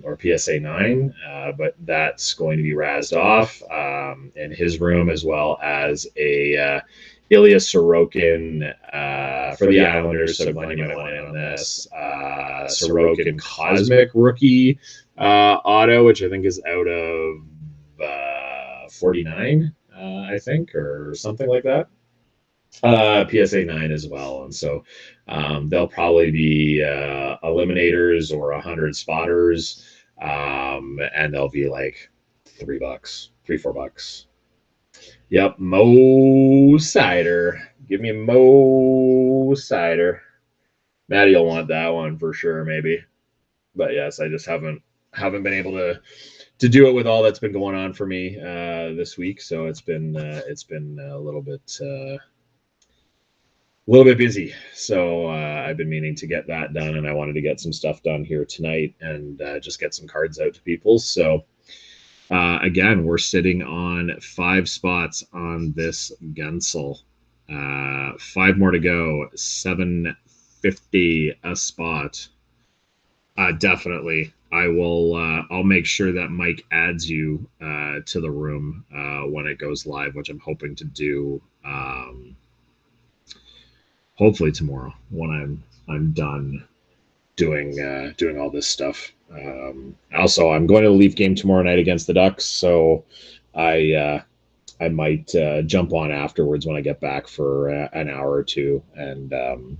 or PSA 9, but that's going to be razzed off in his room, as well as a Ilya Sorokin for the Islanders. So Glenn, you might want in on this. Sorokin Cosmic Rookie auto, which I think is out of 49, I think, or something like that. PSA 9 as well. And so they'll probably be eliminators or 100 spotters. And they'll be like $3, $4. Yep, Mo Cider. Give me a Mo Cider. Maddie will want that one for sure, maybe. But yes, I just haven't been able to do it with all that's been going on for me this week. So it's been a little bit busy. So I've been meaning to get that done, and I wanted to get some stuff done here tonight and just get some cards out to people. So again, we're sitting on 5 spots on this Gensel. 5 more to go. 750 a spot. Definitely. I will. I'll make sure that Mike adds you to the room when it goes live, which I'm hoping to do. Hopefully tomorrow when I'm done doing all this stuff. Also, I'm going to the Leaf game tomorrow night against the Ducks, so I might jump on afterwards when I get back for an hour or two and do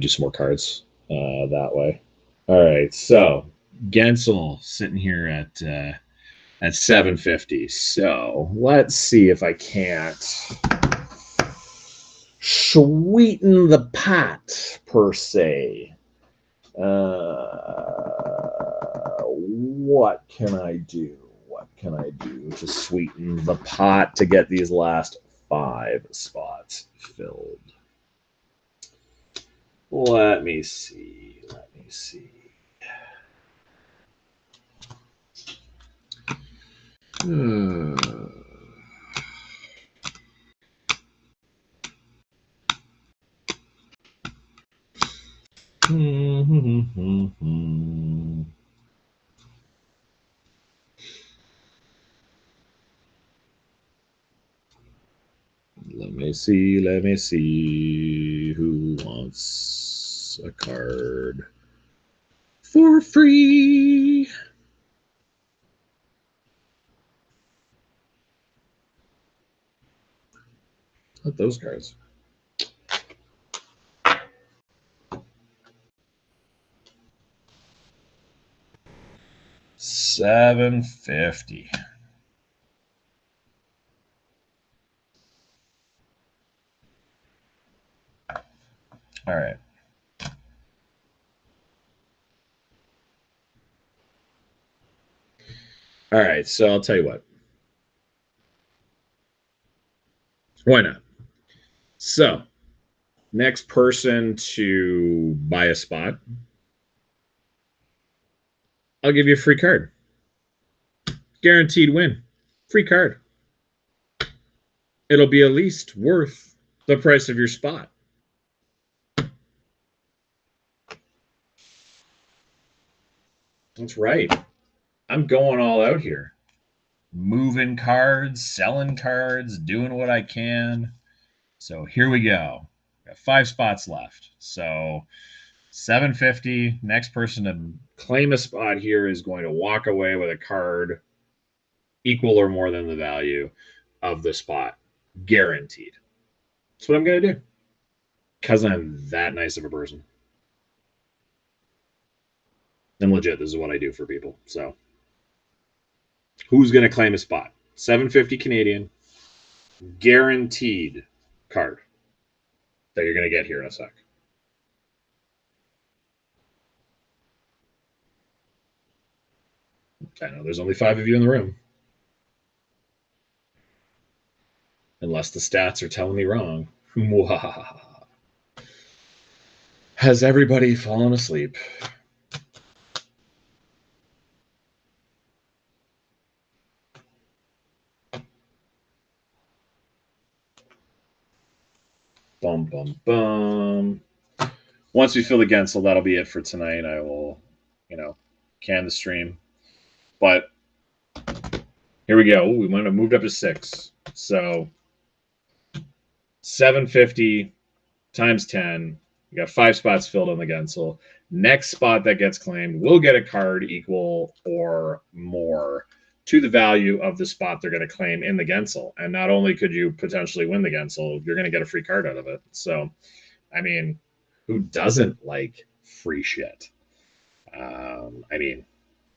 some more cards that way. All right, so Gensel sitting here at 750. So let's see if I can't sweeten the pot per se. What can I do? What can I do to sweeten the pot to get these last 5 spots filled? Let me see. Let me see. Let me see who wants a card for free. Not those cards. $750. All right. All right, so I'll tell you what. Why not? So, next person to buy a spot, I'll give you a free card. Guaranteed win. Free card. It'll be at least worth the price of your spot. That's right. I'm going all out here. Moving cards, selling cards, doing what I can. So here we go. Got 5 spots left. So 750. Next person to claim a spot here is going to walk away with a card equal or more than the value of the spot. Guaranteed. That's what I'm going to do. Because I'm that nice of a person. And legit, this is what I do for people. So who's going to claim a spot? 750 Canadian. Guaranteed card that you're going to get here in a sec. I know there's only 5 of you in the room. Unless the stats are telling me wrong. Has everybody fallen asleep? Bum, bum, bum. Once we fill the Gensel, that'll be it for tonight. I will, can the stream. But here we go. We might have moved up to 6. So 750 times 10. We got 5 spots filled on the Gensel. Next spot that gets claimed will get a card equal or more to the value of the spot they're going to claim in the Gensel. And not only could you potentially win the Gensel, you're going to get a free card out of it. So, I mean, who doesn't like free shit?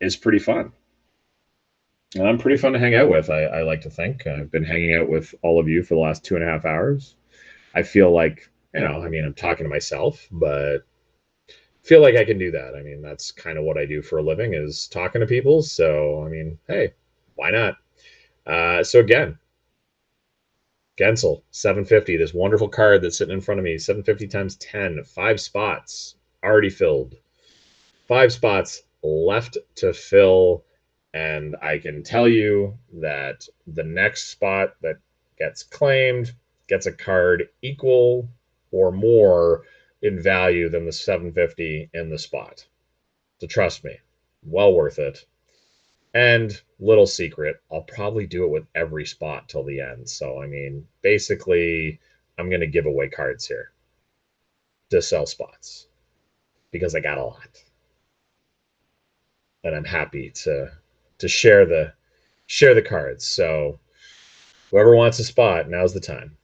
It's pretty fun. And I'm pretty fun to hang out with, I like to think. I've been hanging out with all of you for the last 2.5 hours. I feel like, I'm talking to myself, but feel like I can do that. That's kind of what I do for a living, is talking to people. So, hey, why not? So again, Gensel, 750, this wonderful card that's sitting in front of me, 750 times 10, 5 spots already filled. 5 spots left to fill. And I can tell you that the next spot that gets claimed gets a card equal or more in value than the 750 in the spot. So trust me, well worth it. And little secret, I'll probably do it with every spot till the end. So, basically, I'm going to give away cards here to sell spots because I got a lot. And I'm happy to share the cards. So whoever wants a spot, now's the time.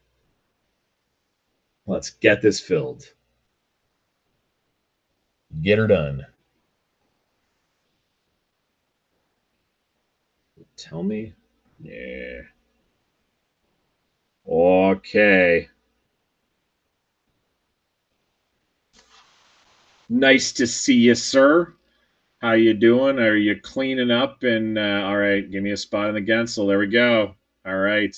Let's get this filled. Get her done. Tell me. Yeah. Okay. Nice to see you, sir. How you doing? Are you cleaning up? And all right, give me a spot in the Gensel. There we go. All right,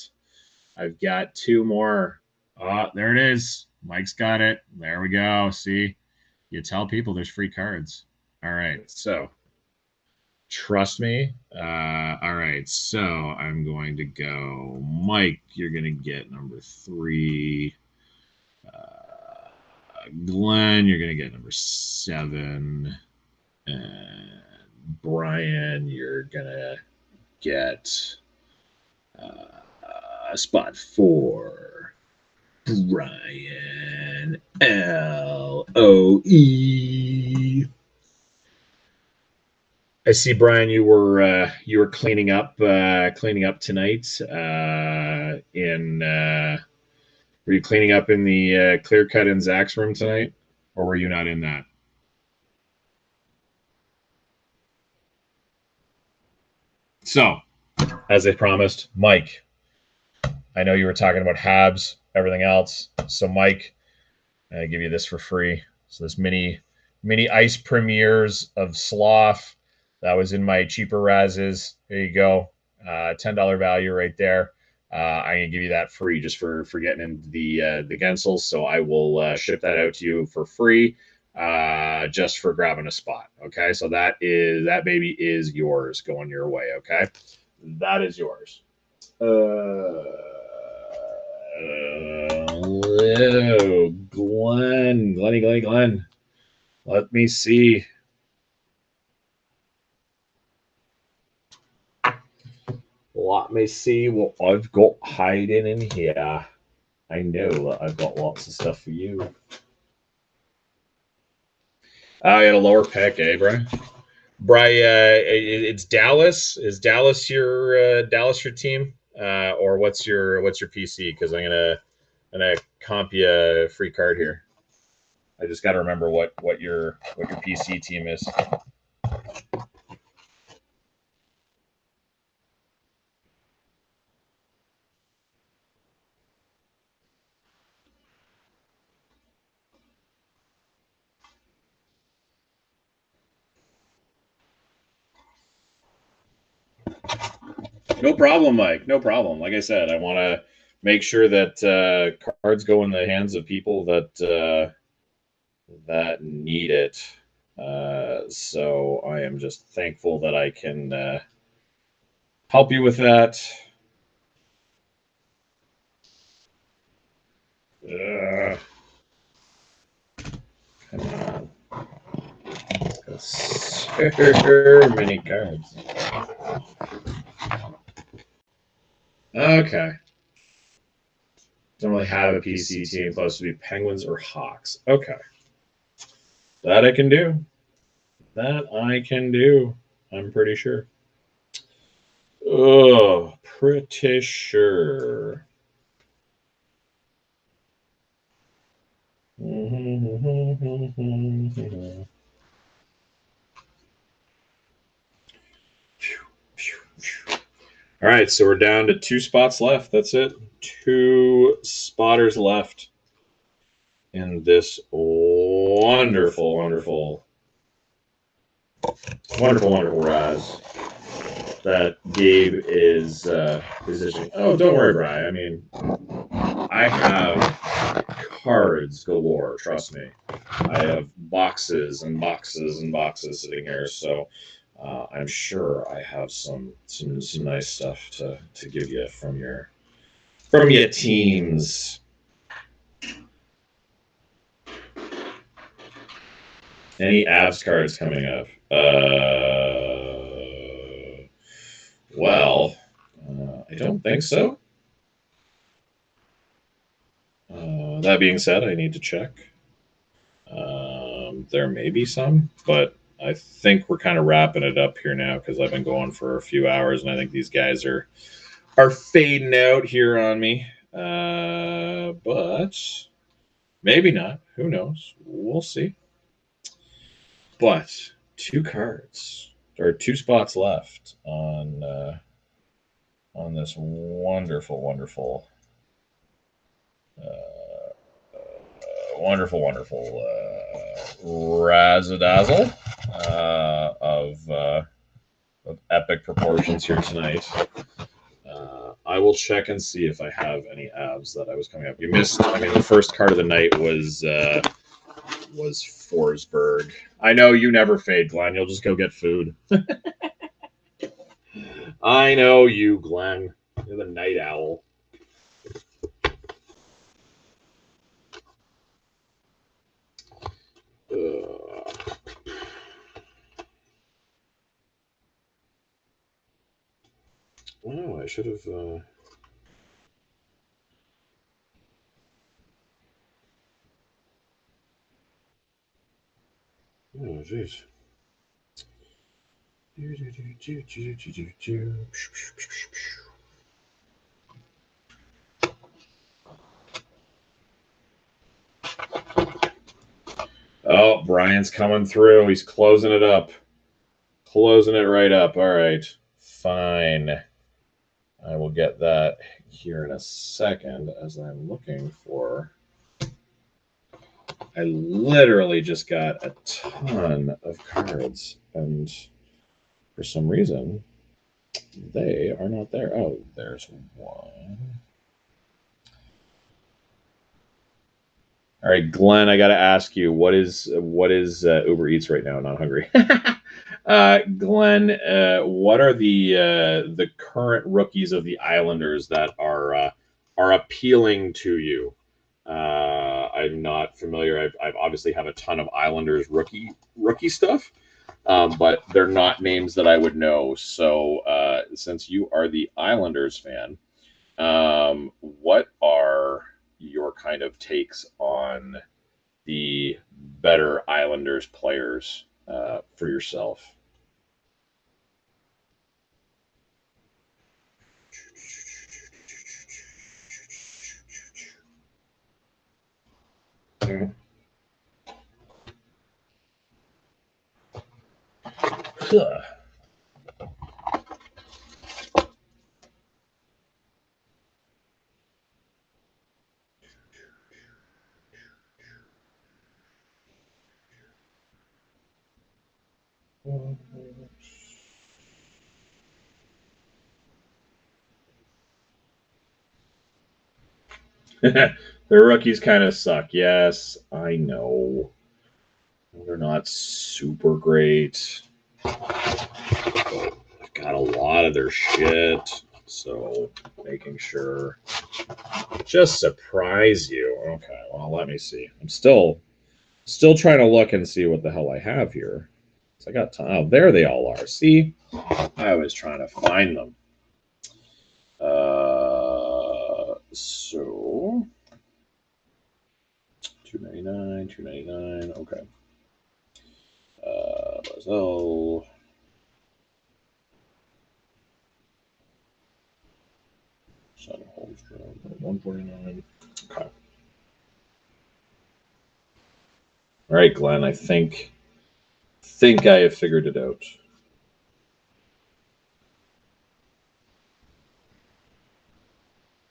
I've got two more. Oh, there it is. Mike's got it. There we go. See, you tell people there's free cards. All right, so trust me. All right, so I'm going to go. Mike, you're going to get number 3. Glenn, you're going to get number 7. And Brian, you're going to get spot 4. Brian Loe. I see, Brian. You were cleaning up tonight. Were you cleaning up in the clear cut in Zach's room tonight, or were you not in that? So, as I promised, Mike. I know you were talking about Habs, everything else. So, Mike, I give you this for free. So this mini ice premieres of Sloth that was in my cheaper razzes. There you go, $10 value right there. I'm gonna give you that free just for getting into the Gensels. So I will ship that out to you for free, just for grabbing a spot. Okay, so that baby is yours, going your way. Okay, that is yours. Hello, Glenn. Let me see. Let me see what I've got hiding in here. I know that I've got lots of stuff for you. I got a lower pick, eh, Brian? It's Dallas. Is Dallas your team, or what's your PC? Because I'm gonna comp you a free card here. I just got to remember what your PC team is. No problem, Mike. No problem. Like I said, I want to make sure that cards go in the hands of people that need it. So I am just thankful that I can help you with that. Come on. So many cards. Okay. Don't really have a PC team close to be Penguins or Hawks. Okay. That I can do. I'm pretty sure. Oh, pretty sure. All right, so we're down to 2 spots left. That's it. 2 spotters left in this wonderful Razz that Gabe is positioning. Oh, don't worry, Brian. I mean, I have cards galore. Trust me. I have boxes and boxes and boxes sitting here. So I'm sure I have some nice stuff to give you from your teams. Any abs cards coming up? Well, I don't think so. That being said, I need to check. There may be some, but I think we're kind of wrapping it up here now because I've been going for a few hours, and I think these guys are fading out here on me. But maybe not. Who knows? We'll see. But 2 cards or 2 spots left on on this wonderful, wonderful, wonderful razzadazzle of epic proportions here tonight. I will check and see if I have any abs that I was coming up. You missed. I mean, the first card of the night was Forsberg. I know you never fade, Glenn. You'll just go get food. I know you, Glenn. You're the night owl. Oh, I should have. Oh, jeez. Oh, Brian's coming through. He's closing it up. Closing it right up. All right. Fine. I will get that here in a second as I'm looking for. I literally just got a ton of cards, and for some reason, they are not there. Oh, there's one. All right, Glenn, I got to ask you, what is Uber Eats right now? Not hungry. Glenn, what are the current rookies of the Islanders that are appealing to you? I'm not familiar. I've obviously have a ton of Islanders rookie stuff, but they're not names that I would know. So since you are the Islanders fan, what are your kind of takes on the better Islanders players for yourself? Okay. Their rookies kind of suck. Yes, I know. They're not super great. I've got a lot of their shit, so making sure. Just surprise you. Okay, well, let me see. I'm still trying to look and see what the hell I have here. So I got time. Oh, there they all are. See, I was trying to find them. So 299, 299. Okay. Barzell. Son Holmstrom. 149. Okay. All right, Glenn. I think I have figured it out.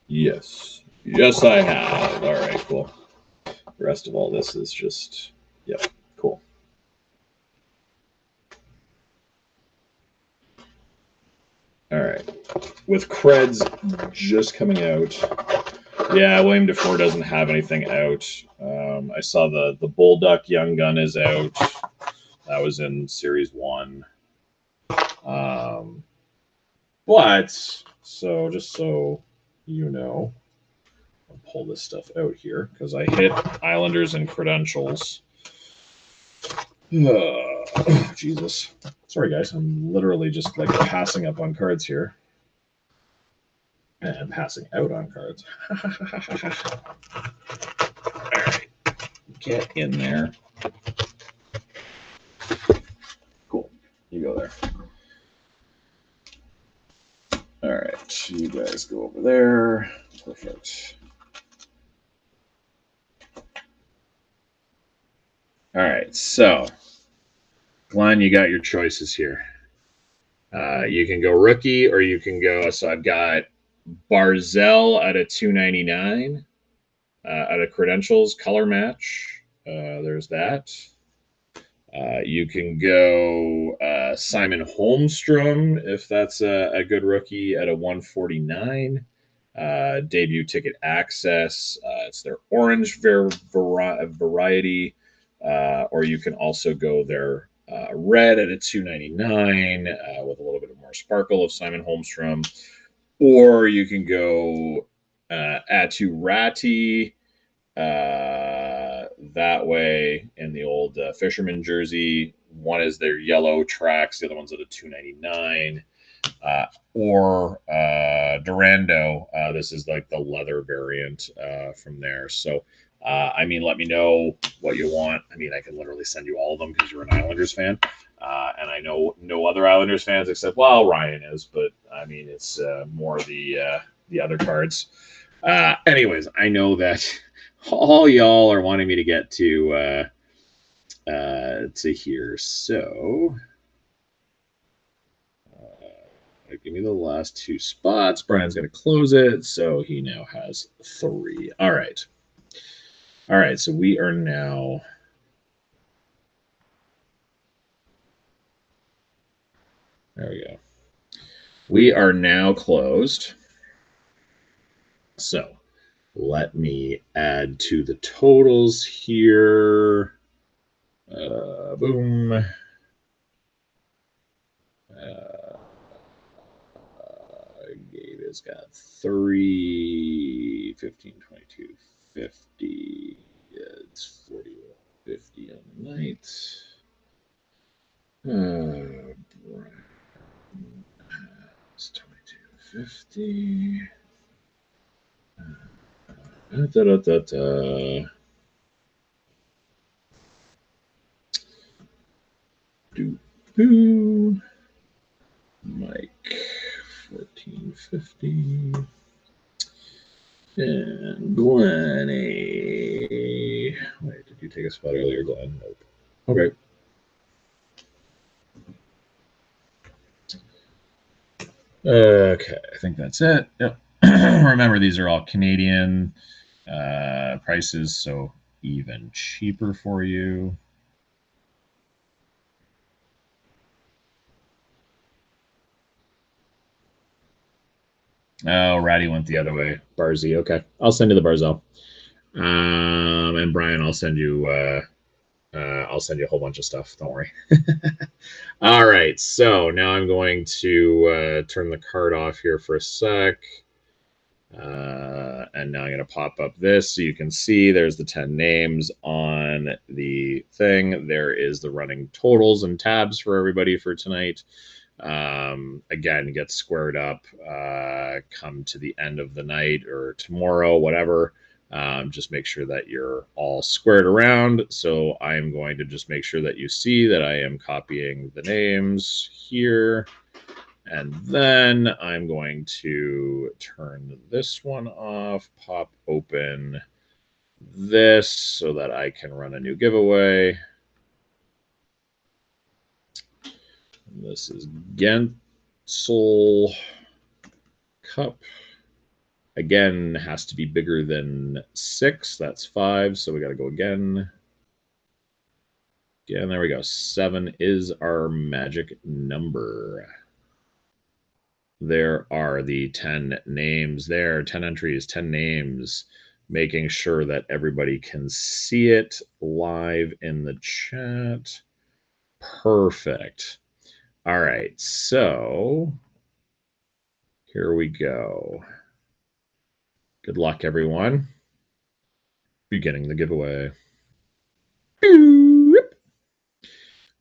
Yes. Yes, I have. All right, cool. The rest of all this is just, yep, cool. All right. With Creds just coming out, yeah, William Defoe doesn't have anything out. I saw the Bullduck Young Gun is out. That was in Series 1. But, so just so you know, I'll pull this stuff out here because I hit Islanders and credentials. Jesus. Sorry, guys. I'm literally just like passing up on cards here. And passing out on cards. All right. Get in there. Cool. You go there. All right. You guys go over there. Perfect. All right. So, Glenn, you got your choices here. You can go rookie, or you can go. So I've got Barzell at a 299 out of credentials, color match. There's that. You can go Simon Holmstrom if that's a good rookie at a 149. Debut ticket access. It's their orange variety, or you can also go their red at a 299 with a little bit more sparkle of Simon Holmstrom, or you can go Atu Ratti that way in the old fisherman jersey. One is their yellow tracks, the other one's at a 299. Or Durando. This is like the leather variant from there. So, I mean, let me know what you want. I mean, I can literally send you all of them because you're an Islanders fan. And I know no other Islanders fans except, well, Ryan is, but I mean, it's more the other cards. Anyways, I know that all y'all are wanting me to get to here. So give me the last two spots. Brian's going to close it, so he now has 3. All right. All right, so we are now... There we go. We are now closed. So let me add to the totals here. Boom. Gabe has got 3, 15, 22, 50. It's 40, 50 on the night. It's 22, 50. Mike, 1450. And Glenn, wait, did you take a spot earlier, Glenn? Nope. Okay. Okay, I think that's it. Yep. Remember, these are all Canadian prices, so even cheaper for you. Oh, Ratty went the other way. Barzy, okay. I'll send you the Barzell. And Brian, I'll send you a whole bunch of stuff. Don't worry. All right, so now I'm going to turn the card off here for a sec. And now I'm going to pop up this so you can see there's the 10 names on the thing. There is the running totals and tabs for everybody for tonight. Again, get squared up, come to the end of the night or tomorrow, whatever. Just make sure that you're all squared around. So I'm going to just make sure that you see that I am copying the names here. And then I'm going to turn this one off, pop open this so that I can run a new giveaway. And this is Gensel Cup. Again, has to be bigger than 6. That's 5, so we got to go again. Again, there we go. 7 is our magic number. There are the 10 names there, 10 entries, 10 names, making sure that everybody can see it live in the chat. Perfect. All right, so here we go. Good luck, everyone. Beginning the giveaway.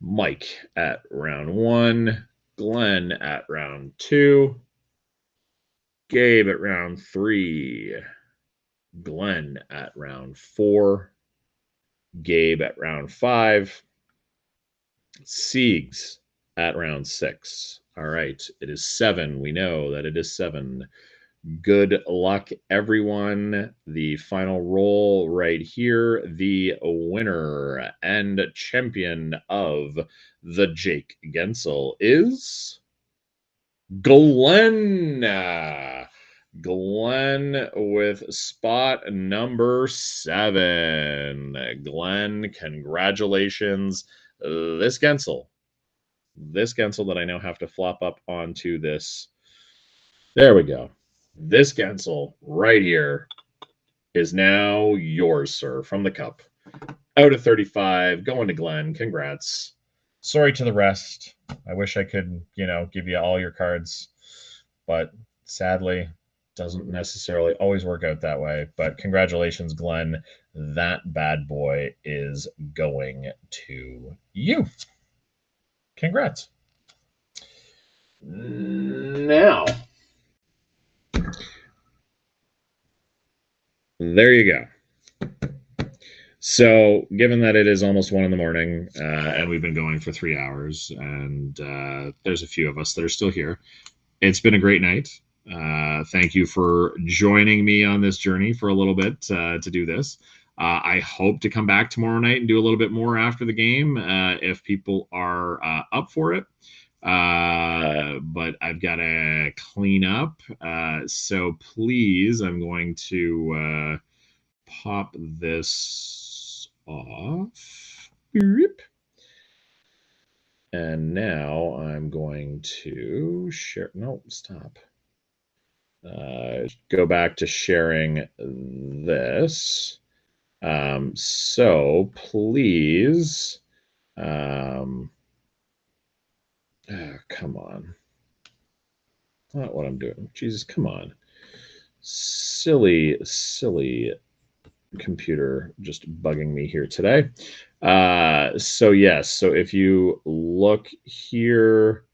Mike at round 1. Glenn at round 2. Gabe at round 3. Glenn at round 4. Gabe at round 5. Siegs at round 6. All right, it is 7. We know that it is 7. Good luck, everyone. The final roll right here. The winner and champion of the Jake Gensel is Glenn. Glenn with spot number 7. Glenn, congratulations. This Gensel that I now have to flop up onto this. There we go. This Gensel right here is now yours, sir, from the cup. Out of 35, going to Glenn. Congrats. Sorry to the rest. I wish I could, give you all your cards, but sadly, doesn't necessarily always work out that way. But congratulations, Glenn. That bad boy is going to you. Congrats. Now, there you go. So, given that it is almost 1 in the morning, and we've been going for 3 hours, and there's a few of us that are still here, it's been a great night. Thank you for joining me on this journey for a little bit to do this. I hope to come back tomorrow night and do a little bit more after the game if people are up for it. But I've got to clean up. So please, I'm going to pop this off. And now I'm going to share. No, stop. Go back to sharing this. So please, oh, come on. Not what I'm doing. Jesus, come on. Silly computer just bugging me here today. So yes, so if you look here,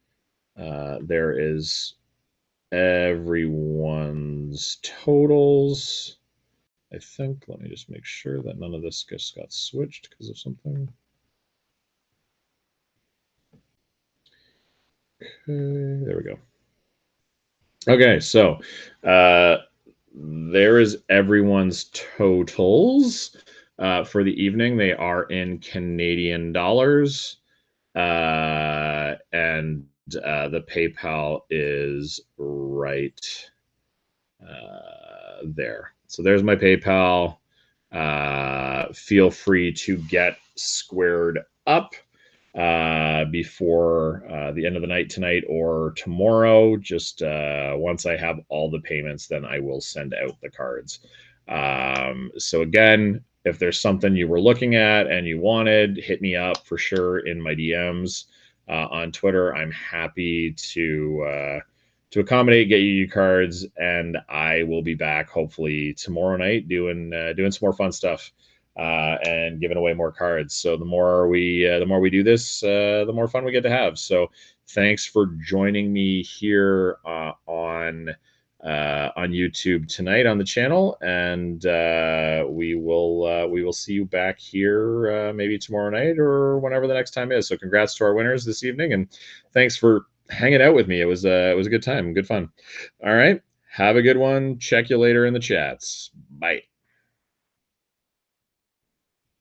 there is everyone's totals. I think, let me just make sure that none of this just got switched because of something. Okay, there we go. Okay, so there is everyone's totals for the evening. They are in Canadian dollars, and the PayPal is right there. So there's my PayPal. Feel free to get squared up before the end of the night tonight or tomorrow. Just once I have all the payments, then I will send out the cards. So again, if there's something you were looking at and you wanted, hit me up for sure in my DMs on Twitter. I'm happy to accommodate, get you cards, and I will be back hopefully tomorrow night doing some more fun stuff and giving away more cards. So the more we do this, the more fun we get to have. So thanks for joining me here on YouTube tonight on the channel, and we will see you back here maybe tomorrow night or whenever the next time is. So congrats to our winners this evening, and thanks for hanging out with me. It was a good time, good fun. All right, have a good one. Check you later in the chats. Bye.